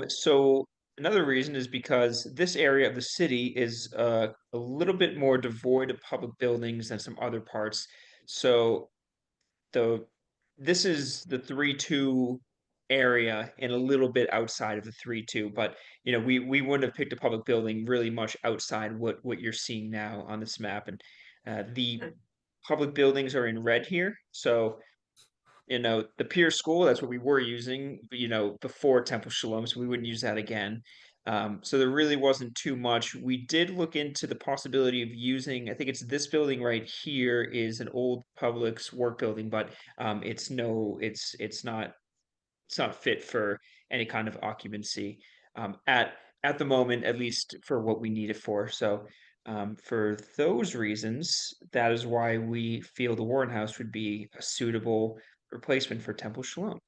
So another reason is because this area of the city is a little bit more devoid of public buildings than some other parts. So this is the 3-2 area and a little bit outside of the 3-2, but we wouldn't have picked a public building really much outside what you're seeing now on this map. And the public buildings are in red here. So the Pierce School, that's what we were using, before Temple Shalom, so we wouldn't use that again. So there really wasn't too much. We did look into the possibility of using, I think it's this building right here is an old Publix work building, but it's not fit for any kind of occupancy at the moment, at least for what we need it for. So for those reasons, that is why we feel the Warren House would be a suitable replacement for Temple Shalom.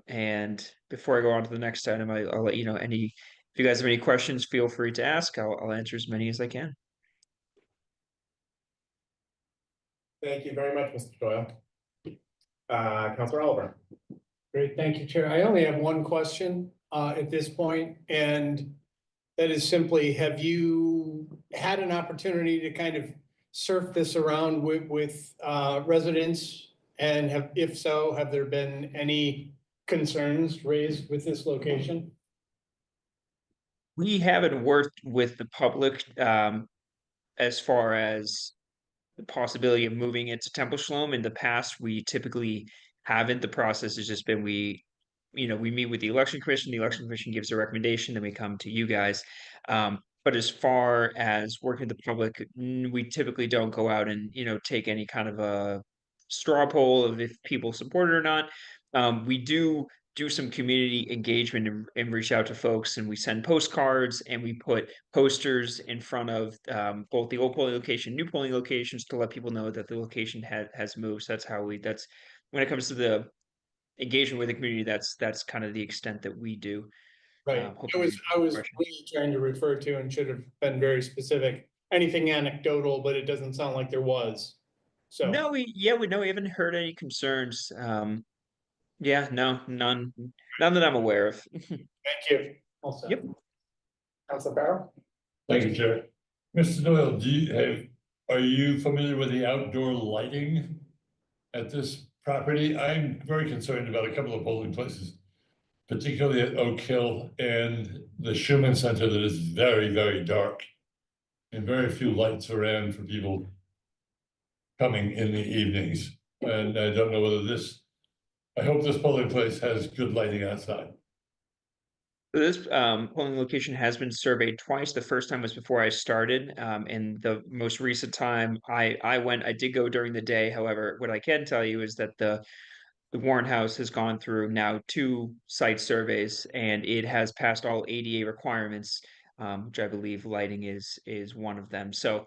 And before I go on to the next item, I'll let you know if you guys have any questions, feel free to ask. I'll answer as many as I can. Thank you very much, Mr. Doyle. Councilor Oliver. Great, thank you, Chair. I only have one question at this point, and that is simply, have you had an opportunity to kind of surf this around with residents? And if so, have there been any concerns raised with this location? We haven't worked with the public as far as the possibility of moving it to Temple Shalom. In the past, we typically haven't. The process has just been we meet with the election commission. The election commission gives a recommendation, then we come to you guys. But as far as working with the public, we typically don't go out and take any kind of a straw poll of if people support it or not. We do some community engagement and reach out to folks, and we send postcards and we put posters in front of both the old polling location, new polling locations, to let people know that the location has moved. So that's when it comes to the engagement with the community, that's kind of the extent that we do. Right. I was really trying to refer to, and should have been very specific, anything anecdotal, but it doesn't sound like there was. So. No, we haven't heard any concerns. Yeah, no, none that I'm aware of. Thank you. Also. Yep. Councilor Farrell? Thank you, Chair. Mr. Doyle, are you familiar with the outdoor lighting at this property? I'm very concerned about a couple of polling places, particularly at Oak Hill and the Schumann Center that is very, very dark. And very few lights around for people coming in the evenings. And I don't know whether I hope this polling place has good lighting outside. This polling location has been surveyed twice. The first time was before I started, and the most recent time I went, I did go during the day. However, what I can tell you is that the Warren House has gone through now 2 site surveys, and it has passed all ADA requirements, which I believe lighting is one of them. So,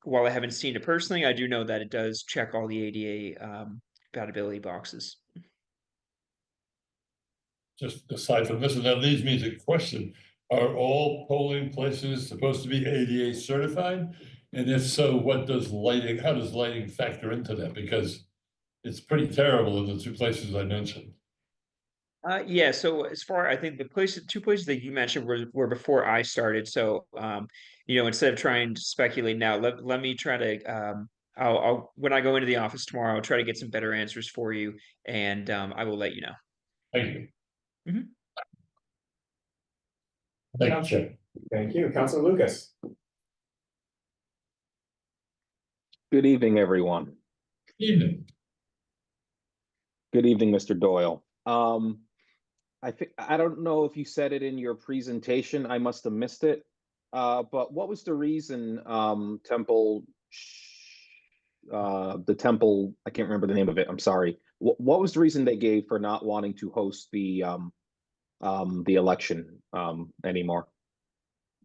while I haven't seen it personally, I do know that it does check all the ADA compatibility boxes. Just aside from this, and that leads me to question, are all polling places supposed to be ADA certified? And if so, how does lighting factor into that? Because it's pretty terrible in the 2 places I mentioned. Yeah, so I think the 2 places that you mentioned were before I started. So, instead of trying to speculate now, let me try to, I'll when I go into the office tomorrow, I'll try to get some better answers for you, and I will let you know. Thank you. Mhm. Thank you, Chair. Thank you. Councilor Lucas? Good evening, everyone. Evening. Good evening, Mr. Doyle. I don't know if you said it in your presentation. I must have missed it. But what was the reason the temple, I can't remember the name of it. I'm sorry. What was the reason they gave for not wanting to host the election anymore?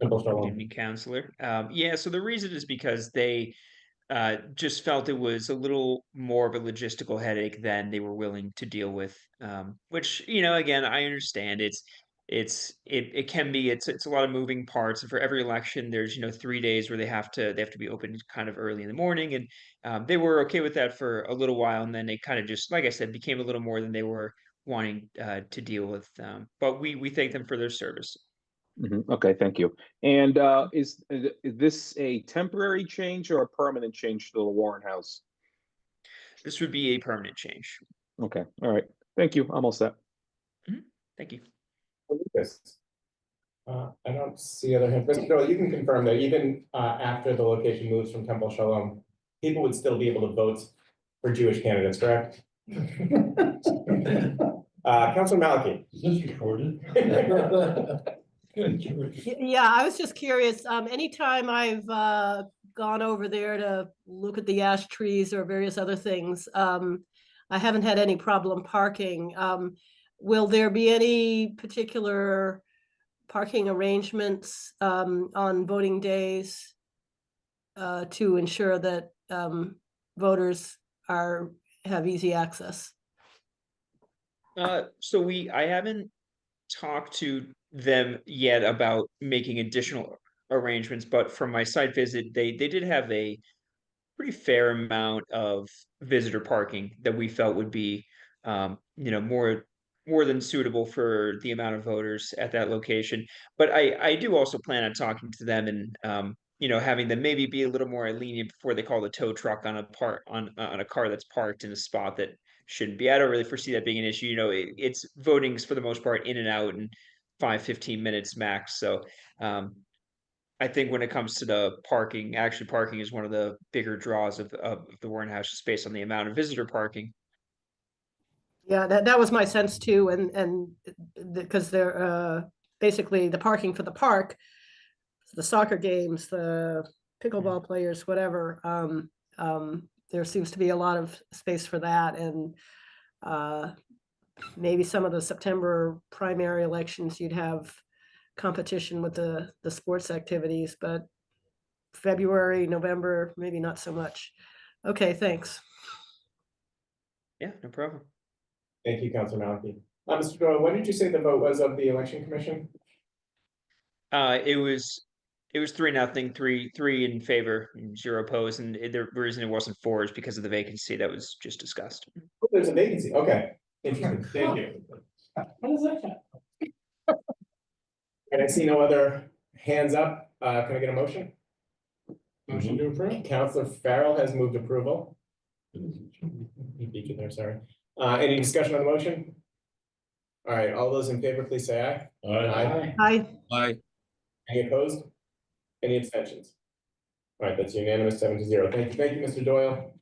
Good evening, Counselor. Yeah, so the reason is because they just felt it was a little more of a logistical headache than they were willing to deal with. Which, again, I understand. It can be it's a lot of moving parts. And for every election, there's 3 days where they have to be open kind of early in the morning, and they were okay with that for a little while, and then they kind of just, like I said, became a little more than they were wanting to deal with. But we thank them for their service. Okay, thank you. And is this a temporary change or a permanent change to the Warren House? This would be a permanent change. Okay, all right. Thank you. I'm all set. Thank you. Lucas? I don't see other hands. Mr. Doyle, you can confirm that even after the location moves from Temple Shalom, people would still be able to vote for Jewish candidates, correct? Councilor Maliki? Is this recorded? Yeah, I was just curious, anytime I've gone over there to look at the ash trees or various other things, I haven't had any problem parking. Will there be any particular parking arrangements on voting days to ensure that voters have easy access? So I haven't talked to them yet about making additional arrangements, but from my site visit, they did have a pretty fair amount of visitor parking that we felt would be, more than suitable for the amount of voters at that location. But I do also plan on talking to them and, having them maybe be a little more lenient before they call the tow truck on a car that's parked in a spot that shouldn't be. I don't really foresee that being an issue. It's voting's for the most part in and out in 5-15 minutes max. So I think when it comes to the parking, actually parking is one of the bigger draws of the Warren House, just based on the amount of visitor parking. Yeah, that was my sense too, and because they're basically the parking for the park, the soccer games, the pickleball players, whatever. There seems to be a lot of space for that, and maybe some of the September primary elections, you'd have competition with the sports activities, but February, November, maybe not so much. Okay, thanks. Yeah, no problem. Thank you, Councilor Maliki. Mr. Doyle, when did you say the vote was of the Election Commission? It was It was 3-0, three in favor, and 0 opposed, and the reason it wasn't 4 is because of the vacancy that was just discussed. Oh, there's a vacancy, okay, interesting, thank you. How does that count? And I see no other hands up, can I get a motion? Motion to approve? Counselor Farrell has moved approval. He beat you there, sorry. Any discussion on the motion? All right, all those in favor, please say aye. Aye. Hi. Aye. Any opposed? Any abstentions? All right, that's unanimous, 7-0. Thank you, Mr. Doyle.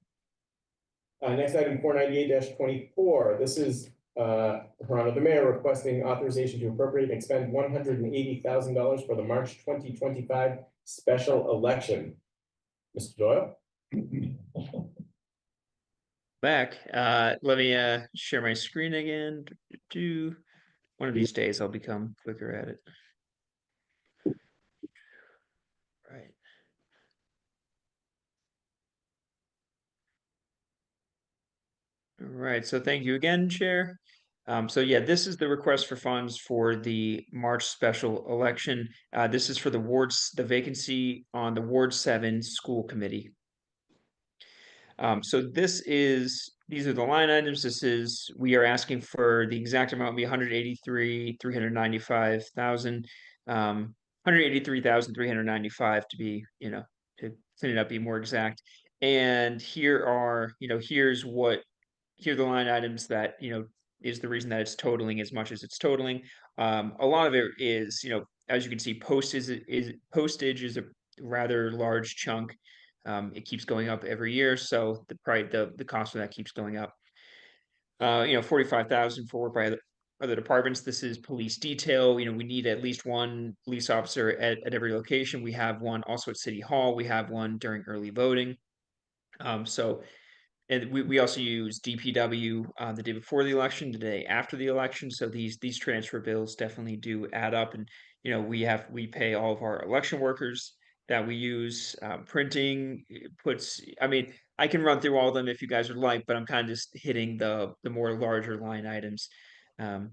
Next item, 498-24. This is Toronto, the mayor requesting authorization to appropriate and expend $180,000 for the March 2025 special election. Mr. Doyle? Back, let me share my screen again. One of these days I'll become quicker at it. Right. All right, so thank you again, Chair. So yeah, this is the request for funds for the March special election. This is for the vacancy on the Ward 7 School Committee. So these are the line items. We are asking for the exact amount be 183,395,000, 183,395 to be, to clean it up, be more exact. And here are the line items that, is the reason that it's totaling as much as it's totaling. A lot of it is, as you can see, postage is a rather large chunk. It keeps going up every year, so the cost of that keeps going up. 45,000 for work by other departments. This is police detail. We need at least one police officer at every location. We have one also at City Hall. We have one during early voting. And we also use DPW the day before the election, the day after the election. So these transfer bills definitely do add up, and we pay all of our election workers that we use. Printing I can run through all of them if you guys would like, but I'm kind of just hitting the more larger line items. So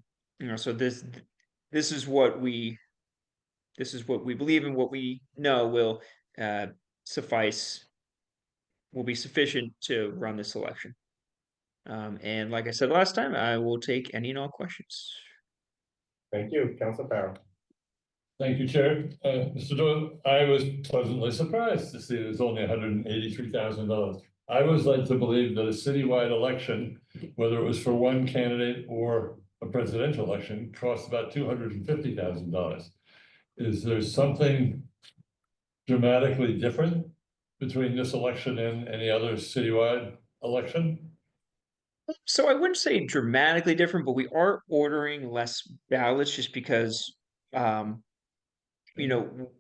this is what we believe and what we know will be sufficient to run this election. And like I said last time, I will take any and all questions. Thank you, Councilor Farrell. Thank you, Chair. Mr. Doyle, I was pleasantly surprised to see there's only $183,000. I was led to believe that a citywide election, whether it was for one candidate or a presidential election, cost about $250,000. Is there something dramatically different between this election and any other citywide election? So I wouldn't say dramatically different, but we are ordering less ballots just because, whenever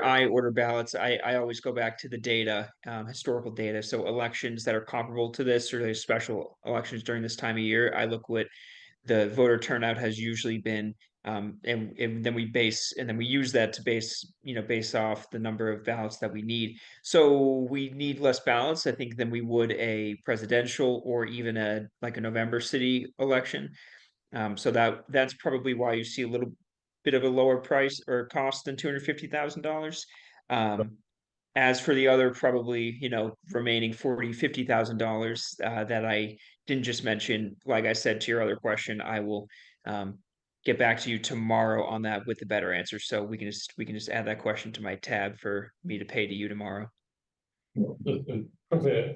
I order ballots, I always go back to the data, historical data. So elections that are comparable to this, or the special elections during this time of year, I look what the voter turnout has usually been, and then we use that to base off the number of ballots that we need. So we need less ballots, I think, than we would a presidential or even a November city election. So that's probably why you see a little bit of a lower price or cost than $250,000. As for the other, probably, remaining $50,000 that I didn't just mention, like I said to your other question, I will get back to you tomorrow on that with the better answer. So we can just add that question to my tab for me to pay to you tomorrow. Quickly,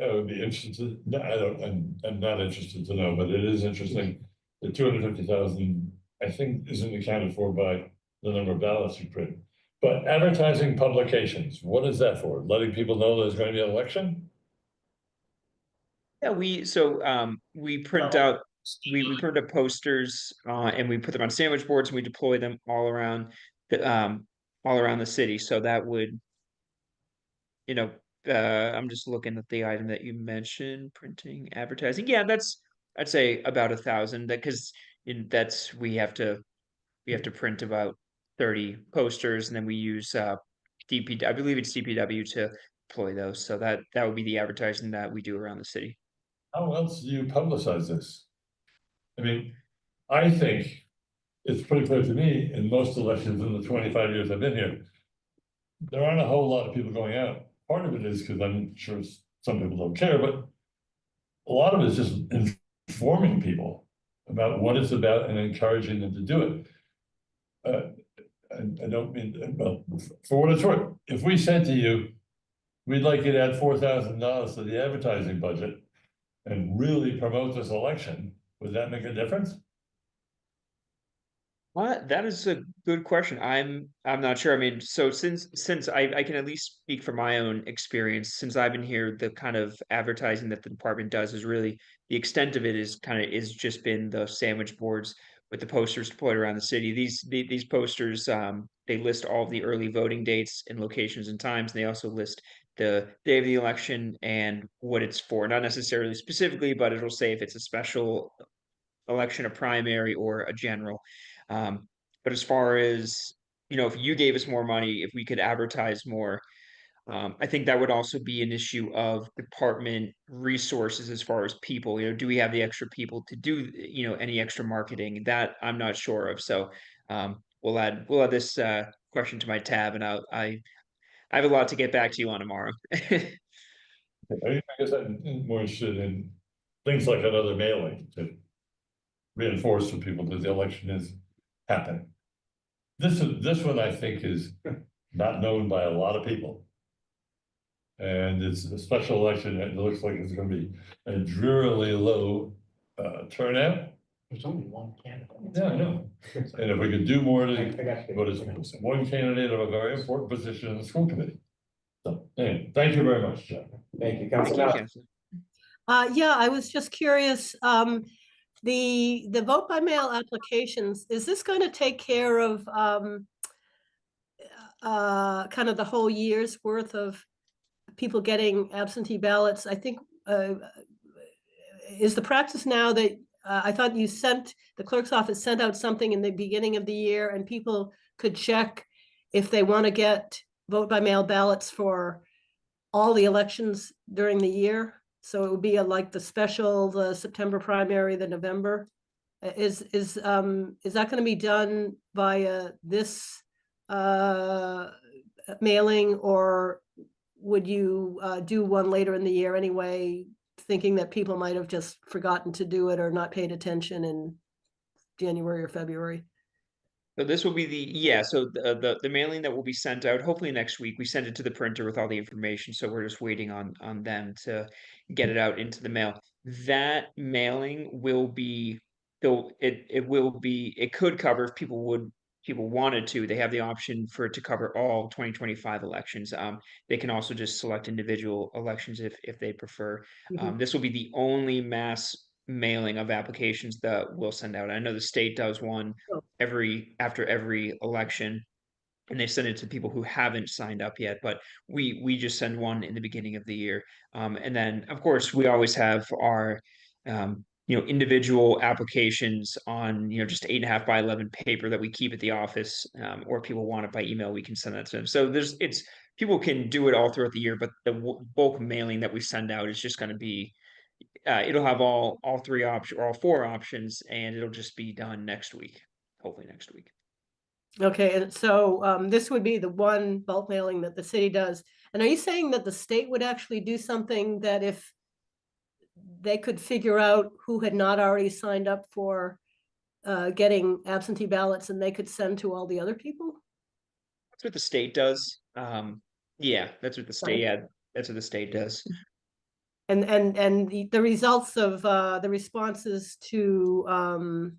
I would be interested. I'm not interested to know, but it is interesting. The 250,000, I think, isn't accounted for by the number of ballots you print. But advertising publications, what is that for? Letting people know there's going to be an election? Yeah, we print out posters and we put them on sandwich boards and we deploy them all around the city. So that would, I'm just looking at the item that you mentioned, printing, advertising. Yeah, I'd say about 1,000. Because we have to print about 30 posters, and then we use I believe it's DPW to deploy those. So that would be the advertising that we do around the city. How else do you publicize this? I think it's pretty clear to me in most elections in the 25 years I've been here, there aren't a whole lot of people going out. Part of it is because I'm sure some people don't care, but a lot of it is just informing people about what it's about and encouraging them to do it. I don't mean, well, for what it's worth, if we said to you, we'd like you to add $4,000 to the advertising budget and really promote this election, would that make a difference? What? That is a good question. I'm not sure. I mean, so since I can at least speak from my own experience, since I've been here, the kind of advertising that the department does is really the extent of it is just been the sandwich boards with the posters deployed around the city. These posters they list all of the early voting dates and locations and times, and they also list the day of the election and what it's for. Not necessarily specifically, but it'll say if it's a special election, a primary, or a general. But as far as, if you gave us more money, if we could advertise more, I think that would also be an issue of department resources as far as people. Do we have the extra people to do, any extra marketing? That I'm not sure of. So we'll add this question to my tab, and I have a lot to get back to you on tomorrow. I guess I'm more interested in things like another mailing to reinforce to people that the election is happening. This one I think is not known by a lot of people. And it's a special election, and it looks like it's gonna be a drearily low turnout. There's only one candidate. Yeah, I know. And if we could do more to, but it's one candidate of a very important position in the school committee. So, anyway, thank you very much, Jeff. Thank you, Councilor Mallon. Yeah, I was just curious, the vote by mail applications, is this going to take care of kind of the whole year's worth of people getting absentee ballots? I think, is the practice now that, I thought the clerk's office sent out something in the beginning of the year and people could check if they want to get vote by mail ballots for all the elections during the year. So it would be like the special, the September primary, the November. Is that going to be done via this mailing, or would you do one later in the year anyway, thinking that people might have just forgotten to do it or not paid attention in January or February? So this will be so the mailing that will be sent out hopefully next week. We send it to the printer with all the information, so we're just waiting on them to get it out into the mail. That mailing will be, though it could cover, if people wanted to, they have the option for it to cover all 2025 elections. They can also just select individual elections if they prefer. This will be the only mass mailing of applications that we'll send out. I know the state does one after every election, and they send it to people who haven't signed up yet, but we just send one in the beginning of the year. And then of course we always have our individual applications on just 8.5 by 11 paper that we keep at the office, or people want it by email, we can send that to them. So people can do it all throughout the year, but the bulk mailing that we send out is just going to be it'll have all three options, or all four options, and it'll just be done next week, hopefully next week. Okay, and so this would be the one bulk mailing that the city does. And are you saying that the state would actually do something that if they could figure out who had not already signed up for getting absentee ballots, and they could send to all the other people? That's what the state does. Yeah, that's what the state. Yeah, that's what the state does. And the results of the responses to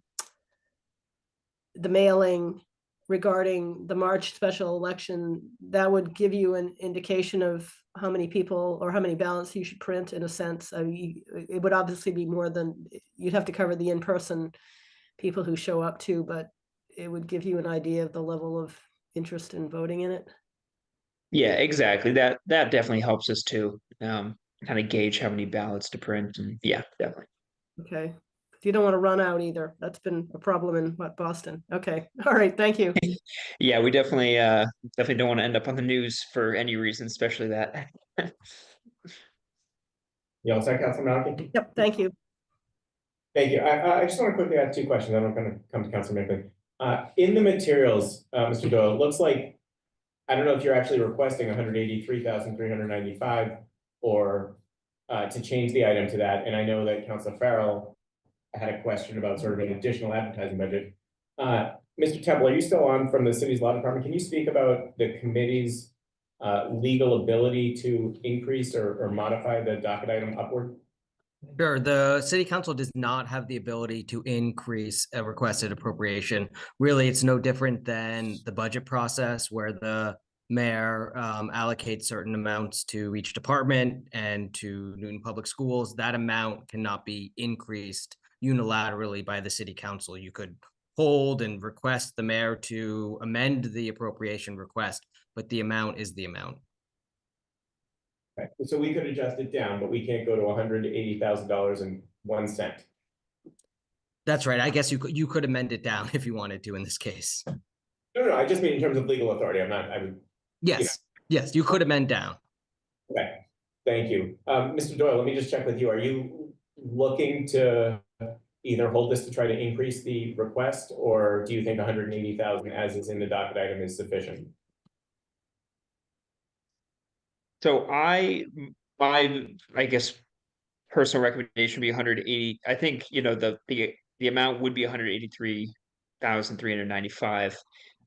the mailing regarding the March special election, that would give you an indication of how many people or how many ballots you should print, in a sense. I mean, it would obviously be more than, you'd have to cover the in-person people who show up too, but it would give you an idea of the level of interest in voting in it. Yeah, exactly. That definitely helps us too. Kind of gauge how many ballots to print, and yeah, definitely. Okay. You don't want to run out either. That's been a problem in Boston. Okay. All right. Thank you. Yeah, we definitely don't want to end up on the news for any reason, especially that. You all set, Councilor Malky? Yep. Thank you. Thank you. I just want to quickly add two questions. I'm going to come to Councilor Mickley. In the materials, Mr. Doyle, it looks like I don't know if you're actually requesting 183,395 or to change the item to that. And I know that Councilor Farrell had a question about sort of an additional advertising budget. Mr. Temple, are you still on from the city's law department? Can you speak about the committee's legal ability to increase or modify the docket item upward? Sure, the city council does not have the ability to increase a requested appropriation. Really, it's no different than the budget process where the mayor allocates certain amounts to each department and to Newton Public Schools. That amount cannot be increased unilaterally by the city council. You could hold and request the mayor to amend the appropriation request, but the amount is the amount. Okay, so we could adjust it down, but we can't go to $180,000.01. That's right. I guess you could amend it down if you wanted to in this case. No, I just mean in terms of legal authority. I would. Yes, yes, you could amend down. Okay, thank you. Mr. Doyle, let me just check with you. Are you looking to either hold this to try to increase the request, or do you think 180,000 as is in the docket item is sufficient? So I guess personal recommendation would be 180. I think, you know, the amount would be 183,395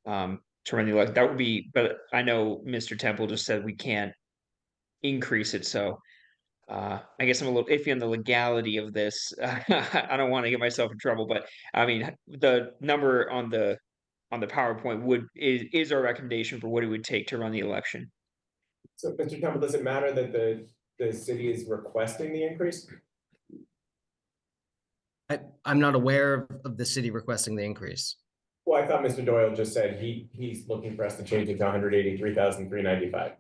to run the election. That would be, but I know Mr. Temple just said we can't increase it, so I guess I'm a little iffy on the legality of this. I don't want to get myself in trouble, but I mean the number on the PowerPoint is our recommendation for what it would take to run the election. So, Mr. Temple, does it matter that the city is requesting the increase? I'm not aware of the city requesting the increase. Well, I thought Mr. Doyle just said he's looking for us to change it to 183,395.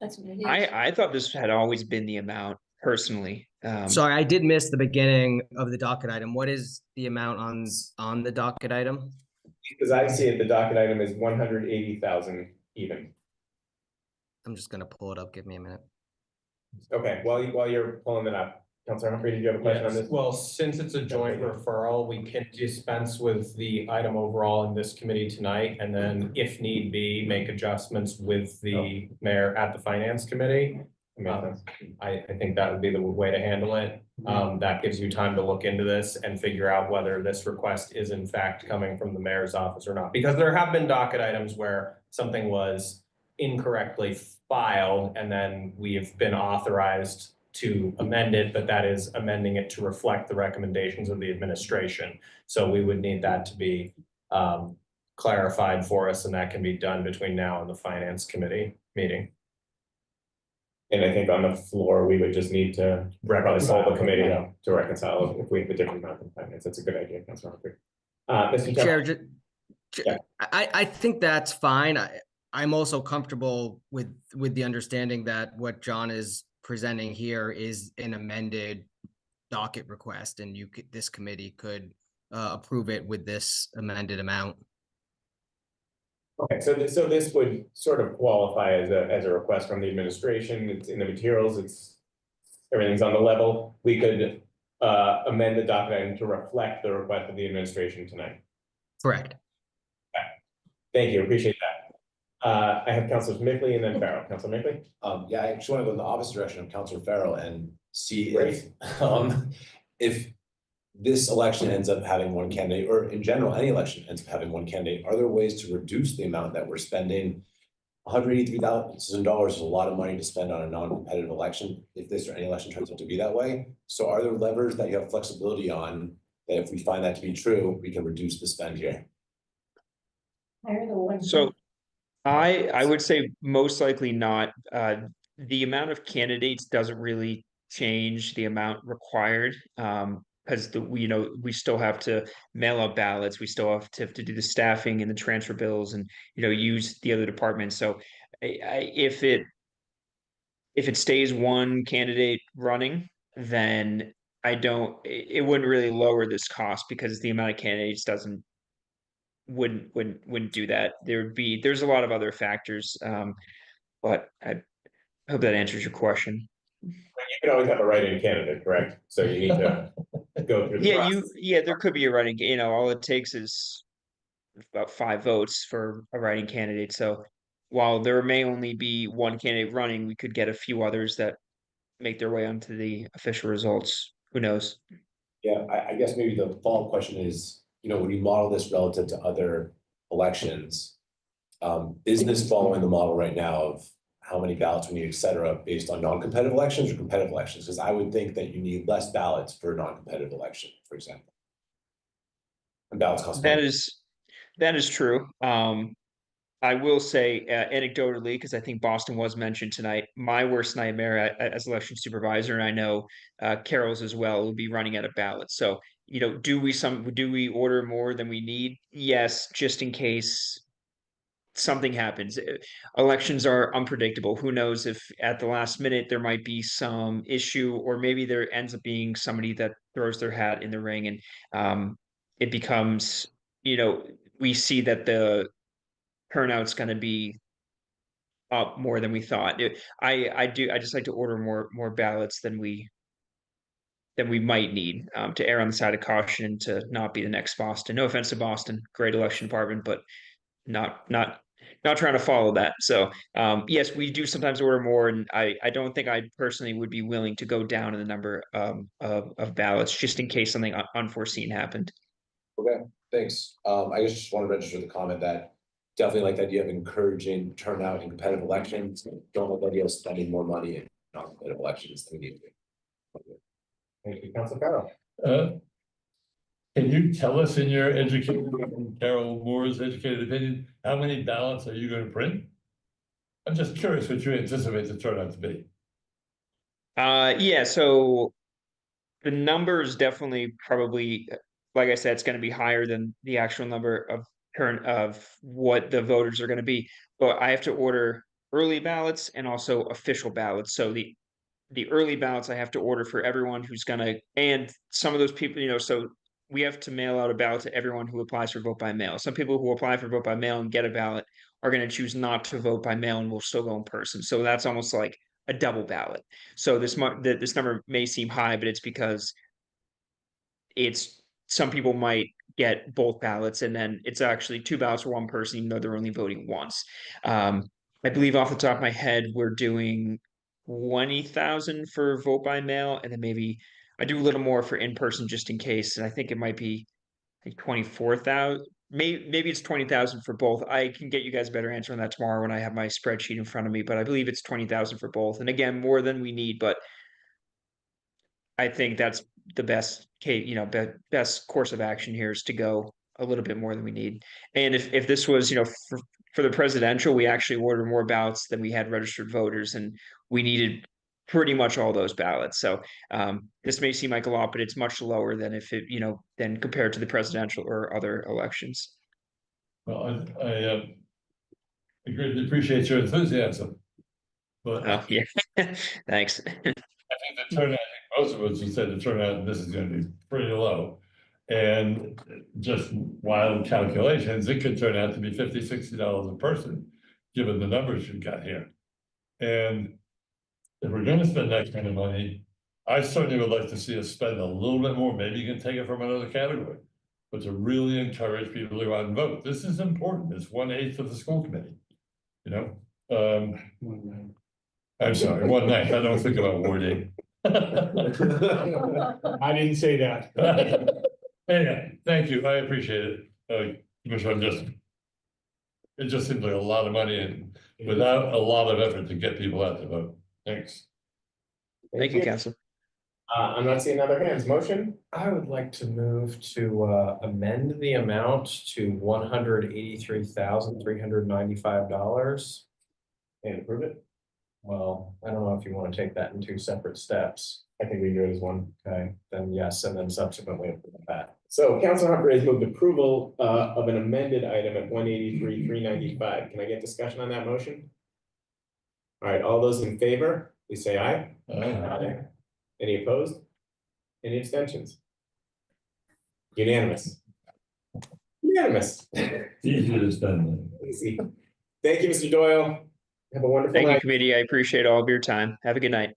That's what it is. I thought this had always been the amount personally. Sorry, I did miss the beginning of the docket item. What is the amount on the docket item? Because I see it, the docket item is 180,000 even. I'm just gonna pull it up. Give me a minute. Okay, while you're pulling it up, Councilor Humphrey, did you have a question on Yes, this? well, since it's a joint referral, we can dispense with the item overall in this committee tonight, and then if need be, make adjustments with the mayor at the finance committee. I think that would be the way to handle it. That gives you time to look into this and figure out whether this request is in fact coming from the mayor's office or not. Because there have been docket items where something was incorrectly filed and then we have been authorized to amend it, but that is amending it to reflect the recommendations of the administration. So we would need that to be clarified for us, and that can be done between now and the finance committee meeting. And I think on the floor, we would just need to probably solve the committee to reconcile if we have a different amount of finance. That's a good idea, Councilor Humphrey. Mr. Chair, Yeah. I think that's fine. I'm also comfortable with the understanding that what John is presenting here is an amended docket request, and this committee could approve it with this amended amount. Okay, so this would sort of qualify as a request from the administration. It's in the materials. Everything's on the level. We could amend the docket item to reflect the request of the administration tonight. Correct. Okay. Thank you. Appreciate that. I have Councilor Mickley and then Farrell. Councilor Mickley? Yeah, I actually want to go in the opposite direction of Councilor Farrell and see if this election ends up having one candidate, or in general, any election ends up having one candidate, are there ways to reduce the amount that we're spending? $183,000 is a lot of money to spend on a non-competitive election, if this or any election turns out to be that way. So are there levers that you have flexibility on that if we find that to be true, we can reduce the spend here? So I would say most likely not. The amount of candidates doesn't really change the amount required. Because we still have to mail out ballots, we still have to do the staffing and the transfer bills, and use the other departments. So if it stays one candidate running, then it wouldn't really lower this cost, because the amount of candidates wouldn't do that. There's a lot of other factors, but I hope that answers your question. You can always have a write-in candidate, correct? So you need to go through the process. There could be a writing, all it takes is about 5 votes for a writing candidate. So while there may only be one candidate running, we could get a few others that make their way onto the official results. Who knows? Yeah, I guess maybe the follow-up question is, when you model this relative to other elections, is this following the model right now of how many ballots we need, et cetera, based on non-competitive elections or competitive elections? Because I would think that you need less ballots for a non-competitive election, for example. And ballots cost money. That is true. I will say anecdotally, because I think Boston was mentioned tonight, my worst nightmare as election supervisor, and I know Carol's as well, will be running out of ballots. So, do we order more than we need? Yes, just in case something happens. Elections are unpredictable. Who knows if at the last minute there might be some issue, or maybe there ends up being somebody that throws their hat in the ring, and it becomes, we see that the turnout's going to be up more than we thought. I just like to order more ballots than we might need, to err on the side of caution, to not be the next Boston. No offense to Boston, great election department, but not trying to follow that. So yes, we do sometimes order more, and I don't think I personally would be willing to go down in the number of ballots just in case something unforeseen happened. Okay, thanks. I just want to register the comment that definitely like the idea of encouraging turnout in competitive elections. Don't like the idea of spending more money in non-competitive elections than we need to. Thank you, Council Carroll. Can you tell us in your educated, Carol Moore's educated opinion, how many ballots are you going to print? I'm just curious what you anticipate the turnout to be. Yeah, so the number is definitely probably, like I said, it's going to be higher than the actual number of what the voters are going to be. But I have to order early ballots and also official ballots. So the early ballots I have to order for everyone who's going to, and some of those people, so we have to mail out a ballot to everyone who applies for vote by mail. Some people who apply for vote by mail and get a ballot are going to choose not to vote by mail and will still go in person. So that's almost like a double ballot. So this number may seem high, but it's because some people might get both ballots, and then it's actually 2 ballots for one person, even though they're only voting once. I believe off the top of my head, we're doing 20,000 for vote by mail, and then maybe I do a little more for in-person just in case. And I think it might be like 24,000. Maybe it's 20,000 for both. I can get you guys a better answer on that tomorrow when I have my spreadsheet in front of me, but I believe it's 20,000 for both. And again, more than we need, but I think that's the best case, best course of action here is to go a little bit more than we need. And if this was, for the presidential, we actually ordered more ballots than we had registered voters, and we needed pretty much all those ballots. So this may seem like a lot, but it's much lower than than compared to the presidential or other elections. Well, I greatly appreciate your enthusiasm. But yeah, thanks. I think the turnout, most of us have said the turnout in this is going to be pretty low. And just wild calculations, it could turn out to be $50, $60 a person, given the numbers you've got here. And if we're going to spend that kind of money, I certainly would like to see us spend a little bit more. Maybe you can take it from another category, but to really encourage people to go out and vote. This is important. It's 1/8 of the school committee. I'm sorry, one night. I don't think about warding. I didn't say that. Yeah, thank you. I appreciate it. It just seems like a lot of money and without a lot of effort to get people out to vote. Thanks. Thank you, Council. I'm not seeing other hands. Motion? I would like to move to amend the amount to $183,395. And approve it? Well, I don't know if you want to take that in 2 separate steps. I think we do it as one. Okay, then yes, and then subsequently approve that. So Council Humphry has moved approval of an amended item at 183,395. Can I get discussion on that motion? All right, all those in favor, please say aye. Aye. Any opposed? Any abstentions? Unanimous. Unanimous. Easy to spend. Easy. Thank you, Mr. Doyle. Have a wonderful Thank night. you, committee. I appreciate all of your time. Have a good night.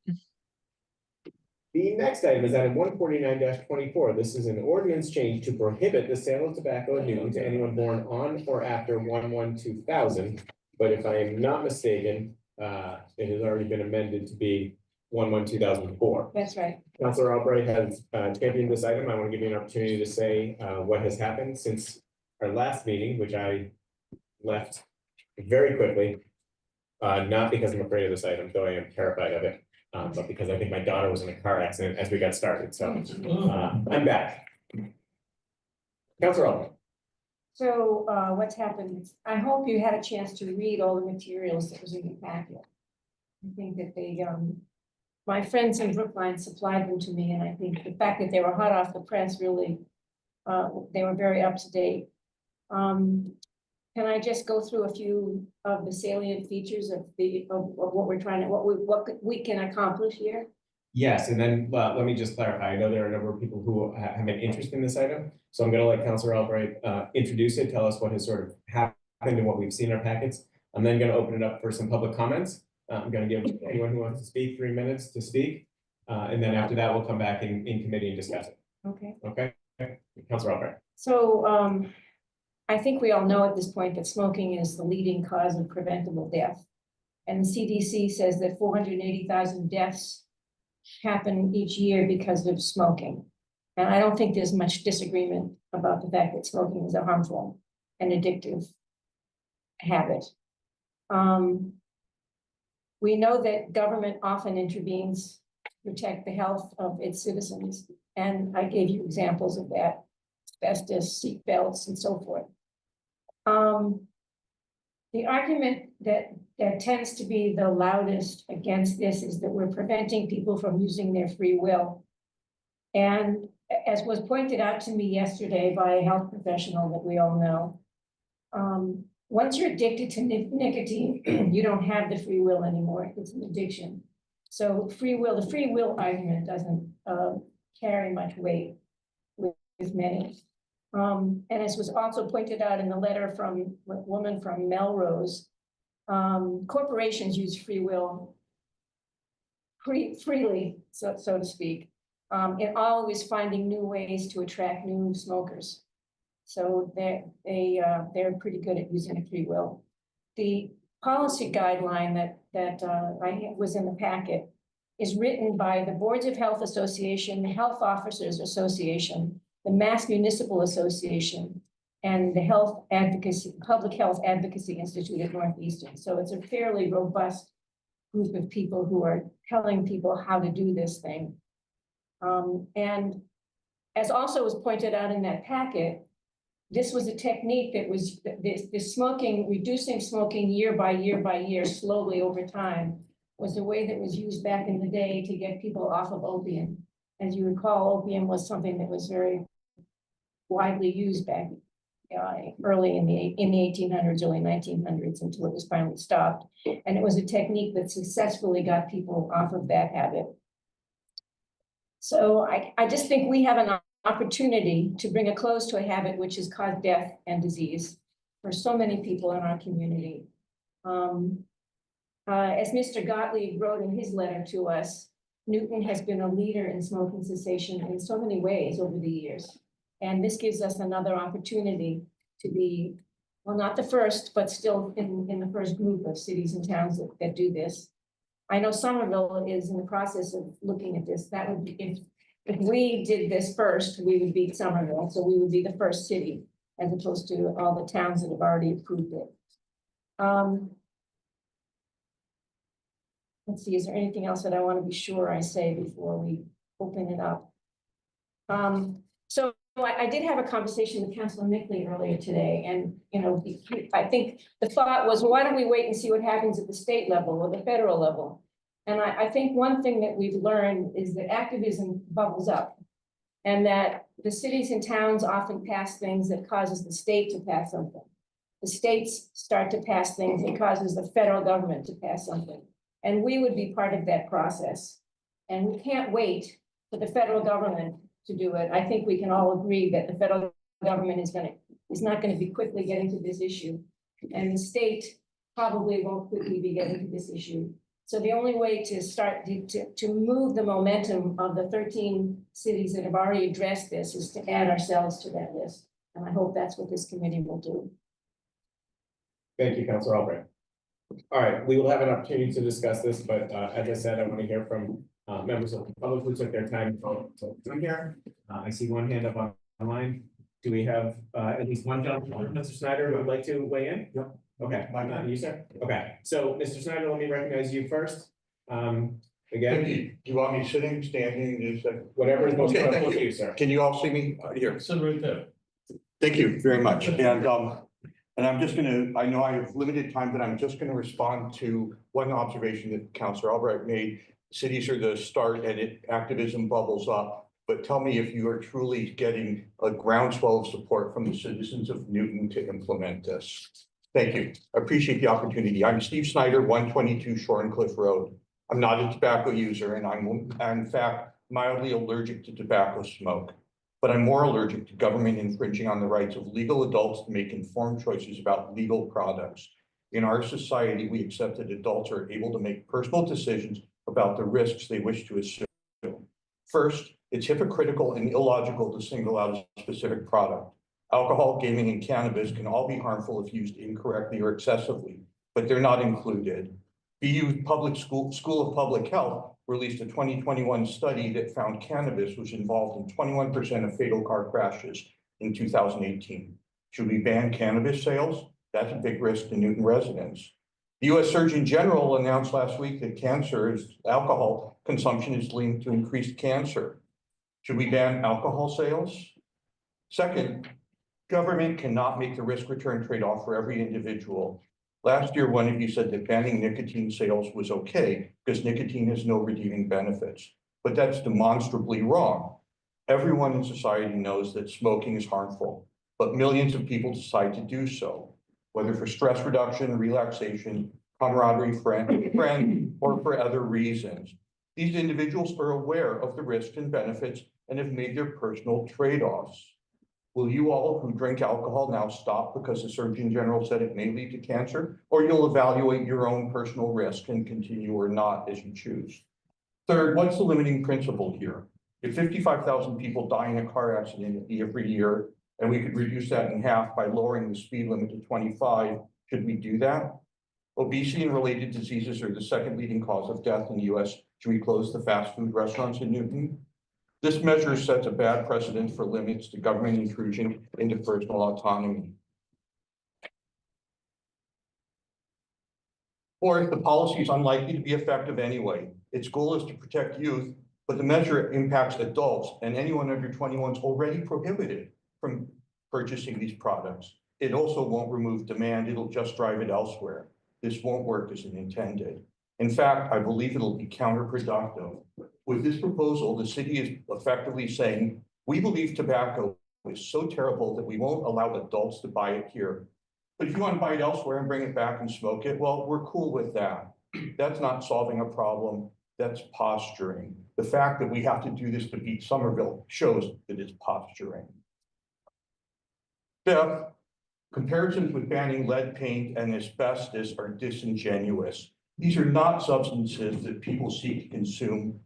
The next item is item 149-24. This is an ordinance change to prohibit the sale of tobacco and new to anyone born on or after 1/1/2000 but if I am not mistaken, it has already been amended to be 1/1/2004. That's right. Councilor Albright has championed this item. I want to give you an opportunity to say what has happened since our last meeting, which I left very quickly. Not because I'm afraid of this item, though I am terrified of it, but because I think my daughter was in a car accident as we got started, so I'm back. Councilor Albright. So what's happened, I hope you had a chance to read all the materials that was in the packet. I think that they, my friends in Brookline supplied them to me, and I think the fact that they were hot off the press really, they were very up to date. Can I just go through a few of the salient features of what we're trying to, what we can accomplish here? Yes, and then let me just clarify. I know there are a number of people who have an interest in this item. So I'm going to let Councilor Albright introduce it, tell us what has sort of happened and what we've seen in our packets. I'm then going to open it up for some public comments. I'm going to give anyone who wants to speak 3 minutes to speak. And then after that, we'll come back in committee and discuss it. Okay. Okay, Councilor Albright. So I think we all know at this point that smoking is the leading cause of preventable death. And the CDC says that 480,000 deaths happen each year because of smoking. And I don't think there's much disagreement about the fact that smoking is a harmful and addictive habit. We know that government often intervenes to protect the health of its citizens. And I gave you examples of that, asbestos, seat belts, and so forth. The argument that tends to be the loudest against this is that we're preventing people from using their free will. And as was pointed out to me yesterday by a health professional that we all know, once you're addicted to nicotine, you don't have the free will anymore. It's an addiction. So the free will argument doesn't carry much weight with many. And as was also pointed out in the letter from a woman from Melrose, corporations use free will freely, so to speak, in always finding new ways to attract new smokers. So they're pretty good at using free will. The policy guideline that was in the packet is written by the Boards of Health Association, the Health Officers Association, the Mass Municipal Association, and the Public Health Advocacy Institute at Northeastern. So it's a fairly robust group of people who are telling people how to do this thing. And as also was pointed out in that packet, this was a technique that was reducing smoking year by year by year, slowly over time, was a way that was used back in the day to get people off of opium. As you recall, opium was something that was very widely used back early in the 1800s, early 1900s, until it was finally stopped. And it was a technique that successfully got people off of that habit. So I just think we have an opportunity to bring a close to a habit which has caused death and disease for so many people in our community. As Mr. Gottlieb wrote in his letter to us, Newton has been a leader in smoking cessation in so many ways over the years. And this gives us another opportunity to be, well, not the first, but still in the first group of cities and towns that do this. I know Somerville is in the process of looking at this. That would be, if we did this first, we would beat Somerville. So we would be the first city as opposed to all the towns that have already approved it. Let's see, is there anything else that I want to be sure I say before we open it up? So I did have a conversation with Councilor Mickley earlier today, and I think the thought was, well, why don't we wait and see what happens at the state level or the federal level? And I think one thing that we've learned is that activism bubbles up, and that the cities and towns often pass things that causes the state to pass something. The states start to pass things that causes the federal government to pass something. And we would be part of that process. And we can't wait for the federal government to do it. I think we can all agree that the federal government is not going to be quickly getting to this issue. And the state probably won't quickly be getting to this issue. So the only way to start to move the momentum of the 13 cities that have already addressed this is to add ourselves to that list. And I hope that's what this committee will do. Thank you, Councilor Albright. All right, we will have an opportunity to discuss this, but as I said, I want to hear from members of the public who took their time to come here. I see one hand up online. Do we have at least one gentleman, Mr. Snyder, who would like to weigh in? Yep. Okay, you, sir? Okay, so Mr. Snyder, let me recognize you first. Again, Do you want me sitting, standing, just whatever is most Okay, comfortable thank for you. you, sir. Can you all see me here? Sit right there. Thank you very much. And I'm just gonna, I know I have limited time, but I'm just gonna respond to one observation that Councilor Albright made. Cities are the start and activism bubbles up, but tell me if you are truly getting a groundswell of support from the citizens of Newton to implement this. Thank you. I appreciate the opportunity. I'm Steve Snyder, 122 Shore and Cliff Road. I'm not a tobacco user and I'm in fact mildly allergic to tobacco smoke. But I'm more allergic to government infringing on the rights of legal adults to make informed choices about legal products. In our society, we accept that adults are able to make personal decisions about the risks they wish to assume. First, it's hypocritical and illogical to single out a specific product. Alcohol, gaming, and cannabis can all be harmful if used incorrectly or excessively, but they're not included. BU School of Public Health released a 2021 study that found cannabis was involved in 21% of fatal car crashes in 2018. Should we ban cannabis sales? That's a big risk to Newton residents. The US Surgeon General announced last week that alcohol consumption is linked to increased cancer. Should we ban alcohol sales? Second, government cannot make the risk-return trade-off for every individual. Last year, one of you said that banning nicotine sales was okay because nicotine has no redeeming benefits, but that's demonstrably wrong. Everyone in society knows that smoking is harmful, but millions of people decide to do so, whether for stress reduction, relaxation, camaraderie, friend, or for other reasons. These individuals are aware of the risks and benefits and have made their personal trade-offs. Will you all who drink alcohol now stop because the Surgeon General said it may lead to cancer, or you'll evaluate your own personal risk and continue or not as you choose? Third, what's the limiting principle here? If 55,000 people die in a car accident every year, and we could reduce that in half by lowering the speed limit to 25, should we do that? Obesity and related diseases are the second leading cause of death in the US. Should we close the fast food restaurants in Newton? This measure sets a bad precedent for limits to government intrusion into personal autonomy. Fourth, the policy is unlikely to be effective anyway. Its goal is to protect youth, but the measure impacts adults, and anyone under 21 is already prohibited from purchasing these products. It also won't remove demand, it'll just drive it elsewhere. This won't work as intended. In fact, I believe it'll be counterproductive. With this proposal, the city is effectively saying, we believe tobacco is so terrible that we won't allow adults to buy it here. But if you want to buy it elsewhere and bring it back and smoke it, well, we're cool with that. That's not solving a problem, that's posturing. The fact that we have to do this to beat Somerville shows that it's posturing. Fifth, comparisons with banning lead paint and asbestos are disingenuous. These are not substances that people seek to consume.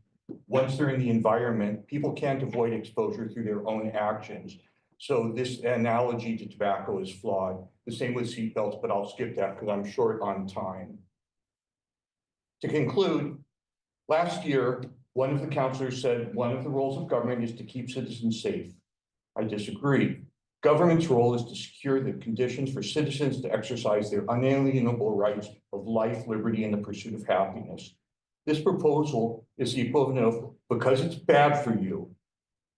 Once they're in the environment, people can't avoid exposure through their own actions. So this analogy to tobacco is flawed. The same with seatbelts, but I'll skip that because I'm short on time. To conclude, last year, one of the counselors said one of the roles of government is to keep citizens safe. I disagree. Government's role is to secure the conditions for citizens to exercise their unalienable rights of life, liberty, and the pursuit of happiness. This proposal is the equivalent of, because it's bad for you.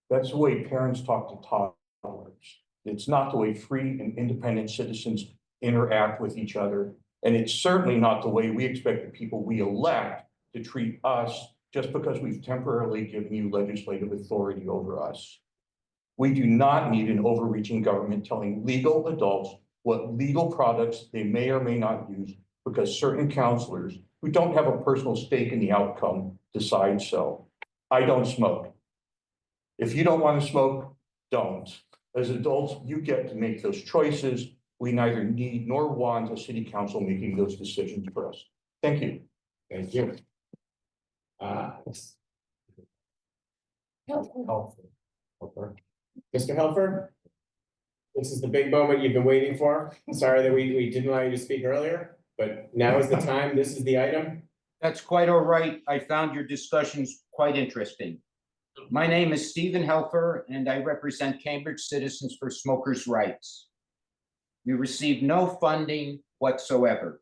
That's the way parents talk to toddlers. It's not the way free and independent citizens interact with each other. And it's certainly not the way we expect the people we elect to treat us just because we've temporarily given you legislative authority over us. We do not need an overreaching government telling legal adults what legal products they may or may not use because certain counselors who don't have a personal stake in the outcome decide so. I don't smoke. If you don't want to smoke, don't. As adults, you get to make those choices. We neither need nor want a city council making those decisions for us. Thank you. Thank you. Mr. Helfer, this is the big moment you've been waiting for. Sorry that we didn't allow you to speak earlier. but now is the time. This is the item. That's quite all right. I found your discussions quite interesting. My name is Stephen Helfer, and I represent Cambridge Citizens for Smokers' Rights. We received no funding whatsoever.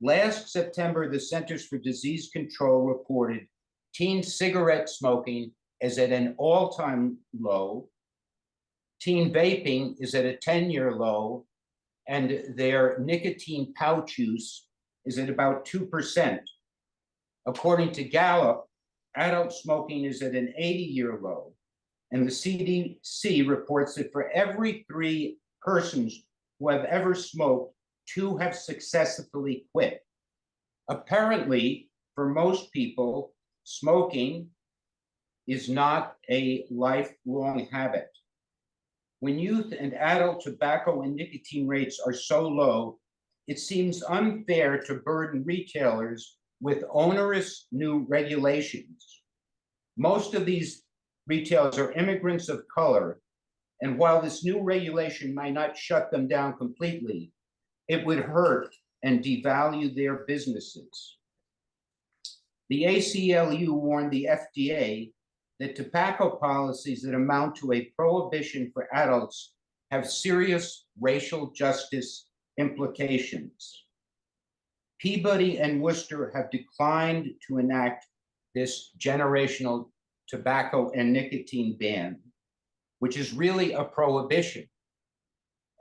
Last September, the Centers for Disease Control reported teen cigarette smoking is at an all-time low. Teen vaping is at a 10-year low, and their nicotine pouch use is at about 2%. According to Gallup, adult smoking is at an 80-year low, and the CDC reports that for every 3 persons who have ever smoked, 2 have successfully quit. Apparently, for most people, smoking is not a lifelong habit. When youth and adult tobacco and nicotine rates are so low, it seems unfair to burden retailers with onerous new regulations. Most of these retailers are immigrants of color, and while this new regulation might not shut them down completely, it would hurt and devalue their businesses. The ACLU warned the FDA that tobacco policies that amount to a prohibition for adults have serious racial justice implications. Peabody and Worcester have declined to enact this generational tobacco and nicotine ban, which is really a prohibition.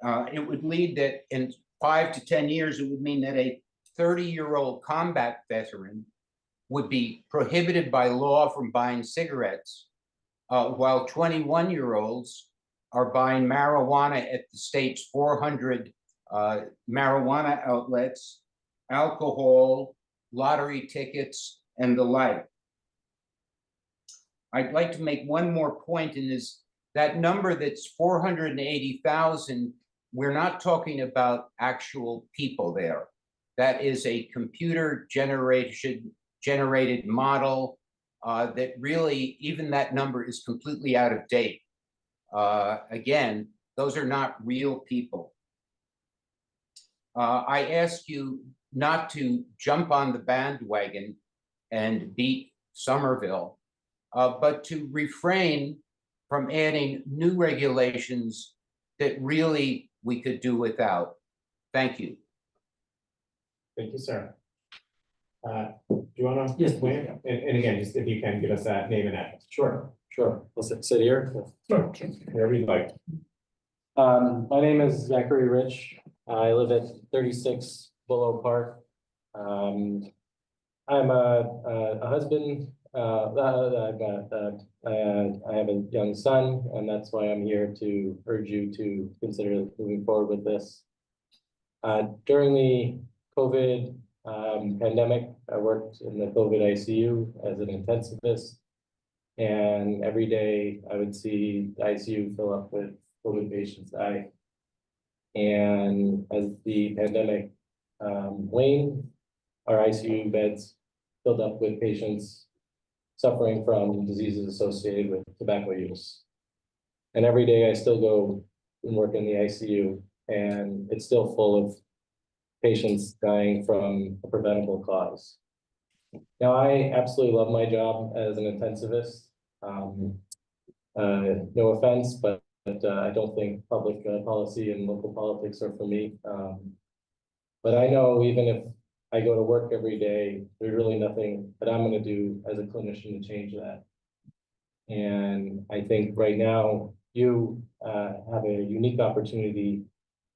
It would lead that in 5 to 10 years, it would mean that a 30-year-old combat veteran would be prohibited by law from buying cigarettes, while 21-year-olds are buying marijuana at the state's 400 marijuana outlets, alcohol, lottery tickets, and the like. I'd like to make one more point, and is that number that's 480,000, we're not talking about actual people there. That is a computer generated model that really, even that number is completely out of date. Again, those are not real people. I ask you not to jump on the bandwagon and beat Somerville, but to refrain from adding new regulations that really we could do without. Thank you. Thank you, sir. Do you want to? Yes, Wait, and again, just if you can give us that name and address. Sure. We'll sit here. Sure. Wherever you'd like. My name is Zachary Rich. I live at 36 Willow Park. I'm a husband. I have a young son, and that's why I'm here to urge you to consider moving forward with this. During the COVID pandemic, I worked in the COVID ICU as an intensivist, and every day I would see the ICU fill up with COVID patients die. And as the pandemic waned, our ICU beds filled up with patients suffering from diseases associated with tobacco use. And every day I still go and work in the ICU, and it's still full of patients dying from a preventable cause. Now, I absolutely love my job as an intensivist. No offense, but I don't think public policy and local politics are for me. But I know even if I go to work every day, there's really nothing that I'm going to do as a clinician to change that. And I think right now you have a unique opportunity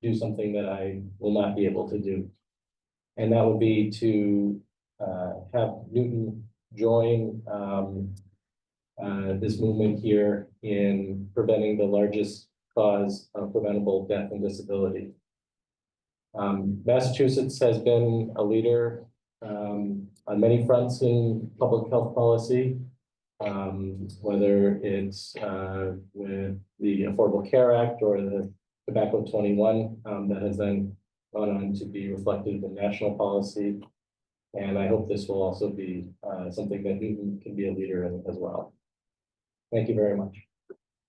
to do something that I will not be able to do. And that would be to have Newton join this movement here in preventing the largest cause of preventable death and disability. Massachusetts has been a leader on many fronts in public health policy, whether it's with the Affordable Care Act or the Tobacco 21 that has then gone on to be reflected in national policy. And I hope this will also be something that Newton can be a leader in as well. Thank you very much.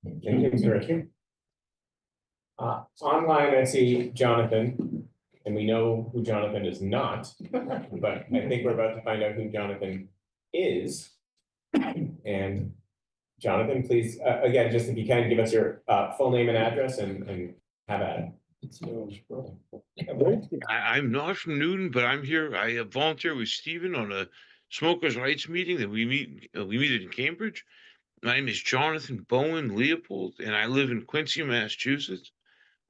Thank you, Mr. Ritchie. Online, I see Jonathan. And we know who Jonathan is not, but I think we're about to find out who Jonathan is. And Jonathan, please, again, just if you can, give us your full name and address and have at it. I'm not from Newton, but I'm here. I volunteer with Stephen on a smokers' rights meeting that we meet in Cambridge. My name is Jonathan Bowen Leopold, and I live in Quincy, Massachusetts,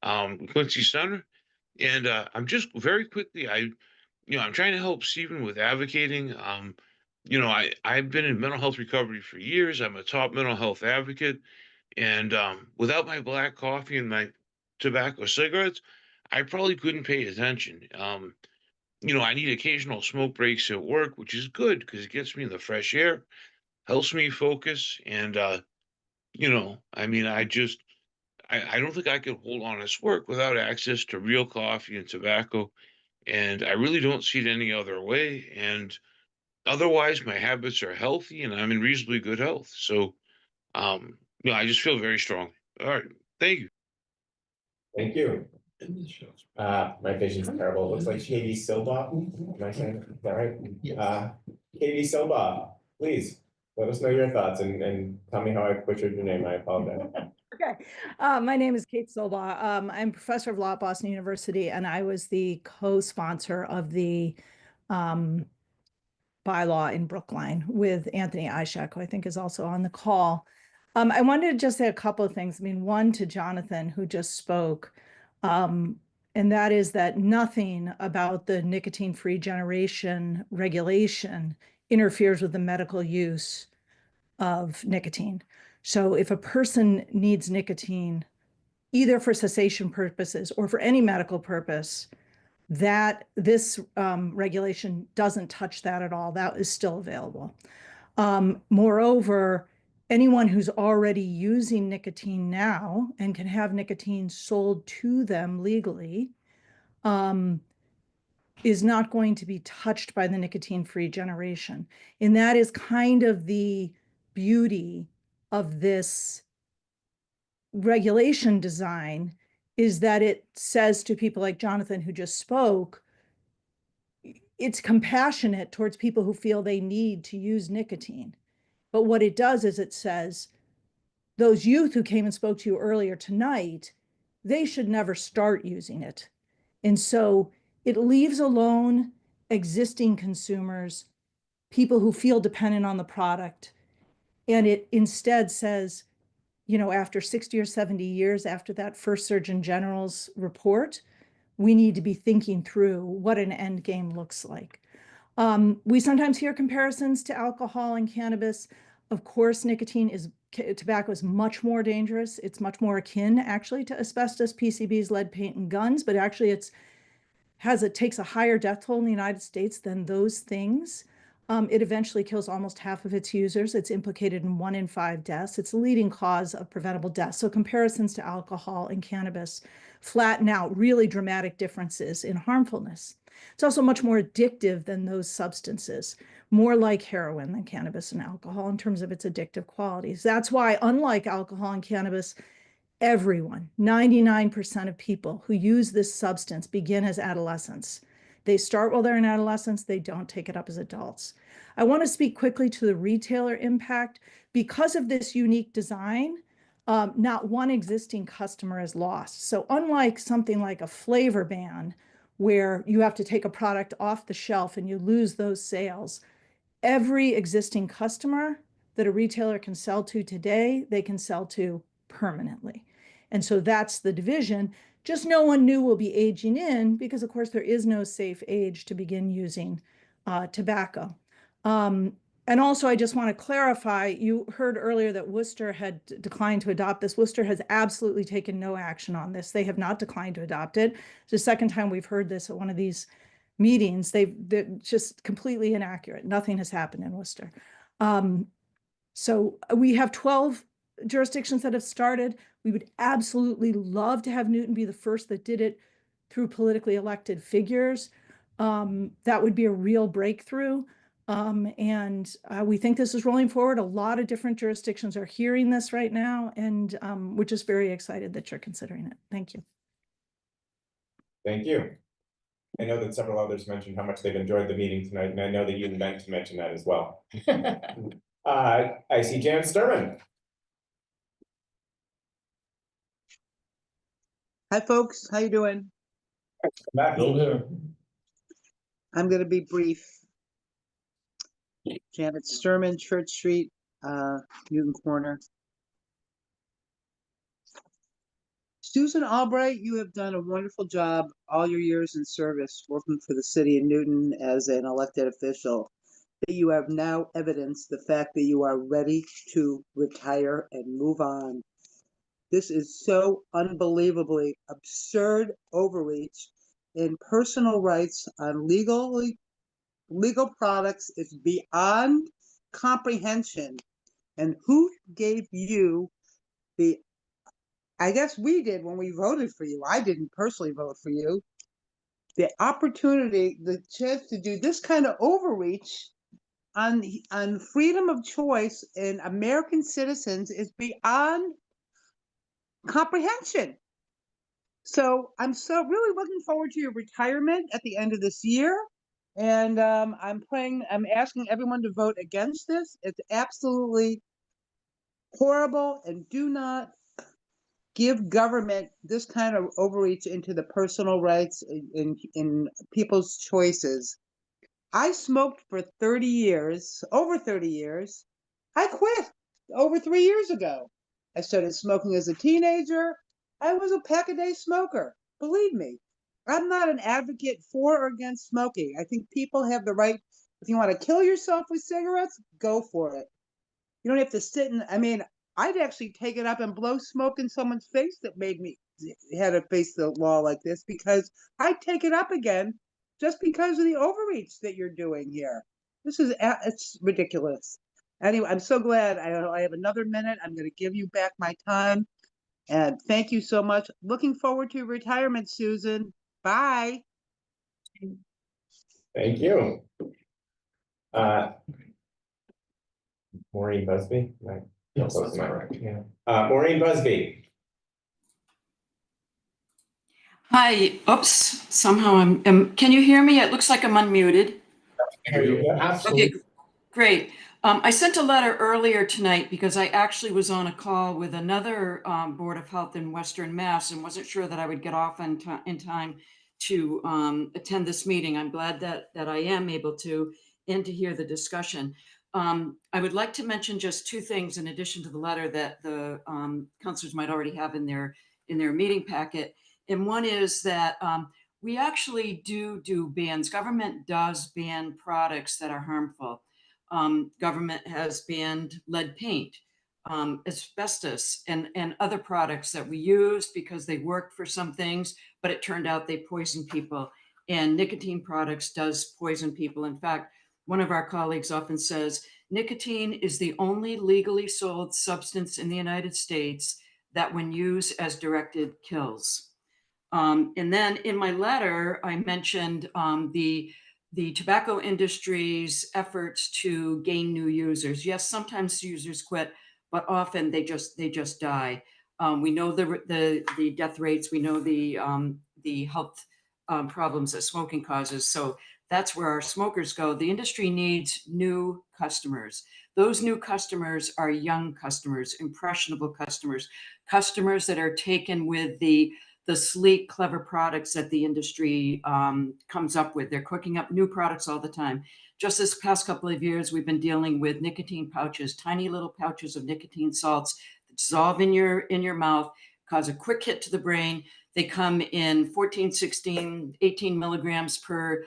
Quincy Center. And I'm just very quickly, I'm trying to help Stephen with advocating. I've been in mental health recovery for years. I'm a top mental health advocate, and without my black coffee and my tobacco cigarettes, I probably couldn't pay attention. I need occasional smoke breaks at work, which is good because it gets me in the fresh air, helps me focus, and I don't think I could hold honest work without access to real coffee and tobacco, and I really don't see it any other way. And otherwise, my habits are healthy, and I'm in reasonably good health. So, I just feel very strongly. All right, thank you. Thank you. My vision's terrible. It looks like Katie Silba. Am I saying that right? Katie Silba, please let us know your thoughts and tell me how I butchered your name. I apologize. Okay, my name is Kate Silva. I'm professor of law at Boston University, and I was the co-sponsor of the bylaw in Brookline with Anthony Ishak, who I think is also on the call. I wanted to just say a couple of things. I mean, one to Jonathan, who just spoke, and that is that nothing about the nicotine-free generation regulation interferes with the medical use of nicotine. So if a person needs nicotine, either for cessation purposes or for any medical purpose, that this regulation doesn't touch that at all. That is still available. Moreover, anyone who's already using nicotine now and can have nicotine sold to them legally is not going to be touched by the nicotine-free generation. And that is kind of the beauty of this regulation design, is that it says to people like Jonathan, who just spoke, it's compassionate towards people who feel they need to use nicotine. But what it does is it says, those youth who came and spoke to you earlier tonight, they should never start using it. And so it leaves alone existing consumers, people who feel dependent on the product. And it instead says, after 60 or 70 years after that first Surgeon General's report, we need to be thinking through what an end game looks like. We sometimes hear comparisons to alcohol and cannabis. Of course, tobacco is much more dangerous. It's much more akin actually to asbestos, PCBs, lead paint, and guns, but actually it takes a higher death toll in the United States than those things. It eventually kills almost half of its users. It's implicated in 1 in 5 deaths. It's a leading cause of preventable death. So comparisons to alcohol and cannabis flatten out really dramatic differences in harmfulness. It's also much more addictive than those substances, more like heroin than cannabis and alcohol in terms of its addictive qualities. That's why, unlike alcohol and cannabis, everyone, 99% of people who use this substance begin as adolescents. They start while they're in adolescence, they don't take it up as adults. I want to speak quickly to the retailer impact. Because of this unique design, not one existing customer is lost. So unlike something like a flavor ban, where you have to take a product off the shelf and you lose those sales, every existing customer that a retailer can sell to today, they can sell to permanently. And so that's the division. Just no one new will be aging in because, of course, there is no safe age to begin using tobacco. And also, I just want to clarify, you heard earlier that Worcester had declined to adopt this. Worcester has absolutely taken no action on this. They have not declined to adopt it. It's the second time we've heard this at one of these meetings. They're just completely inaccurate. Nothing has happened in Worcester. So we have 12 jurisdictions that have started. We would absolutely love to have Newton be the first that did it through politically elected figures. That would be a real breakthrough. We think this is rolling forward. A lot of different jurisdictions are hearing this right now, and we're just very excited that you're considering it. Thank you. Thank you. I know that several others mentioned how much they've enjoyed the meeting tonight, and I know that you meant to mention that as well. I see Jan Sturman. Hi, folks. How you doing? Still here. I'm gonna be brief. Janet Sturman, Church Street, Newton Corner. Susan Albright, you have done a wonderful job all your years in service working for the city of Newton as an elected official. But you have now evidenced the fact that you are ready to retire and move on. This is so unbelievably absurd overreach in personal rights on legal products is beyond comprehension. And who gave you the, I guess we did when we voted for you. I didn't personally vote for you. The opportunity, the chance to do this kind of overreach on freedom of choice in American citizens is beyond comprehension. So I'm so really looking forward to your retirement at the end of this year. And I'm asking everyone to vote against this. It's absolutely horrible, and do not give government this kind of overreach into the personal rights in people's choices. I smoked for 30 years, over 30 years. I quit over 3 years ago. I started smoking as a teenager. I was a pack-a-day smoker. Believe me, I'm not an advocate for or against smoking. I think people have the right, if you want to kill yourself with cigarettes, go for it. You don't have to sit in, I mean, I'd actually take it up and blow smoke in someone's face that made me had to face the law like this, because I'd take it up again just because of the overreach that you're doing here. This is, it's ridiculous. Anyway, I'm so glad I have another minute. I'm going to give you back my time. And thank you so much. Looking forward to your retirement, Susan. Bye. Thank you. Maureen Busby? Yes, that's correct, yeah. Maureen Busby. Hi, oops, somehow can you hear me? It looks like I'm unmuted. Absolutely. Okay, great. I sent a letter earlier tonight because I actually was on a call with another Board of Health in Western Mass and wasn't sure that I would get off in time to attend this meeting. I'm glad that I am able to and to hear the discussion. I would like to mention just two things in addition to the letter that the councilors might already have in their meeting packet. And one is that we actually do bans. Government does ban products that are harmful. Government has banned lead paint, asbestos, and other products that we used because they worked for some things, but it turned out they poison people. And nicotine products does poison people. In fact, one of our colleagues often says, nicotine is the only legally sold substance in the United States that when used as directed kills. And then in my letter, I mentioned the tobacco industry's efforts to gain new users. Yes, sometimes users quit, but often they just die. We know the death rates. We know the health problems that smoking causes. So that's where our smokers go. The industry needs new customers. Those new customers are young customers, impressionable customers, customers that are taken with the sleek, clever products that the industry comes up with. They're cooking up new products all the time. Just this past couple of years, we've been dealing with nicotine pouches, tiny little pouches of nicotine salts that dissolve in your mouth, cause a quick hit to the brain. They come in 14, 16, 18 milligrams per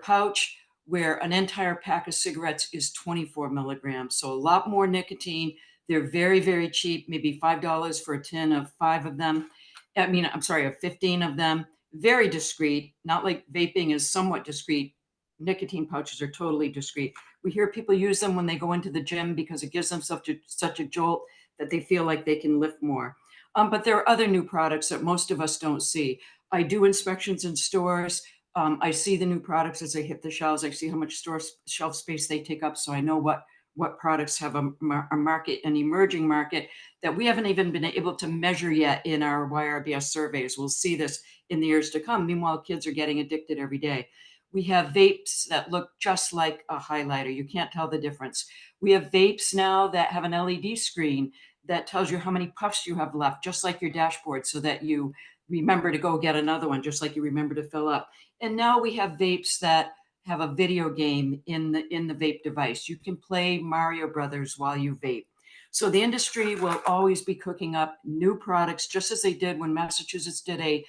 pouch, where an entire pack of cigarettes is 24 milligrams. So a lot more nicotine. They're very, very cheap, maybe $5 for a tin of 5 of them. Of 15 of them, very discreet, not like vaping is somewhat discreet. Nicotine pouches are totally discreet. We hear people use them when they go into the gym because it gives them such a jolt that they feel like they can lift more. But there are other new products that most of us don't see. I do inspections in stores. I see the new products as they hit the shelves. I see how much store shelf space they take up, so I know what what products have a market, an emerging market that we haven't even been able to measure yet in our YRBS surveys. We'll see this in the years to come. Meanwhile, kids are getting addicted every day. We have vapes that look just like a highlighter. You can't tell the difference. We have vapes now that have an LED screen that tells you how many puffs you have left, just like your dashboard, so that you remember to go get another one, just like you remember to fill up. And now we have vapes that have a video game in the vape device. You can play Mario Brothers while you vape. So the industry will always be cooking up new products, just as they did when Massachusetts did a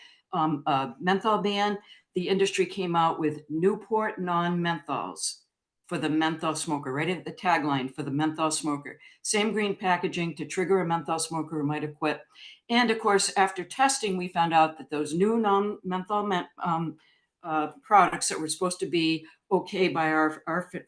menthol ban. The industry came out with Newport non-menthols for the menthol smoker, right at the tagline for the menthol smoker. Same green packaging to trigger a menthol smoker who might have quit. And of course, after testing, we found out that those new non-menthol products that were supposed to be okay by our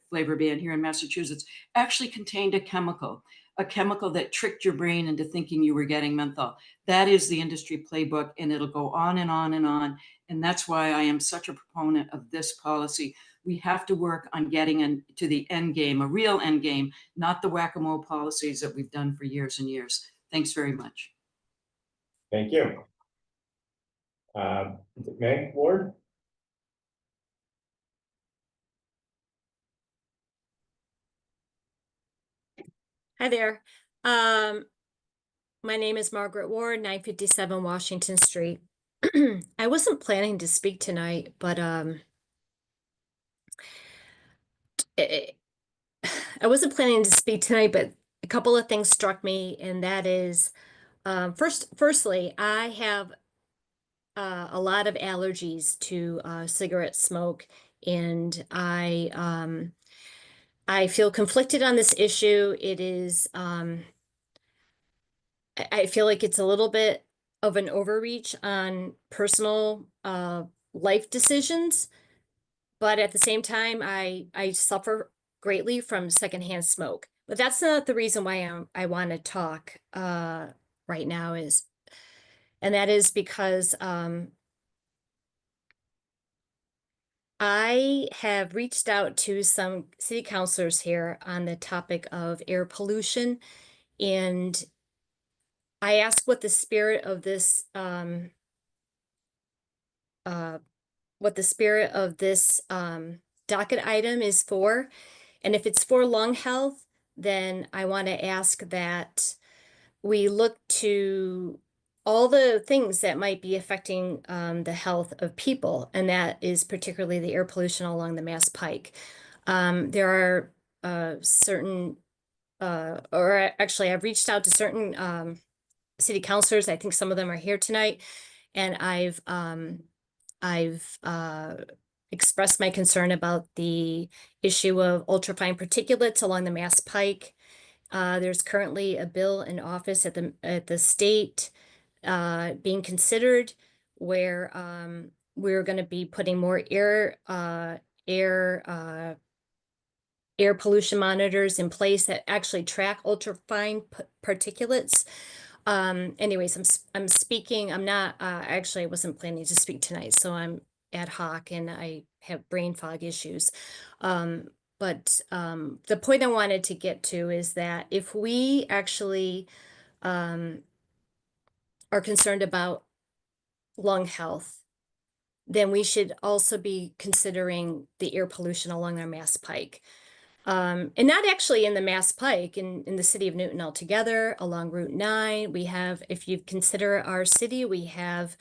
flavor ban here in Massachusetts actually contained a chemical that tricked your brain into thinking you were getting menthol. That is the industry playbook, and it'll go on and on and on. And that's why I am such a proponent of this policy. We have to work on getting to the end game, a real end game, not the whack-a-mole policies that we've done for years and years. Thanks very much. Thank you. Meg Ward? Hi there. My name is Margaret Ward, 957 Washington Street. I wasn't planning to speak tonight, but I wasn't planning to speak tonight, but a couple of things struck me, and that is, firstly, I have a lot of allergies to cigarette smoke, and I feel conflicted on this issue. It is, I feel like it's a little bit of an overreach on personal life decisions, but at the same time, I suffer greatly from secondhand smoke. But that's not the reason why I want to talk right now and that is because I have reached out to some city councilors here on the topic of air pollution, and I asked what the spirit of this docket item is for. And if it's for lung health, then I want to ask that we look to all the things that might be affecting the health of people, and that is particularly the air pollution along the Mass Pike. There are certain, or actually I've reached out to certain city councilors. I think some of them are here tonight, and I've expressed my concern about the issue of ultrafine particulates along the Mass Pike. There's currently a bill in office at the state being considered where we're going to be putting more air pollution monitors in place that actually track ultrafine particulates. Anyways, I'm speaking. I'm not actually I wasn't planning to speak tonight, so I'm ad hoc and I have brain fog issues. But the point I wanted to get to is that if we actually are concerned about lung health, then we should also be considering the air pollution along our Mass Pike. And not actually in the Mass Pike, in the city of Newton altogether, along Route 9. We have, if you consider our city, we have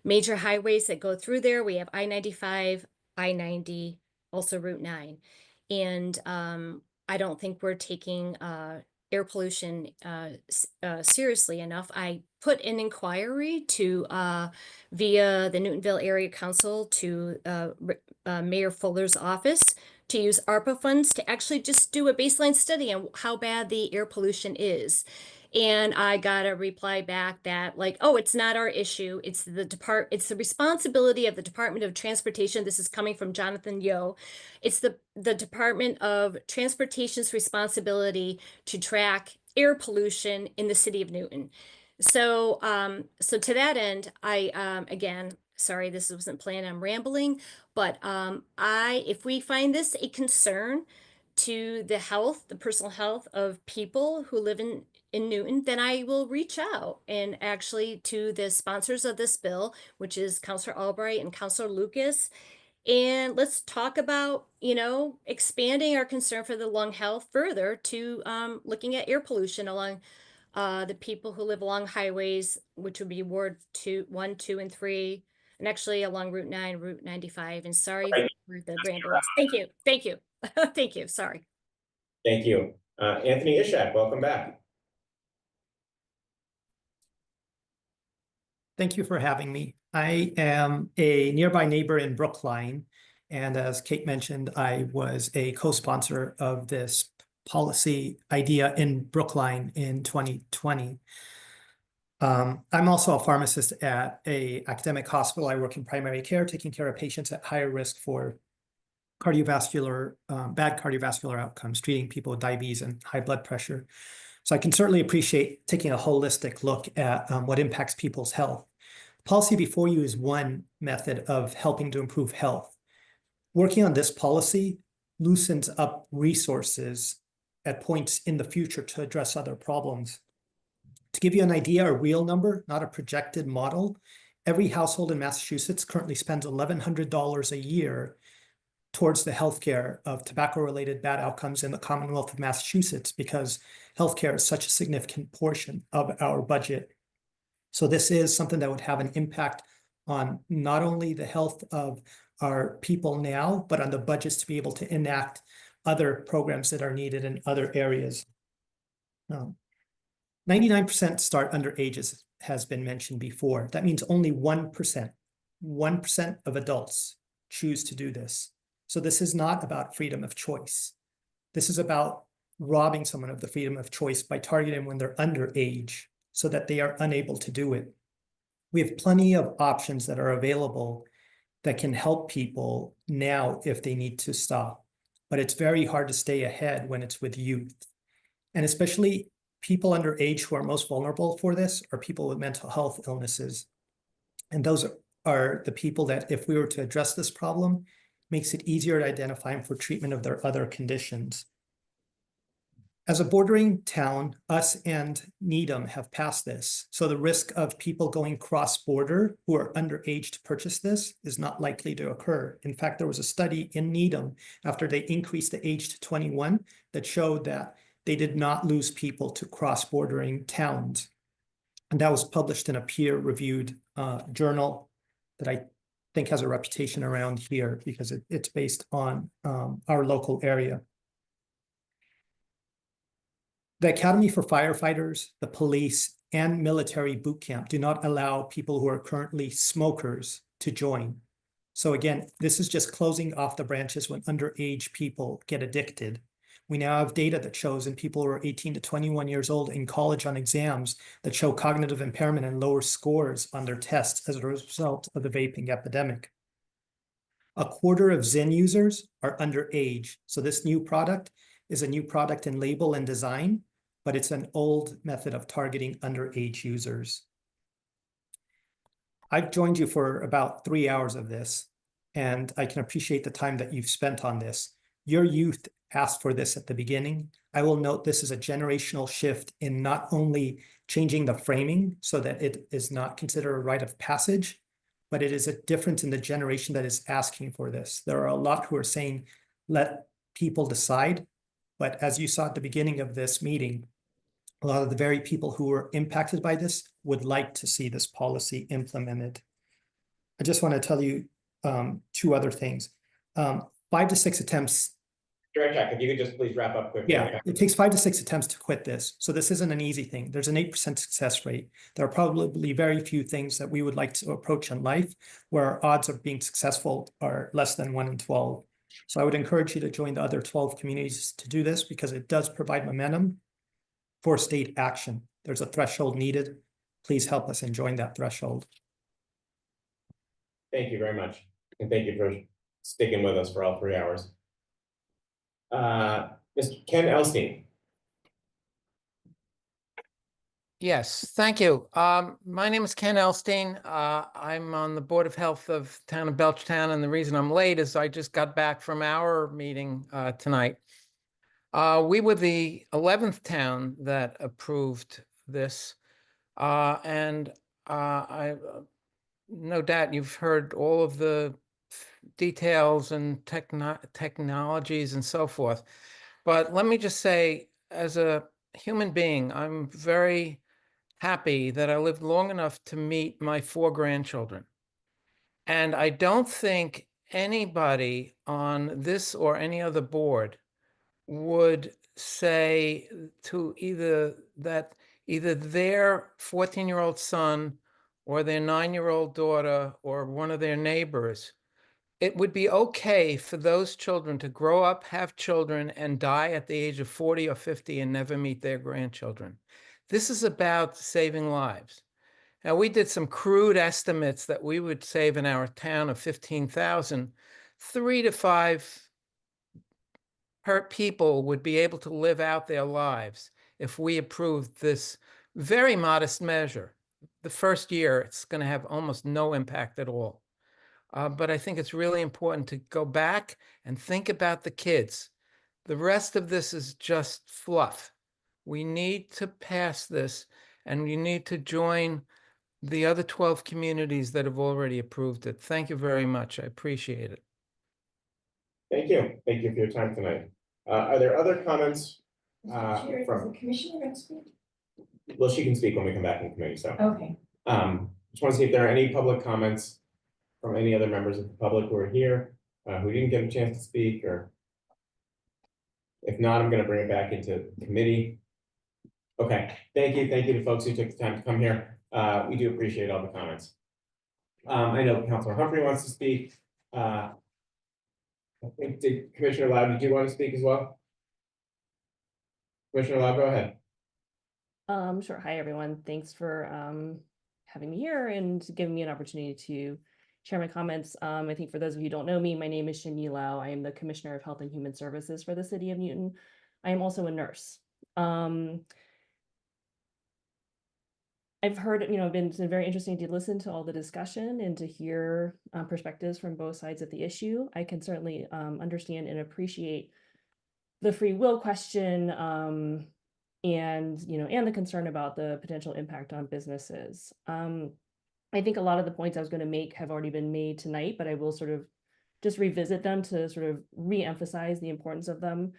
major highways that go through there. We have I-95, I-90, also Route 9. And I don't think we're taking air pollution seriously enough. I put an inquiry to via the Newtonville Area Council to Mayor Fuller's office to use ARPA funds to actually just do a baseline study on how bad the air pollution is. And I got a reply back that like, oh, it's not our issue. It's the responsibility of the Department of Transportation. This is coming from Jonathan Yo. It's the Department of Transportation's responsibility to track air pollution in the city of Newton. So, so to that end, I, again, sorry, this wasn't planned, I'm rambling, but if we find this a concern to the health, the personal health of people who live in Newton, then I will reach out and actually to the sponsors of this bill, which is Counselor Albright and Counselor Lucas. And let's talk about, expanding our concern for the lung health further to looking at air pollution along the people who live along highways, which would be Ward 1, 2, and 3, and actually along Route 9, Route 95. And sorry for the ramblings. Thank you. Thank you. Thank you. Sorry. Thank you. Anthony Ishak, welcome back. Thank you for having me. I am a nearby neighbor in Brookline. And as Kate mentioned, I was a co-sponsor of this policy idea in Brookline in 2020. I'm also a pharmacist at an academic hospital. I work in primary care, taking care of patients at higher risk for cardiovascular, bad cardiovascular outcomes, treating people with diabetes and high blood pressure. So I can certainly appreciate taking a holistic look at what impacts people's health. Policy before you is one method of helping to improve health. Working on this policy loosens up resources at points in the future to address other problems. To give you an idea, a real number, not a projected model, every household in Massachusetts currently spends $1,100 a year towards the healthcare of tobacco-related bad outcomes in the Commonwealth of Massachusetts because healthcare is such a significant portion of our budget. So this is something that would have an impact on not only the health of our people now, but on the budgets to be able to enact other programs that are needed in other areas. 99% start under ages has been mentioned before. That means only 1% of adults choose to do this. So this is not about freedom of choice. This is about robbing someone of the freedom of choice by targeting when they're underage so that they are unable to do it. We have plenty of options that are available that can help people now if they need to stop. But it's very hard to stay ahead when it's with youth. And especially people underage who are most vulnerable for this are people with mental health illnesses. And those are the people that, if we were to address this problem, makes it easier to identify them for treatment of their other conditions. As a bordering town, us and Needham have passed this. So the risk of people going cross-border who are underage to purchase this is not likely to occur. In fact, there was a study in Needham after they increased the age to 21 that showed that they did not lose people to cross-bordering towns. And that was published in a peer-reviewed journal that I think has a reputation around here because it's based on our local area. The Academy for Firefighters, the police, and military boot camp do not allow people who are currently smokers to join. So again, this is just closing off the branches when underage people get addicted. We now have data that shows in people who are 18 to 21 years old in college on exams that show cognitive impairment and lower scores on their tests as a result of the vaping epidemic. A quarter of Zyn users are underage. So this new product is a new product in label and design, but it's an old method of targeting underage users. I've joined you for about 3 hours of this, and I can appreciate the time that you've spent on this. Your youth asked for this at the beginning. I will note this is a generational shift in not only changing the framing so that it is not considered a rite of passage, but it is a difference in the generation that is asking for this. There are a lot who are saying, let people decide. But as you saw at the beginning of this meeting, a lot of the very people who were impacted by this would like to see this policy implemented. I just want to tell you two other things. 5 to 6 attempts. Director Jack, if you could just please wrap up quickly. Yeah, it takes 5 to 6 attempts to quit this. So this isn't an easy thing. There's an 8% success rate. There are probably very few things that we would like to approach in life where our odds of being successful are less than 1 in 12. So I would encourage you to join the other 12 communities to do this because it does provide momentum for state action. There's a threshold needed. Please help us and join that threshold. Thank you very much. And thank you for sticking with us for all 3 hours. Mr. Ken Elstein. Yes, thank you. My name is Ken Elstein. I'm on the Board of Health of Town of Belchtown, and the reason I'm late is I just got back from our meeting tonight. We were the 11th town that approved this. And no doubt you've heard all of the details and technologies and so forth. But let me just say, as a human being, I'm very happy that I lived long enough to meet my 4 grandchildren. And I don't think anybody on this or any other board would say to either their 14-year-old son or their 9-year-old daughter or one of their neighbors, it would be okay for those children to grow up, have children, and die at the age of 40 or 50 and never meet their grandchildren. This is about saving lives. Now, we did some crude estimates that we would save in our town of 15,000, 3 to 5 people would be able to live out their lives if we approved this very modest measure. The first year, it's going to have almost no impact at all. But I think it's really important to go back and think about the kids. The rest of this is just fluff. We need to pass this, and we need to join the other 12 communities that have already approved it. Thank you very much. I appreciate it. Thank you. Thank you for your time tonight. Are there other comments? Mr. Chair, is from, the commissioner going to speak? well, she can speak when we come back in committee, so. Okay. Just want to see if there are any public comments from any other members of the public who are here, who didn't get a chance to speak, or if not, I'm going to bring it back into committee. Okay, thank you to folks who took the time to come here. We do appreciate all the comments. I know Councilor Humphrey wants to speak. I think Commissioner Lau, did you want to speak as well? Commissioner Lau, go ahead. Sure. Hi, everyone. Thanks for having me here and giving me an opportunity to share my comments. I think for those of you who don't know me, my name is Shinyi Lau. I am the Commissioner of Health and Human Services for the City of Newton. I am also a nurse. I've heard, it's been very interesting to listen to all the discussion and to hear perspectives from both sides of the issue. I can certainly understand and appreciate the free will question and the concern about the potential impact on businesses. I think a lot of the points I was going to make have already been made tonight, but I will sort of just revisit them to sort of re-emphasize the importance of them.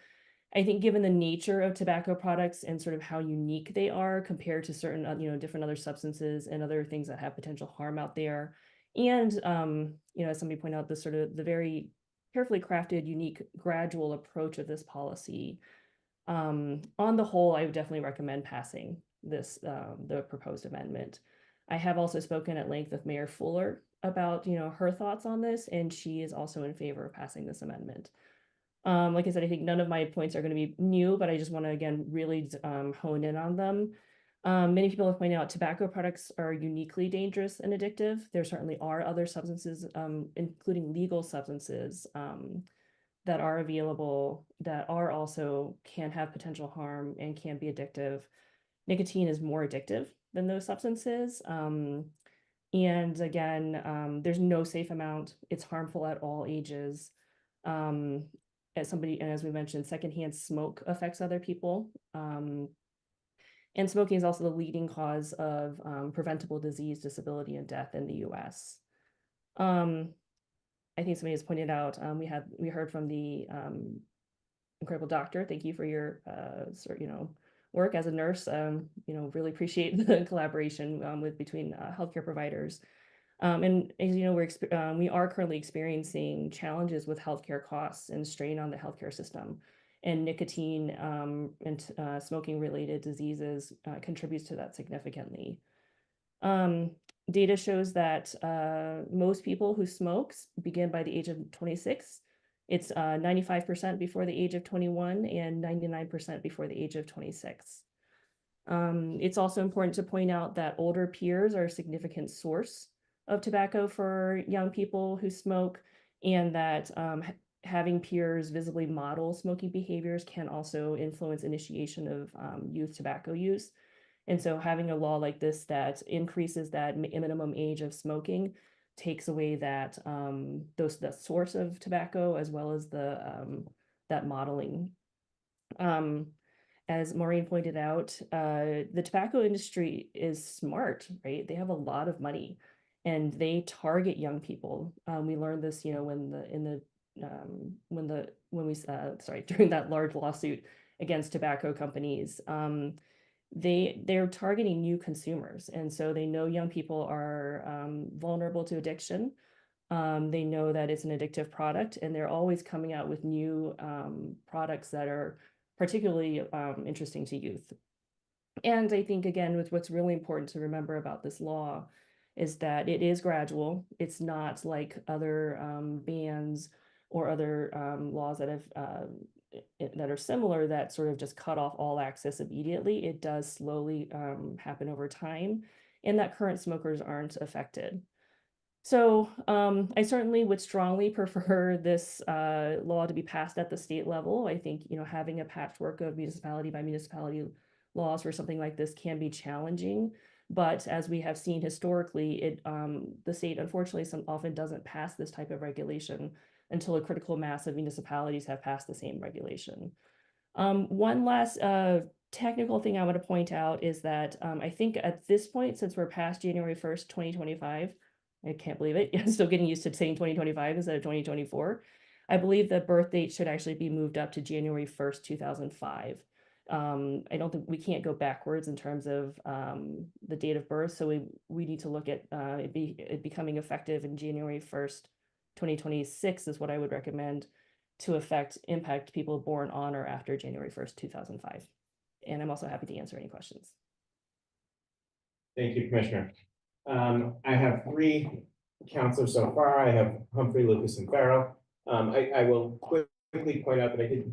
I think given the nature of tobacco products and sort of how unique they are compared to certain, different other substances and other things that have potential harm out there. And, as somebody pointed out, the very carefully crafted, unique, gradual approach of this policy. On the whole, I would definitely recommend passing this, the proposed amendment. I have also spoken at length with Mayor Fuller about, her thoughts on this, and she is also in favor of passing this amendment. Like I said, I think none of my points are going to be new, but I just want to, again, really hone in on them. Many people have pointed out tobacco products are uniquely dangerous and addictive. There certainly are other substances, including legal substances, that are available that are also can have potential harm and can be addictive. Nicotine is more addictive than those substances. And again, there's no safe amount. It's harmful at all ages. As we mentioned, secondhand smoke affects other people. And smoking is also the leading cause of preventable disease, disability, and death in the US. I think somebody has pointed out, we heard from the incredible doctor. Thank you for your work as a nurse. Really appreciate the collaboration between healthcare providers. And as you know, we are currently experiencing challenges with healthcare costs and strain on the healthcare system. And nicotine and smoking-related diseases contributes to that significantly. Data shows that most people who smoke begin by the age of 26. It's 95% before the age of 21 and 99% before the age of 26. It's also important to point out that older peers are a significant source of tobacco for young people who smoke, and that having peers visibly model smoking behaviors can also influence initiation of youth tobacco use. And so having a law like this that increases that minimum age of smoking takes away that the source of tobacco as well as the that modeling. As Maureen pointed out, the tobacco industry is smart, right? They have a lot of money and they target young people. We learned this, you know, during that large lawsuit against tobacco companies. They're targeting new consumers, and so they know young people are vulnerable to addiction. They know that it's an addictive product, and they're always coming out with new products that are particularly interesting to youth. And I think, again, with what's really important to remember about this law is that it is gradual. It's not like other bans or other laws that have that are similar that sort of just cut off all access immediately. It does slowly happen over time, and that current smokers aren't affected. So I certainly would strongly prefer this law to be passed at the state level. I think, you know, having a patchwork of municipality by municipality laws for something like this can be challenging. But as we have seen historically, the state unfortunately often doesn't pass this type of regulation until a critical mass of municipalities have passed the same regulation. One last technical thing I want to point out is that I think at this point, since we're past January 1st, 2025, I can't believe it. I'm still getting used to saying 2025 instead of 2024. I believe the birth date should actually be moved up to January 1st, 2005. I don't think we can't go backwards in terms of the date of birth. So we need to look at it becoming effective in January 1st, 2026 is what I would recommend to impact people born on or after January 1st, 2005. And I'm also happy to answer any questions. Thank you, Commissioner. I have 3 counselors so far. I have Humphrey, Lucas, and Farrow. I will quickly point out that I did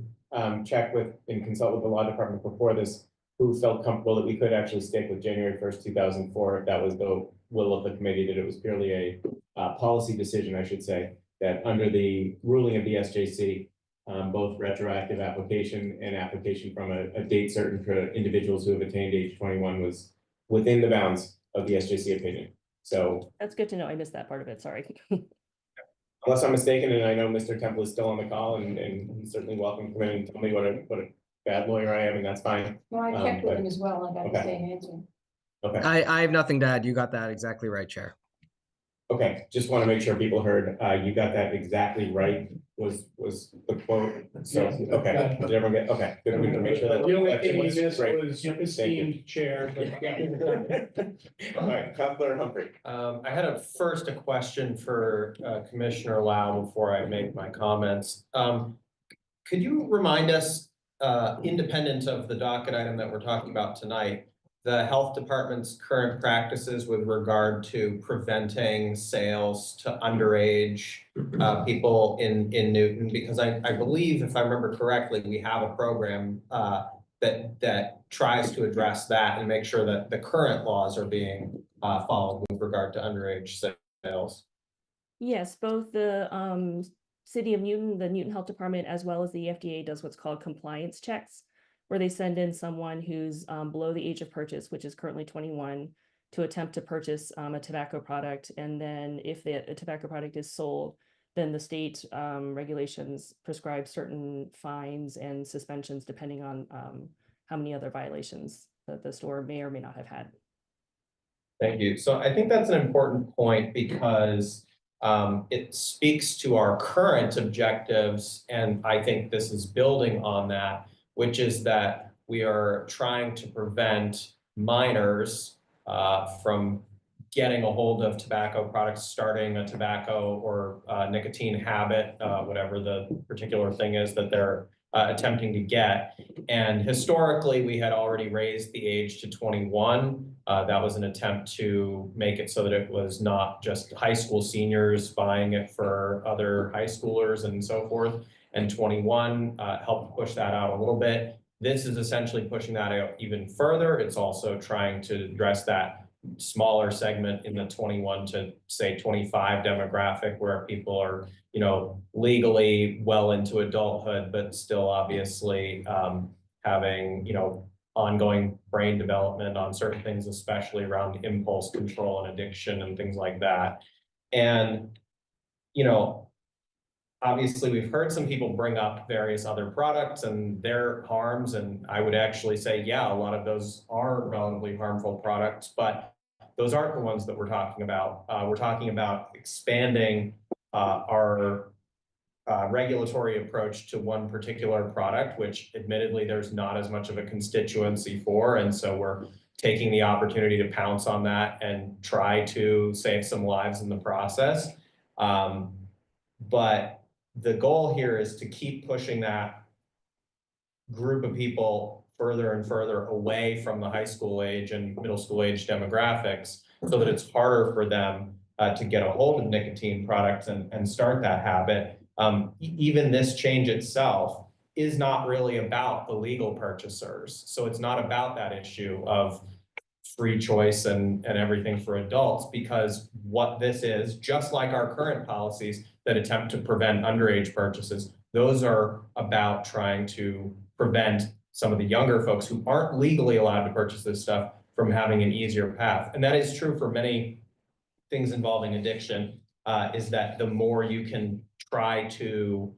check with and consult with the law department before this, who felt comfortable that we could actually stick with January 1st, 2004, if that was the will of the committee, that it was purely a policy decision, I should say, that under the ruling of the SJC, both retroactive application and application from a date certain for individuals who have attained age 21 was within the bounds of the SJC opinion. So That's good to know. I missed that part of it. Sorry. unless I'm mistaken, and I know Mr. Temple is still on the call, and he's certainly welcome to come in and tell me what a bad lawyer I am, and that's fine. No, I checked with but- him as well. I got the okay. same answer. Okay, I have nothing to add. You got that exactly right, Chair. okay, just want to make sure people heard, you got that exactly right, was the quote, so, Yes. okay, did everyone get, okay, good, we can make sure that. The only that thing he was missed great. was Thank you. esteemed chair. All right, Counselor Humphrey. I had first a question for Commissioner Lau before I make my comments. Could you remind us, independent of the docket item that we're talking about tonight, the health department's current practices with regard to preventing sales to underage people in Newton? Because I believe, if I remember correctly, we have a program that tries to address that and make sure that the current laws are being followed with regard to underage sales. Yes, both the City of Newton, the Newton Health Department, as well as the FDA does what's called compliance checks, where they send in someone who's below the age of purchase, which is currently 21, to attempt to purchase a tobacco product. And then if the tobacco product is sold, then the state regulations prescribe certain fines and suspensions depending on how many other violations that the store may or may not have had. Thank you. So I think that's an important point because it speaks to our current objectives, and I think this is building on that, which is that we are trying to prevent minors from getting a hold of tobacco products, starting a tobacco or nicotine habit, whatever the particular thing is that they're attempting to get. And historically, we had already raised the age to 21. That was an attempt to make it so that it was not just high school seniors buying it for other high schoolers and so forth. And 21 helped push that out a little bit. This is essentially pushing that out even further. It's also trying to address that smaller segment in the 21 to say 25 demographic, where people are, you know, legally well into adulthood, but still obviously having, you know, ongoing brain development on certain things, especially around impulse control and addiction and things like that. And, you know, obviously, we've heard some people bring up various other products and their harms, and I would actually say, yeah, a lot of those are relatively harmful products, but those aren't the ones that we're talking about. We're talking about expanding our regulatory approach to one particular product, which admittedly there's not as much of a constituency for, and so we're taking the opportunity to pounce on that and try to save some lives in the process. But the goal here is to keep pushing that group of people further and further away from the high school age and middle school age demographics so that it's harder for them to get a hold of nicotine products and start that habit. Even this change itself is not really about the legal purchasers. So it's not about that issue of free choice and everything for adults, because what this is, just like our current policies that attempt to prevent underage purchases, those are about trying to prevent some of the younger folks who aren't legally allowed to purchase this stuff from having an easier path. And that is true for many things involving addiction, is that the more you can try to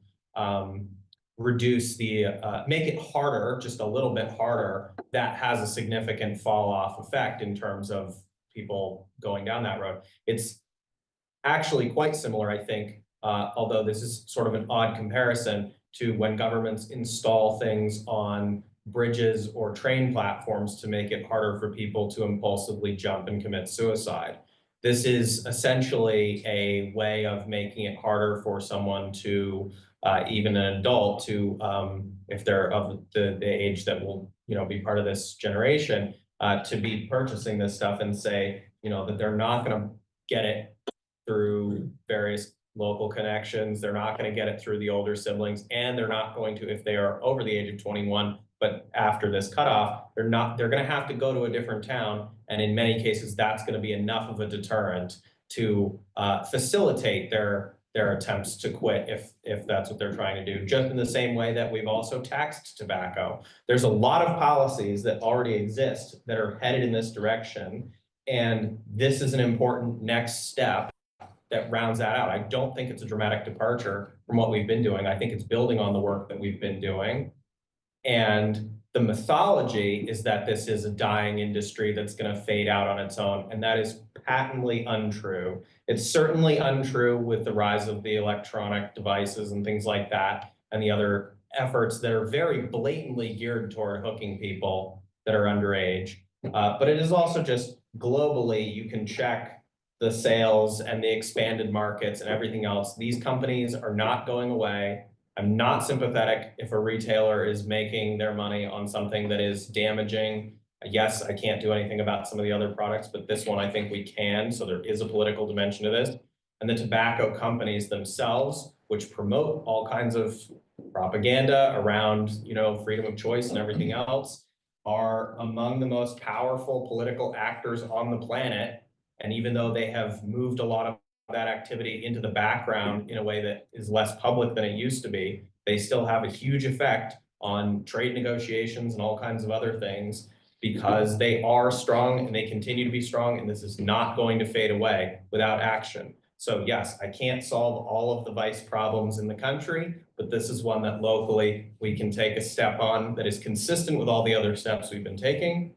reduce the, make it harder, just a little bit harder, that has a significant fall off effect in terms of people going down that road. It's actually quite similar, I think, although this is sort of an odd comparison to when governments install things on bridges or train platforms to make it harder for people to impulsively jump and commit suicide. This is essentially a way of making it harder for someone to, even an adult, to, if they're of the age that will, be part of this generation, to be purchasing this stuff and say, that they're not going to get it through various local connections. They're not going to get it through the older siblings, and they're not going to, if they are over the age of 21, but after this cutoff, they're going to have to go to a different town. And in many cases, that's going to be enough of a deterrent to facilitate their attempts to quit if that's what they're trying to do. Just in the same way that we've also taxed tobacco. There's a lot of policies that already exist that are headed in this direction. And this is an important next step that rounds that out. I don't think it's a dramatic departure from what we've been doing. I think it's building on the work that we've been doing. And the mythology is that this is a dying industry that's going to fade out on its own. And that is patently untrue. It's certainly untrue with the rise of the electronic devices and things like that, and the other efforts that are very blatantly geared toward hooking people that are underage. But it is also just globally, you can check the sales and the expanded markets and everything else. These companies are not going away. I'm not sympathetic if a retailer is making their money on something that is damaging. Yes, I can't do anything about some of the other products, but this one I think we can. So there is a political dimension to this. And the tobacco companies themselves, which promote all kinds of propaganda around, freedom of choice and everything else, are among the most powerful political actors on the planet. And even though they have moved a lot of that activity into the background in a way that is less public than it used to be, they still have a huge effect on trade negotiations and all kinds of other things, because they are strong and they continue to be strong, and this is not going to fade away without action. So yes, I can't solve all of the vice problems in the country, but this is one that locally we can take a step on that is consistent with all the other steps we've been taking.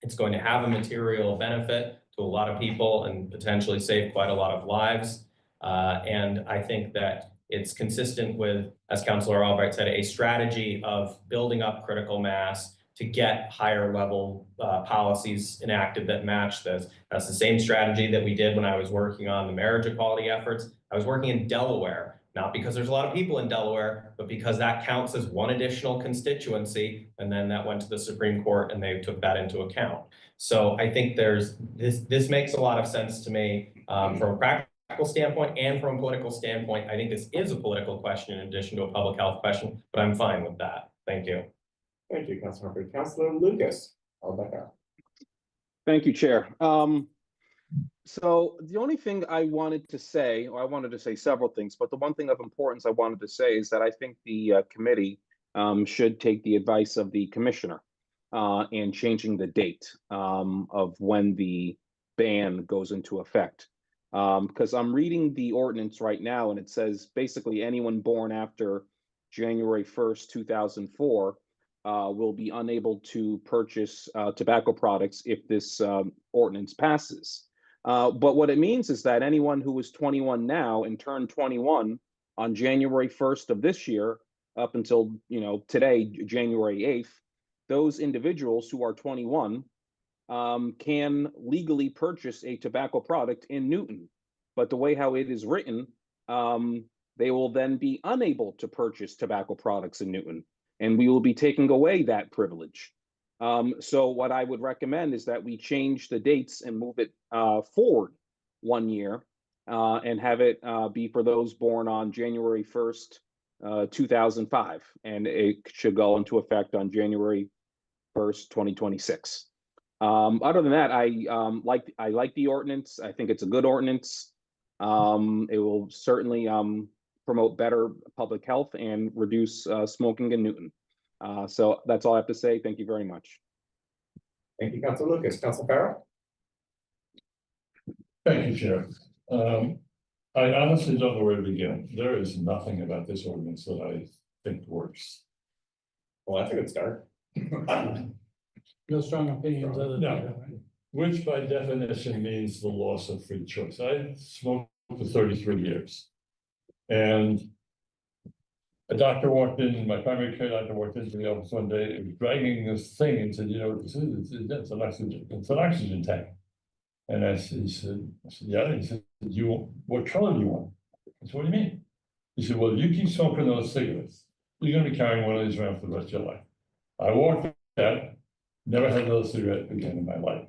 It's going to have a material benefit to a lot of people and potentially save quite a lot of lives. And I think that it's consistent with, as Councilor Albright said, a strategy of building up critical mass to get higher level policies enacted that match this. That's the same strategy that we did when I was working on the marriage equality efforts. I was working in Delaware, not because there's a lot of people in Delaware, but because that counts as one additional constituency. And then that went to the Supreme Court and they took that into account. So I think this makes a lot of sense to me from a practical standpoint and from a political standpoint. I think this is a political question in addition to a public health question, but I'm fine with that. Thank you. Thank you, Councilor Humphrey. Councilor Lucas, I'll back up. Thank you, Chair. So the only thing I wanted to say, or I wanted to say several things, but the one thing of importance I wanted to say is that I think the committee should take the advice of the commissioner in changing the date of when the ban goes into effect. Because I'm reading the ordinance right now, and it says basically anyone born after January 1st, 2004 will be unable to purchase tobacco products if this ordinance passes. But what it means is that anyone who is 21 now and turned 21 on January 1st of this year, up until, you know, today, January 8th, those individuals who are 21 can legally purchase a tobacco product in Newton. But the way how it is written, they will then be unable to purchase tobacco products in Newton, and we will be taking away that privilege. So what I would recommend is that we change the dates and move it forward 1 year and have it be for those born on January 1st, 2005, and it should go into effect on January 1st, 2026. Other than that, I like the ordinance. I think it's a good ordinance. It will certainly promote better public health and reduce smoking in Newton. So that's all I have to say. Thank you very much. Thank you, Council Lucas. Council Farrell? Thank you, Chair. I honestly don't know where to begin. There is nothing about this ordinance that I think works. Well, that's a good start. No strong opinions other than No. that, right? Which by definition means the loss of free choice. I smoked for 33 years. And a doctor walked in, my primary care doctor walked into the office one day, and was dragging this thing and said, you know, this is, it's an oxygen tank. And I said, yeah. He said, what color do you want? I said, what do you mean? He said, well, if you keep smoking those cigarettes, you're gonna be carrying one of these around for the rest of your life. I walked out, never had another cigarette again in my life.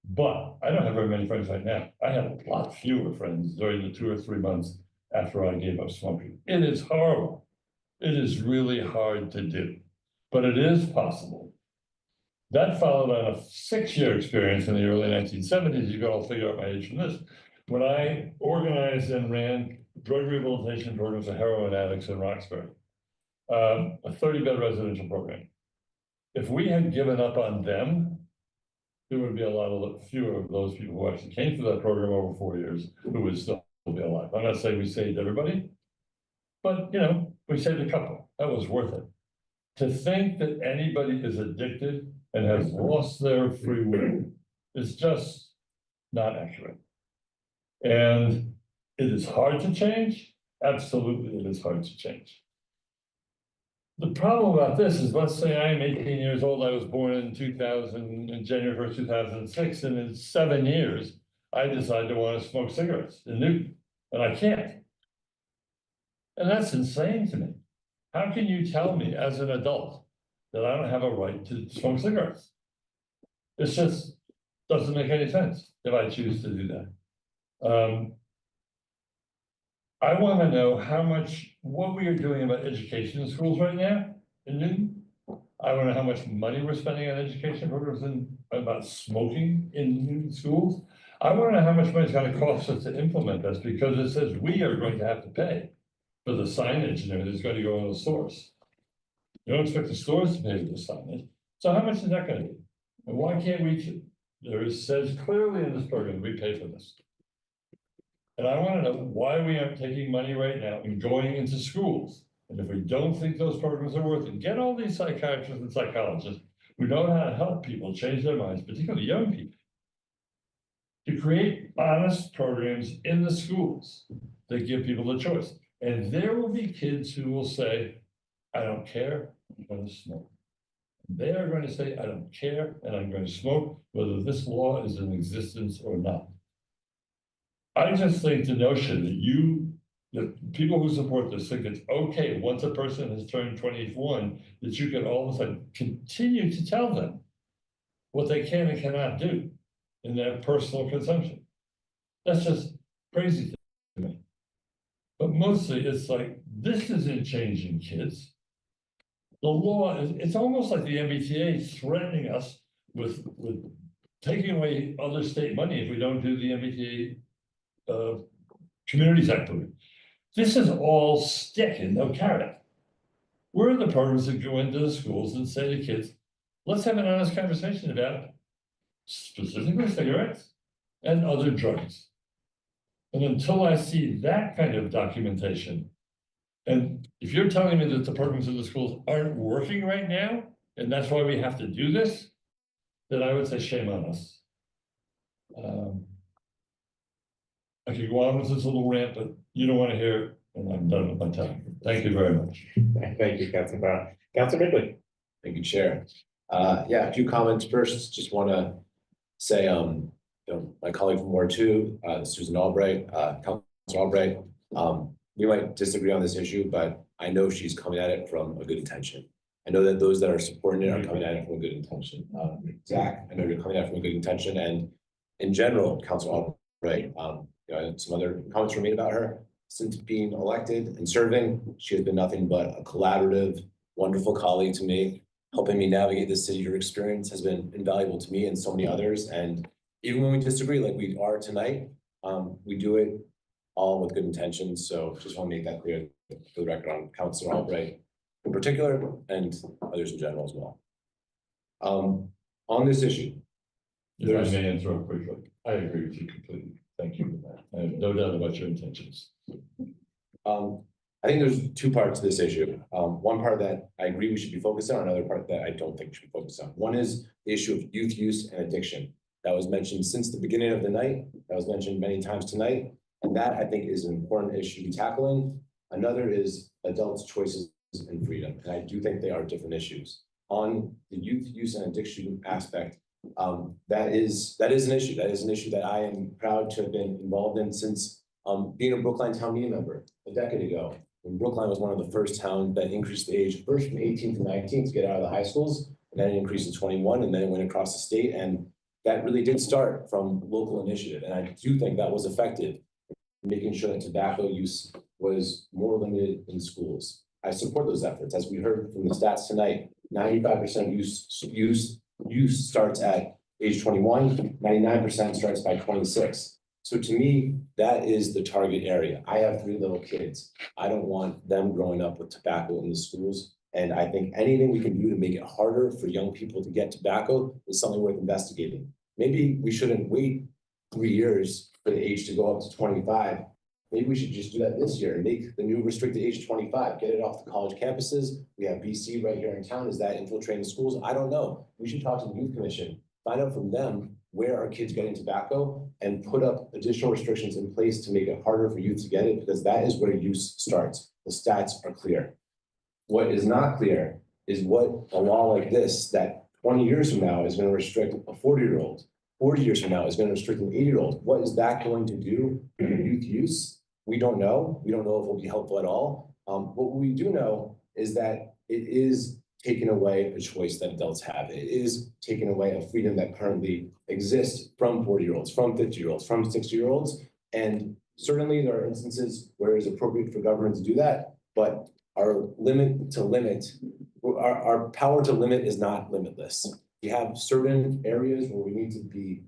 But I don't have very many friends right now. I have a lot fewer friends during the 2 or 3 months after I gave up smoking. It is horrible. It is really hard to do, but it is possible. That followed on a 6-year experience in the early 1970s. You can all figure out my age from this. When I organized and ran drug rehabilitation programs for heroin addicts in Roxbury, a 30-bed residential program. If we had given up on them, there would be a lot fewer of those people who actually came through that program over 4 years who would still be alive. I'm not saying we saved everybody, but you know, we saved a couple. That was worth it. To think that anybody is addicted and has lost their free will is just not accurate. And it is hard to change. Absolutely, it is hard to change. The problem about this is, let's say I'm 18 years old, I was born in January 1st, 2006, and in 7 years, I decide to want to smoke cigarettes in Newton, and I can't. And that's insane to me. How can you tell me as an adult that I don't have a right to smoke cigarettes? It just doesn't make any sense if I choose to do that. I want to know what we are doing about education in schools right now in Newton. I want to know how much money we're spending on education programs about smoking in Newton schools. I want to know how much money it's going to cost us to implement this, because it says we are going to have to pay for the signage and everything that's going to go in the stores. You don't expect the stores to pay for the signage. So how much is that going to be? And why can't we? There says clearly in this program, we pay for this. And I want to know why we aren't taking money right now and going into schools. And if we don't think those programs are worth it, get all these psychiatrists and psychologists who know how to help people change their minds, particularly young people, to create honest programs in the schools that give people the choice. And there will be kids who will say, I don't care, I'm going to smoke. They are going to say, I don't care, and I'm going to smoke, whether this law is in existence or not. I just think the notion that people who support this think it's okay once a person has turned 21, that you can all of a sudden continue to tell them what they can and cannot do in their personal consumption. That's just crazy to me. But mostly it's like, this isn't changing kids. The law is, it's almost like the MBTA threatening us with taking away other state money if we don't do the MBTA Communities Act program. This is all stick and no carrot. We're in the programs that go into the schools and say to kids, let's have an honest conversation about specifically cigarettes and other drugs. And until I see that kind of documentation, and if you're telling me that the programs in the schools aren't working right now, and that's why we have to do this, then I would say shame on us. I could go on with this little rant, but you don't want to hear it, and I'm done with my time. Thank you very much. Thank you, Councilor Brown. Councilor Ridley. Thank you, Chair. Yeah, a few comments first. Just want to say, my colleague from Ward 2, Susan Albright, Councilor Albright, we might disagree on this issue, but I know she's coming at it from a good intention. I know that those that are supporting it are coming at it from a good intention. Zach, I know you're coming at it from a good intention, and in general, Councilor Albright, some other comments were made about her. Since being elected and serving, she has been nothing but a collaborative, wonderful colleague to me, helping me navigate this city. Your experience has been invaluable to me and so many others. And even when we disagree, like we are tonight, we do it all with good intentions. So just want to make that clear for the record on Councilor Albright in particular and others in general as well. On this issue. If I may interrupt quickly, I agree with you completely. Thank you for that. I have no doubt about your intentions. I think there's two parts to this issue. One part that I agree we should be focused on, another part that I don't think we should be focused on. One is the issue of youth use and addiction. That was mentioned since the beginning of the night. That was mentioned many times tonight. And that I think is an important issue to be tackling. Another is adults' choices and freedom. And I do think they are different issues. On the youth use and addiction aspect, that is an issue. That is an issue that I am proud to have been involved in since being a Brookline town meeting member a decade ago. When Brookline was one of the first towns that increased the age first from 18 to 19 to get out of the high schools, and then it increased to 21, and then it went across the state. And that really did start from local initiative. And I do think that was effective in making sure that tobacco use was more limited in schools. I support those efforts. As we heard from the stats tonight, 95% use starts at age 21, 99% starts by 26. So to me, that is the target area. I have 3 little kids. I don't want them growing up with tobacco in the schools. And I think anything we can do to make it harder for young people to get tobacco is something worth investigating. Maybe we shouldn't wait 3 years for the age to go up to 25. Maybe we should just do that this year and make the new restricted age 25, get it off the college campuses. We have BC right here in town. Is that infiltrating the schools? I don't know. We should talk to the Youth Commission, find out from them where are kids getting tobacco and put up additional restrictions in place to make it harder for youth to get it, because that is where use starts. The stats are clear. What is not clear is what a law like this that 20 years from now is going to restrict a 40-year-old, 40 years from now is going to restrict an 80-year-old. What is that going to do for youth use? We don't know. We don't know if it will be helpful at all. What we do know is that it is taking away a choice that adults have. It is taking away a freedom that currently exists from 40-year-olds, from 50-year-olds, from 60-year-olds. And certainly there are instances where it's appropriate for government to do that, but our power to limit is not limitless. We have certain areas where we need to be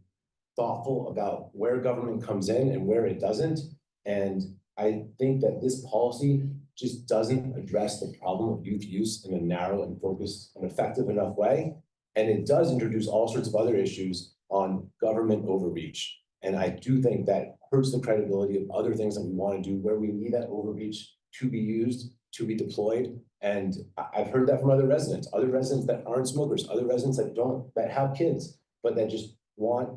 thoughtful about where government comes in and where it doesn't. And I think that this policy just doesn't address the problem of youth use in a narrow and focused and effective enough way. And it does introduce all sorts of other issues on government overreach. And I do think that hurts the credibility of other things that we want to do where we need that overreach to be used, to be deployed. And I've heard that from other residents that aren't smokers, other residents that have kids, but that just want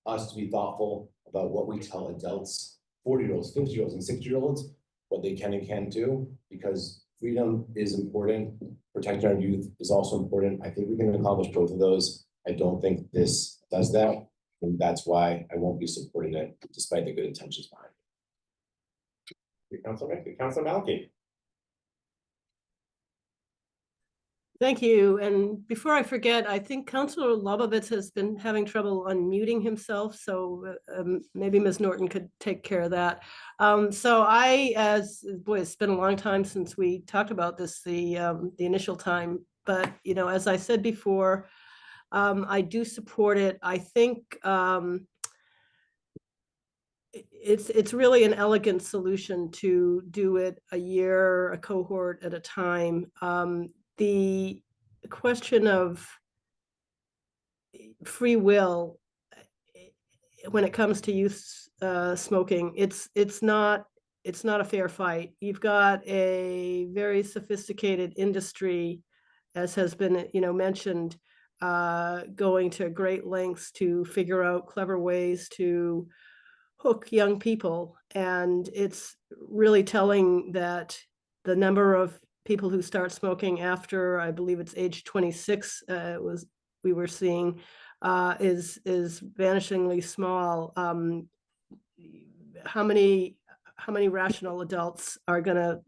us to be thoughtful about what we tell adults, 40-year-olds, 50-year-olds, and 60-year-olds, what they can and can't do, because freedom is important. Protecting our youth is also important. I think we can accomplish both of those. I don't think this does that. And that's why I won't be supporting it, despite the good intentions behind it. Councilor Malky. Thank you. And before I forget, I think Councilor Lobovitz has been having trouble unmuting himself. So maybe Ms. Norton could take care of that. So it's been a long time since we talked about this, the initial time. But, as I said before, I do support it. I think it's really an elegant solution to do it a cohort at a time. The question of free will, when it comes to youth smoking. It's not a fair fight. You've got a very sophisticated industry, as has been, mentioned, going to great lengths to figure out clever ways to hook young people. And it's really telling that the number of people who start smoking after, I believe it's age 26, we were seeing, is vanishingly small. How many rational adults are gonna,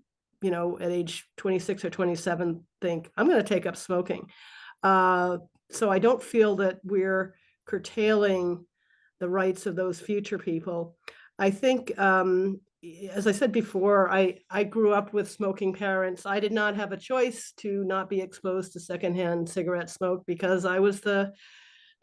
at age 26 or 27 think, I'm gonna take up smoking? So I don't feel that we're curtailing the rights of those future people. I think, as I said before, I grew up with smoking parents. I did not have a choice to not be exposed to secondhand cigarette smoke because I was the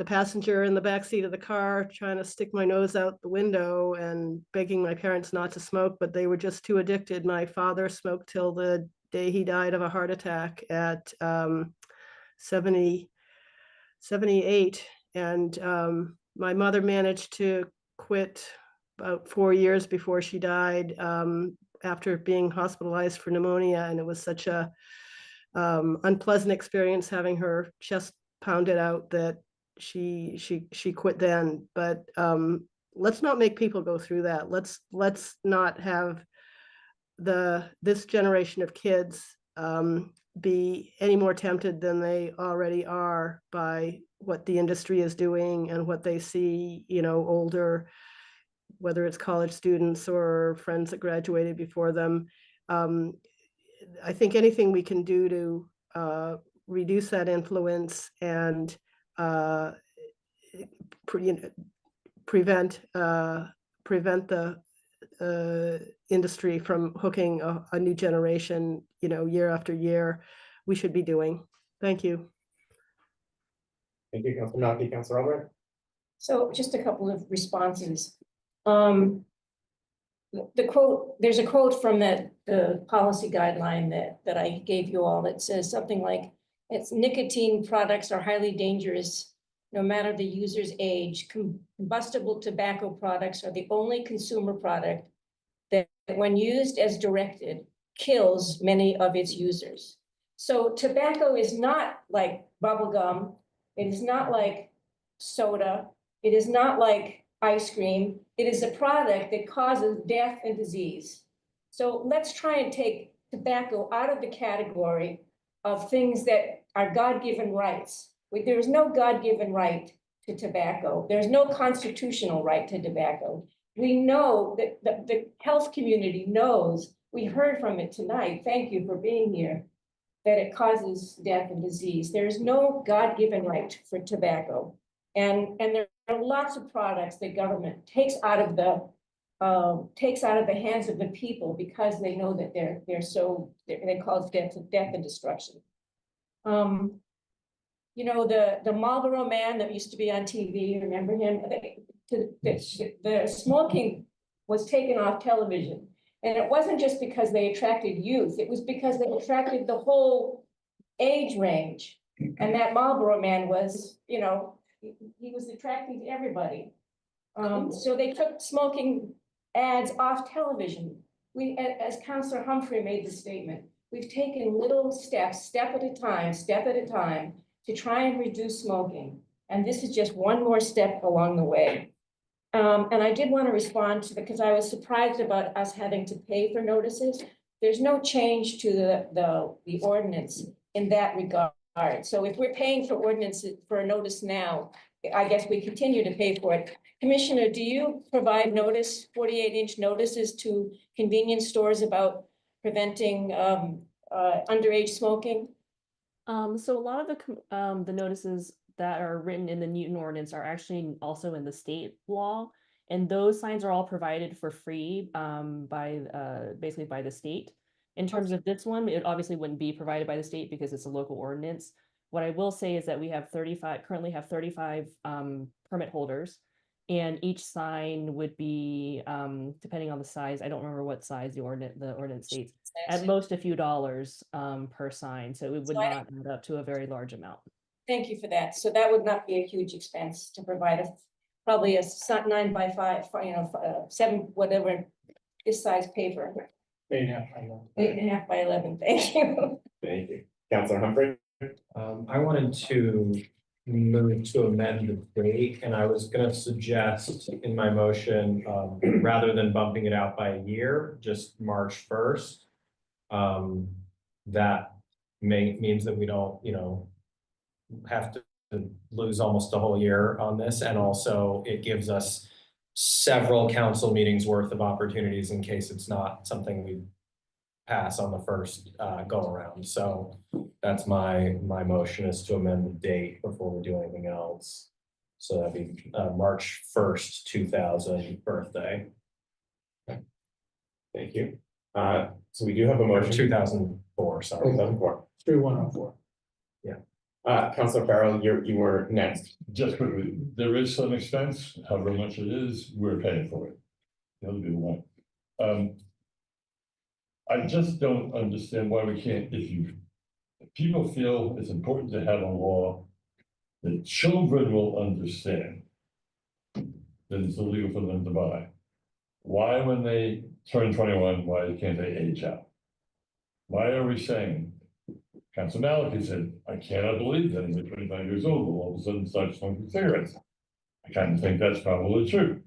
passenger in the backseat of the car trying to stick my nose out the window and begging my parents not to smoke, but they were just too addicted. My father smoked till the day he died of a heart attack at 78. And my mother managed to quit about 4 years before she died, after being hospitalized for pneumonia. And it was such a unpleasant experience having her chest pounded out that she quit then. But let's not make people go through that. Let's not have this generation of kids be any more tempted than they already are by what the industry is doing and what they see, older, whether it's college students or friends that graduated before them. I think anything we can do to reduce that influence and prevent the industry from hooking a new generation, year after year, we should be doing. Thank you. Thank you, Councilor Naki. Councilor Albrecht? So just a couple of responses. The quote, there's a quote from the policy guideline that I gave you all that says something like, it's nicotine products are highly dangerous no matter the user's age. Combustible tobacco products are the only consumer product that, when used as directed, kills many of its users. So tobacco is not like bubble gum. It is not like soda. It is not like ice cream. It is a product that causes death and disease. So let's try and take tobacco out of the category of things that are God-given rights. There is no God-given right to tobacco. There's no constitutional right to tobacco. We know that the health community knows, we heard from it tonight, thank you for being here, that it causes death and disease. There is no God-given right for tobacco. And there are lots of products that government takes out of the hands of the people because they know that they cause death and destruction. The Marlboro Man that used to be on TV, remember him? The smoking was taken off television. And it wasn't just because they attracted youth, it was because they attracted the whole age range. And that Marlboro Man was, he was attracting everybody. So they took smoking ads off television. As Councillor Humphrey made the statement, we've taken little steps, step at a time, to try and reduce smoking. And this is just one more step along the way. And I did want to respond to because I was surprised about us having to pay for notices. There's no change to the ordinance in that regard. So if we're paying for ordinances for a notice now, I guess we continue to pay for it. Commissioner, do you provide 48-inch notices to convenience stores about preventing underage smoking? So a lot of the notices that are written in the Newton ordinance are actually also in the state law, and those signs are all provided for free basically by the state. In terms of this one, it obviously wouldn't be provided by the state because it's a local ordinance. What I will say is that we have currently have 35 permit holders, and each sign would be, depending on the size, I don't remember what size the ordinance states, at most a few dollars per sign. So it would not add up to a very large amount. Thank you for that. So that would not be a huge expense to provide probably a 9x5, 7, whatever, this size paper, 8.5 by 11, thank you. Thank you. Counselor Humphrey? I wanted to move to amend the date, and I was gonna suggest in my motion, rather than bumping it out by a year, just March 1st. That means that we don't, have to lose almost a whole year on this, and also it gives us several council meetings worth of opportunities in case it's not something we pass on the first go around. So that's my motion, is to amend the date before we do anything else. So that'd be March 1st, 2000 birthday. Thank you. So we do have a Or motion. 2004, sorry. 2004. 3104. Counselor Farrell, you were next. Just quickly, there is some expense, however much it is, we're paying for it. That'll be the one. I just don't understand why we can't, if people feel it's important to have a law that children will understand that it's illegal for them to buy. Why, when they turn 21, why can't they age out? Why are we saying, Council Maliki said, I cannot believe that they're 25 years old will all of a sudden start smoking cigarettes. I kind of think that's probably true.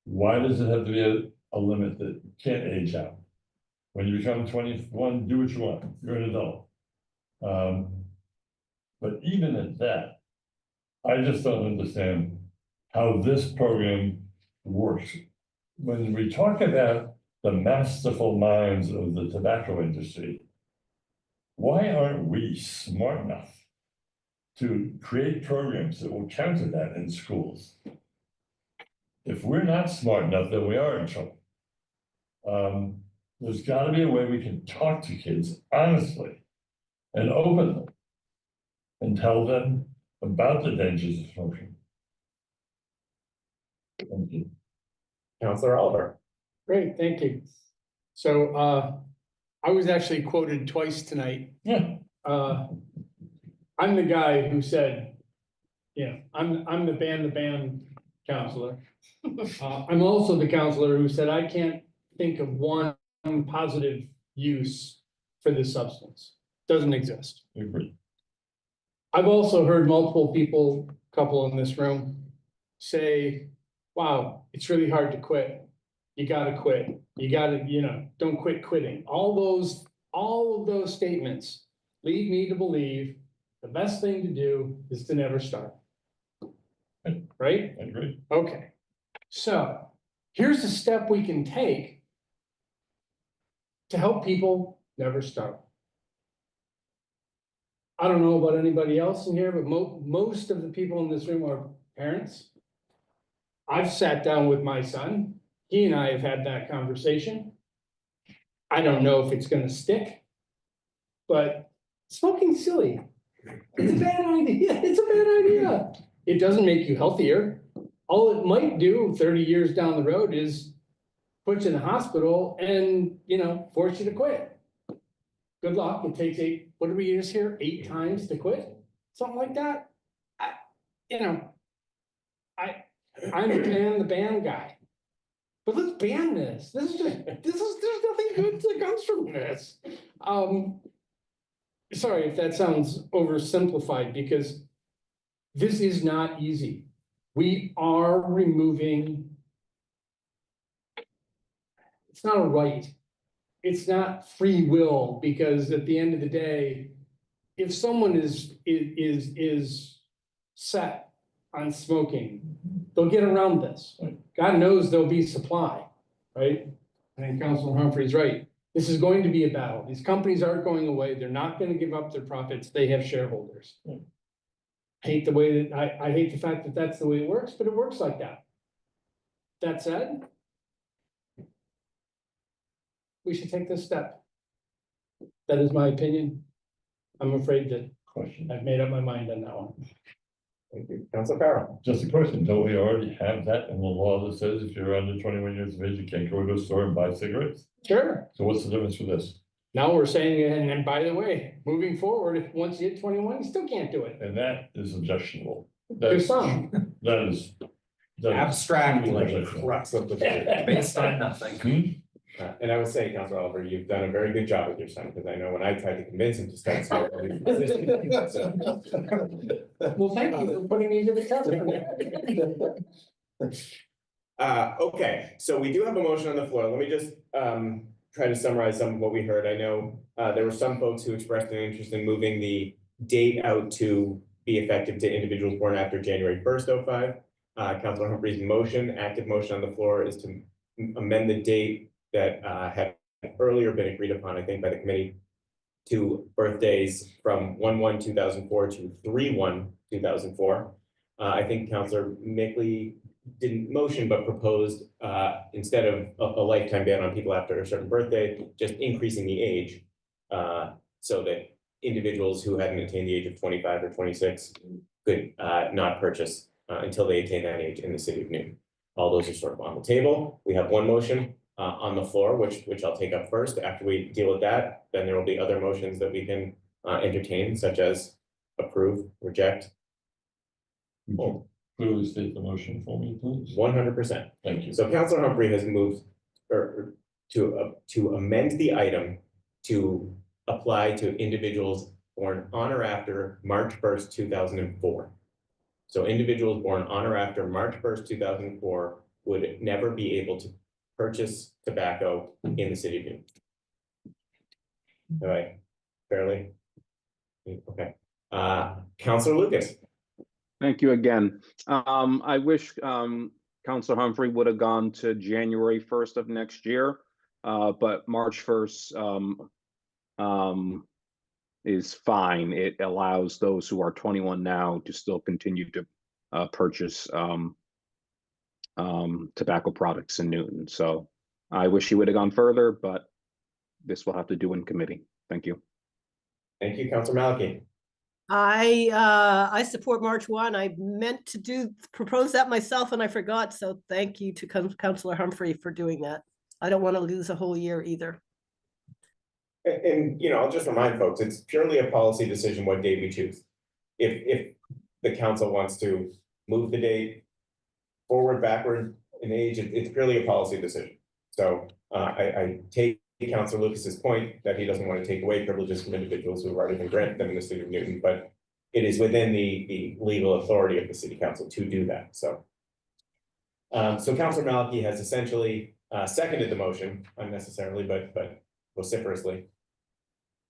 Why does it have to be a limit that can't age out? When you become 21, do what you want, you're an adult. But even at that, I just don't understand how this program works. When we talk about the masterful minds of the tobacco industry, why aren't we smart enough to create programs that will counter that in schools? If we're not smart enough, then we are in trouble. There's got to be a way we can talk to kids honestly and openly and tell them about the dangers of smoking. Thank you. Counselor Oliver. Great, thank you. So I was actually quoted twice tonight. Yeah. I'm the guy who said, I'm the ban counselor. I'm also the counselor who said, I can't think of one positive use for this substance. Doesn't exist. Agree. I've also heard multiple couple in this room say, wow, it's really hard to quit. You gotta quit. You gotta, don't quit quitting. All of those statements lead me to believe the best thing to do is to never start. Right? I agree. Okay. So here's a step we can take to help people never start. I don't know about anybody else in here, but most of the people in this room are parents. I've sat down with my son. He and I have had that conversation. I don't know if it's gonna stick, but smoking's silly. It's a bad idea. It's a bad idea. It doesn't make you healthier. All it might do 30 years down the road is put you in the hospital and, force you to quit. Good luck. It takes 8 times to quit? Something like that. I'm the ban guy. But let's ban this. There's nothing good that comes from this. Sorry if that sounds oversimplified, because this is not easy. We are removing, it's not a right. It's not free will, because at the end of the day, if someone is set on smoking, they'll get around this. God knows there'll be supply, right? I think Councilor Humphrey's right. This is going to be a battle. These companies aren't going away. They're not going to give up their profits. They have shareholders. I hate I hate the fact that that's the way it works, but it works like that. That said, we should take this step. That is my opinion. I'm afraid that I've made up my mind on that one. Thank you. Councilor Farrell. Just a question, don't we already have that in the law that says if you're under 21 years of age, you can't go to a store and buy cigarettes? Sure. So what's the difference for this? Now we're saying, and by the way, moving forward, if once you hit 21, you still can't do it. And that is objectionable. There's some. That is Abstract, like, Congratulations. crux of the debate. based on nothing. And I would say, Councilor Oliver, you've done a very good job with your son, because I know when I tried to convince him to start smoking. he resisted. So, Well, thank you for putting me to the test. Okay, so we do have a motion on the floor. Let me just try to summarize some of what we heard. I know there were some folks who expressed an interest in moving the date out to be effective to individuals born after January 1st, 05. Councilor Humphrey's motion, active motion on the floor, is to amend the date that had earlier been agreed upon, I think, by the committee, to birthdays from 1/1/2004 to 3/1/2004. I think Councilor Mickley didn't motion, but proposed, instead of a lifetime ban on people after a certain birthday, just increasing the age, so that individuals who hadn't attained the age of 25 or 26 could not purchase until they attain that age in the city of Newton. All those are sort of on the table. We have one motion on the floor, which I'll take up first. After we deal with that, then there will be other motions that we can entertain, such as approve, reject. Please state the motion for me, please. 100%. Thank you. So Councilor Humphrey has moved to amend the item to apply to individuals born on or after March 1st, 2004. So individuals born on or after March 1st, 2004 would never be able to purchase tobacco in the city of Newton. All right, fairly? Okay. Councilor Lucas. Thank you again. I wish Councilor Humphrey would have gone to January 1st of next year, but March 1st is fine. It allows those who are 21 now to still continue to purchase tobacco products in Newton. So I wish he would have gone further, but this will have to do in committee. Thank you. Thank you, Councilor Maliki. I support March 1. I meant to propose that myself and I forgot. So thank you to Councilor Humphrey for doing that. I don't want to lose a whole year either. And you know, I'll just remind folks, it's purely a policy decision what date we choose. If the council wants to move the date forward, backward in age, it's purely a policy decision. So I take Councilor Lucas's point that he doesn't want to take away privileges from individuals who have already been granted them in the city of Newton, but it is within the legal authority of the city council to do that. So Councilor Maliki has essentially seconded the motion unnecessarily, but vociferously.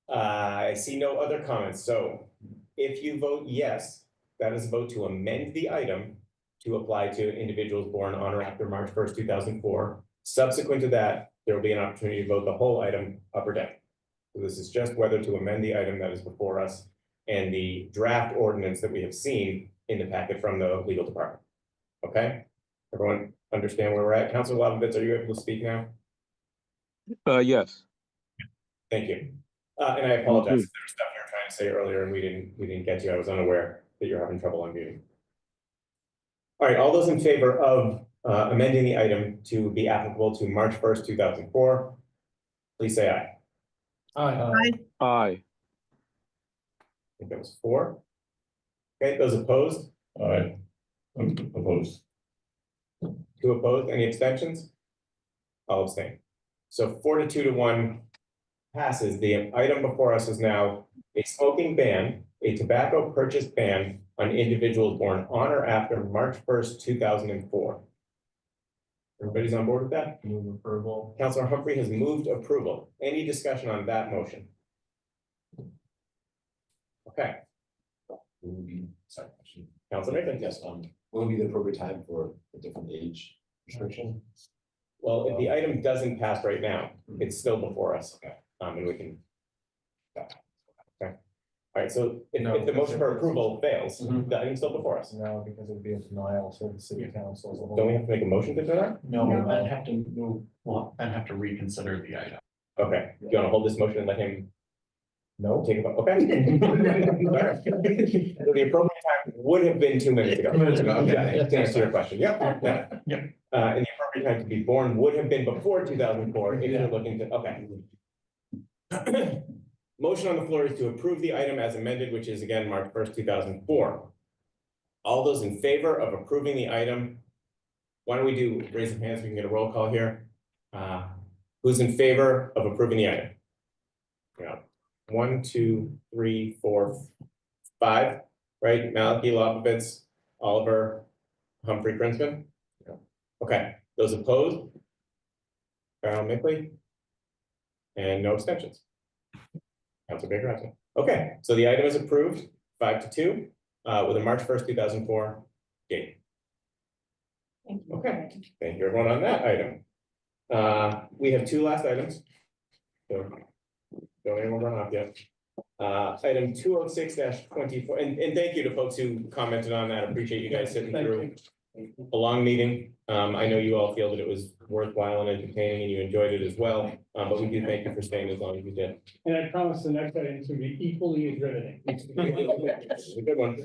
I see no other comments. So if you vote yes, that is a vote to amend the item to apply to individuals born on or after March 1st, 2004. Subsequent to that, there will be an opportunity to vote the whole item up or down. So this is just whether to amend the item that is before us and the draft ordinance that we have seen in the packet from the legal department. Okay? Everyone understand where we're at? Councilor Lovovitz, are you able to speak now? Yes. Thank you. And I apologize if there was stuff you were trying to say earlier and we didn't get to. I was unaware that you're having trouble unmuting. All right, all those in favor of amending the item to be applicable to March 1st, 2004, please say aye. Aye. Aye. I think that was 4. Okay, those opposed? Aye. Opposed. 2 opposed. Any abstentions? I'll abstain. So 4 to 2 to 1 passes. The item before us is now a smoking ban, a tobacco purchase ban on individuals born on or after March 1st, 2004. Everybody's on board with that? Move approval. Councilor Humphrey has moved approval. Any discussion on that motion? Okay. Sorry. Councilor Nathan? Yes, what would be the appropriate time for a different age restriction? Well, if the item doesn't pass right now, it's still before us. And we can. Okay. All right, so if the motion for approval fails, the item's still before us. No, because it would be a denial to the city council as a whole. Don't we have to make a motion to do that? No, I'd have to move, well, I'd have to reconsider the item. Okay, do you want to hold this motion and let him? No, take a vote, okay. All right. So the appropriate time would have been 2 minutes ago. 2 minutes ago, okay. To answer your question, yep. Yep. And the appropriate time to be born would have been before 2004 if you're looking to, okay. Motion on the floor is to approve the item as amended, which is again, March 1st, 2004. All those in favor of approving the item why don't we do raise of hands, we can get a roll call here. Who's in favor of approving the item? Yeah, 1, 2, 3, 4, 5, right? Malachi, Lobovitz, Oliver, Humphrey, Brinsman. Yeah. Okay, those opposed? Carol Mickley? And no abstentions. Councilor Baker absent. Okay, so the item is approved 5-2 with a March 1st, 2004 date. Thank you. Okay, thank you everyone on that item. We have 2 last items. So don't anyone run off yet. Item 206-24, and thank you to folks who commented on that. Appreciate you guys sitting through a long meeting. I know you all feel that it was worthwhile and entertaining and you enjoyed it as well. But we do thank you for staying as long as you did. And I promise the next item is going to be equally as riveting. It's a good one.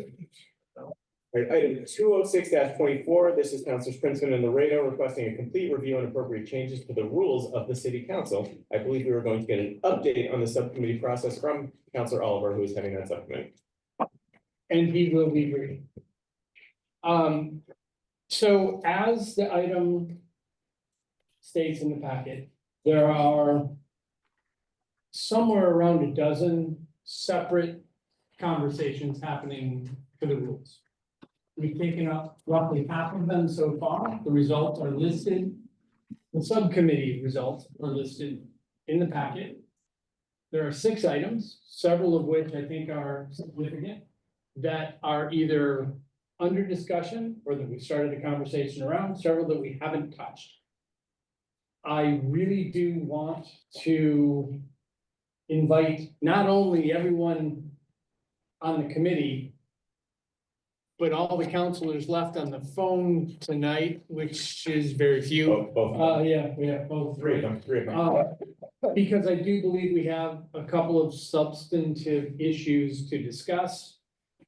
All right, item 206-24, this is Councilors Princeton and Laredo requesting a complete review and appropriate changes to the rules of the city council. I believe we were going to get an update on the subcommittee process from Councilor Oliver, who is heading that subcommittee. And he will be brief. So as the item states in the packet, there are somewhere around a dozen separate conversations happening for the rules. We've taken up roughly half of them so far. The results are listed. The subcommittee results are listed in the packet. There are 6 items, several of which I think are significant, that are either under discussion or that we started a conversation around, several that we haven't touched. I really do want to invite not only everyone on the committee, but all the counselors left on the phone tonight, which is very few. Both. Yeah, both. 3 of them, 3 of them. Because I do believe we have a couple of substantive issues to discuss.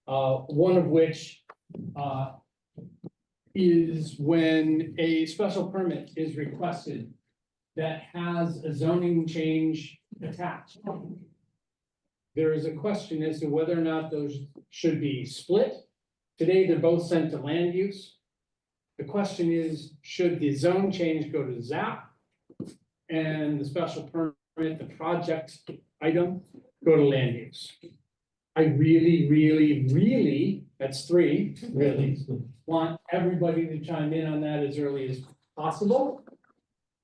One of which is when a special permit is requested that has a zoning change attached. There is a question as to whether or not those should be split. Today, they're both sent to land use. The question is, should the zone change go to ZAP? And the special permit, the project item, go to land use? I really, that's 3, really, want everybody to chime in on that as early as possible.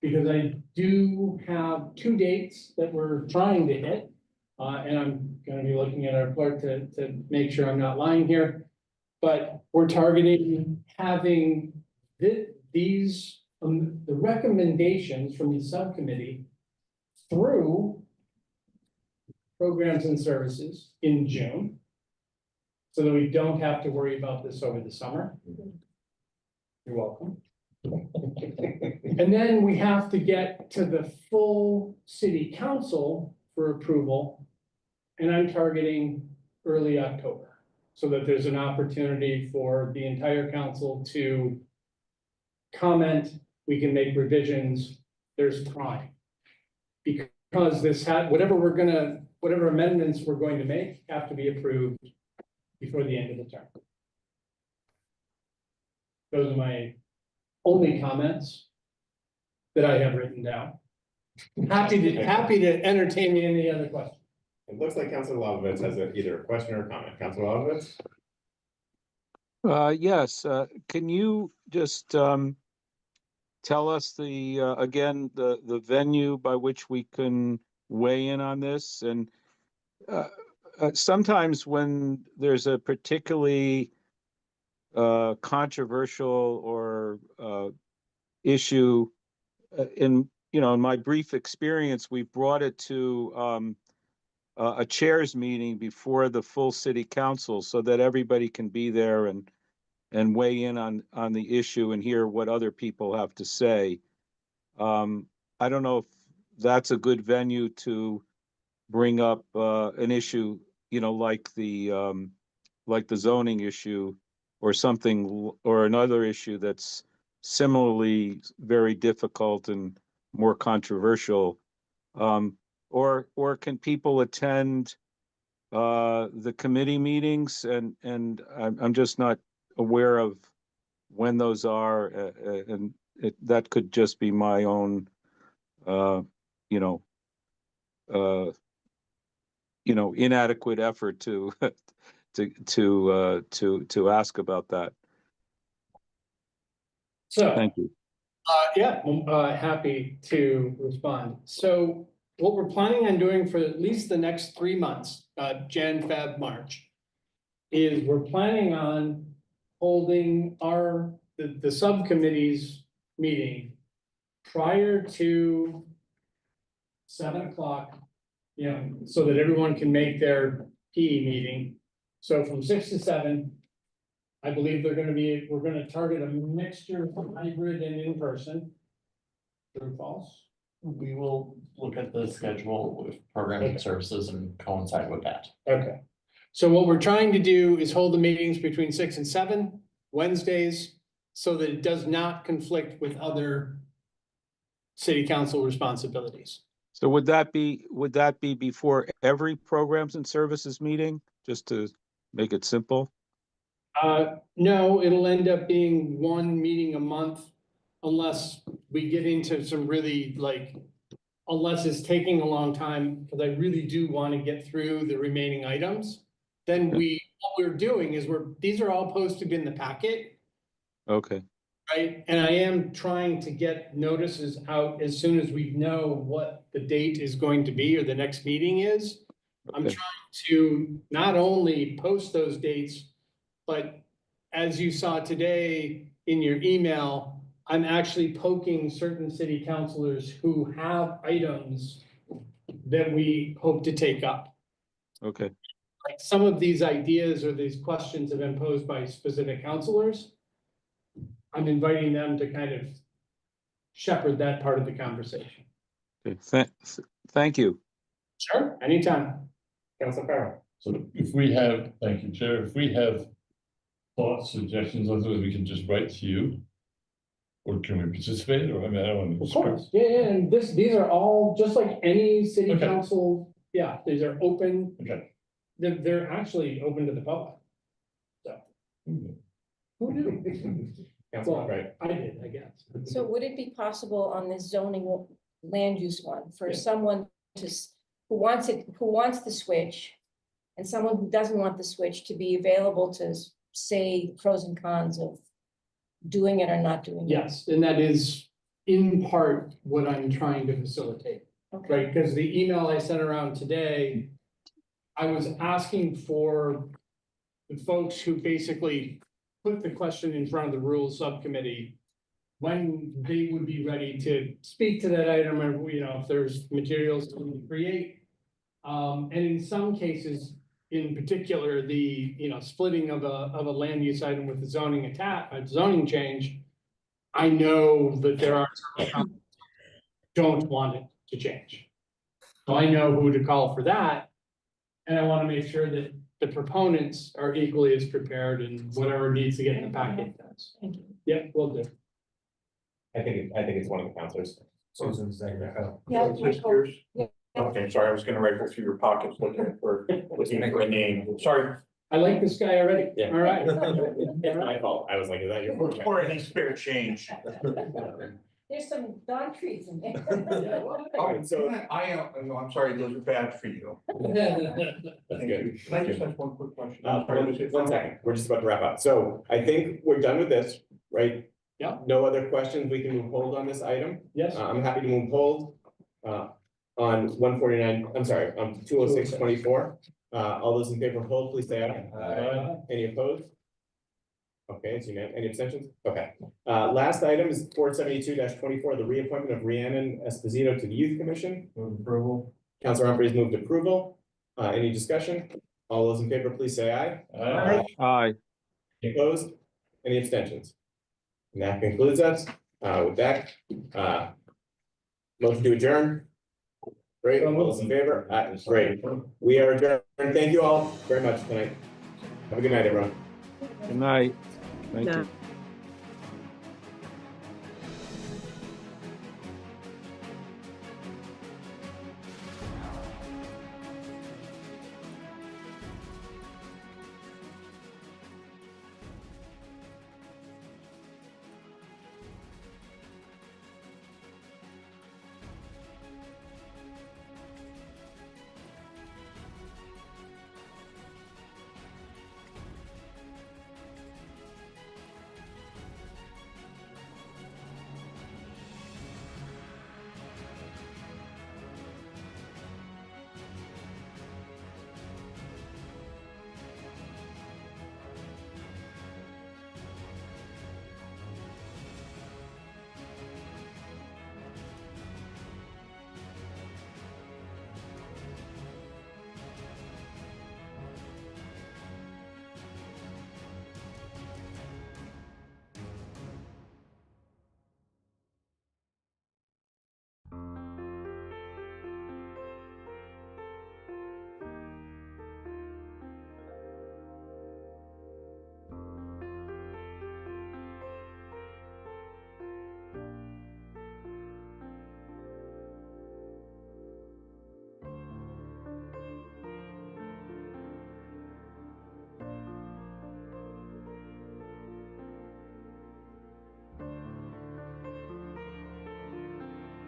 Because I do have 2 dates that we're trying to hit. And I'm gonna be looking at our clerk to make sure I'm not lying here. But we're targeting having these, the recommendations from the subcommittee through programs and services in June. So that we don't have to worry about this over the summer. You're welcome. And then we have to get to the full city council for approval. And I'm targeting early October, so that there's an opportunity for the entire council to comment, we can make revisions, there's time. Because this whatever amendments we're going to make have to be approved before the end of the term. Those are my only comments that I have written down. Happy to entertain any other questions. It looks like Councilor Lobovitz has either a question or a comment. Councilor Lobovitz? Yes, can you just tell us again, the venue by which we can weigh in on this? And sometimes when there's a particularly controversial or issue, in my brief experience, we brought it to a chairs meeting before the full city council so that everybody can be there and weigh in on the issue and hear what other people have to say. I don't know if that's a good venue to bring up an issue, like the zoning issue or something, or another issue that's similarly very difficult and more controversial. Or can people attend the committee meetings? And I'm just not aware of when those are, and that could just be my own, you know, inadequate effort to to ask about that. So. Thank you. Yeah, I'm happy to respond. So what we're planning on doing for at least the next 3 months, Jan, Feb, March, is we're planning on holding the subcommittee's meeting prior to 7 o'clock, so that everyone can make their PE meeting. So from 6 to 7, I believe we're gonna target a mixture of hybrid and in-person. True, false? We will look at the schedule with programming Okay. services and coincide with that. Okay. So what we're trying to do is hold the meetings between 6 and 7 Wednesdays, so that it does not conflict with other city council responsibilities. So would that be before every programs and services meeting, just to make it simple? No, it'll end up being one meeting a month unless we get into some really unless it's taking a long time, because I really do want to get through the remaining items. Then what we're doing is these are all posted in the packet, Okay. right? And I am trying to get notices out as soon as we know what the date is going to be or the next meeting is. I'm Okay. trying to not only post those dates, but as you saw today in your email, I'm actually poking certain city councilors who have items that we hope to take up. Okay. Like some of these ideas or these questions have been posed by specific councilors. I'm inviting them to kind of shepherd that part of the conversation. Okay. Thank you. Sure, anytime. Councilor Farrell. So if we have, thank you, Chair, if we have thoughts, suggestions, otherwise we can just write to you. Or can we participate, or I mean, I don't want to. Of course, yeah, and these are all, just like any city Okay. council, yeah, these are open. Okay. They're actually open to the public. So. Who knew? Well, Right. I did, I guess. So would it be possible on this zoning land use one for someone who wants the switch, and someone who doesn't want the switch to be available to say pros and cons of doing it or not doing it? Yes, and that is in part what I'm trying to facilitate, Okay. right? Because the email I sent around today, I was asking for the folks who basically put the question in front of the rules subcommittee when they would be ready to speak to that item, or, if there's materials to create. And in some cases, in particular, the, splitting of a land use item with the a zoning change. I know that there are some who don't want it to change. So I know who to call for that. And I want to make sure that the proponents are equally as prepared, and whatever needs to get in the packet does. Thank you. Yep, will do. I think it's one of the councilors. Susan's there. Yeah, Michael. Yeah. Okay, sorry, I was gonna rifle through your pockets looking for a name. Sorry. I like this guy already. Yeah. All right. It's my fault. I was like, is that your fault? Or any spare change. There's some Don trees in there. Oh, so I'm sorry, those are bad for you. That's good. Can I just ask one quick question? One second, we're just about to wrap up. So I think we're done with this, right? Yeah. No other questions, we can move hold on this item. Yes. I'm happy to move hold on 149, I'm sorry, 206-24. All those in favor of hold, please say aye. Aye. Any opposed? Okay, it's unanimous. Any abstentions? Okay. Last item is 472-24, the reappointment of Rhiannon Esposito to the Youth Commission. Move approval. Councilor Humphries moved approval. Any discussion? All those in favor, please say aye. Aye. Aye. Any opposed? Any abstentions? And that concludes us. With that, motion to adjourn. Great, all those in favor? Great. We are adjourned. Thank you all very much tonight. Have a good night, everyone. Good night. Thank you.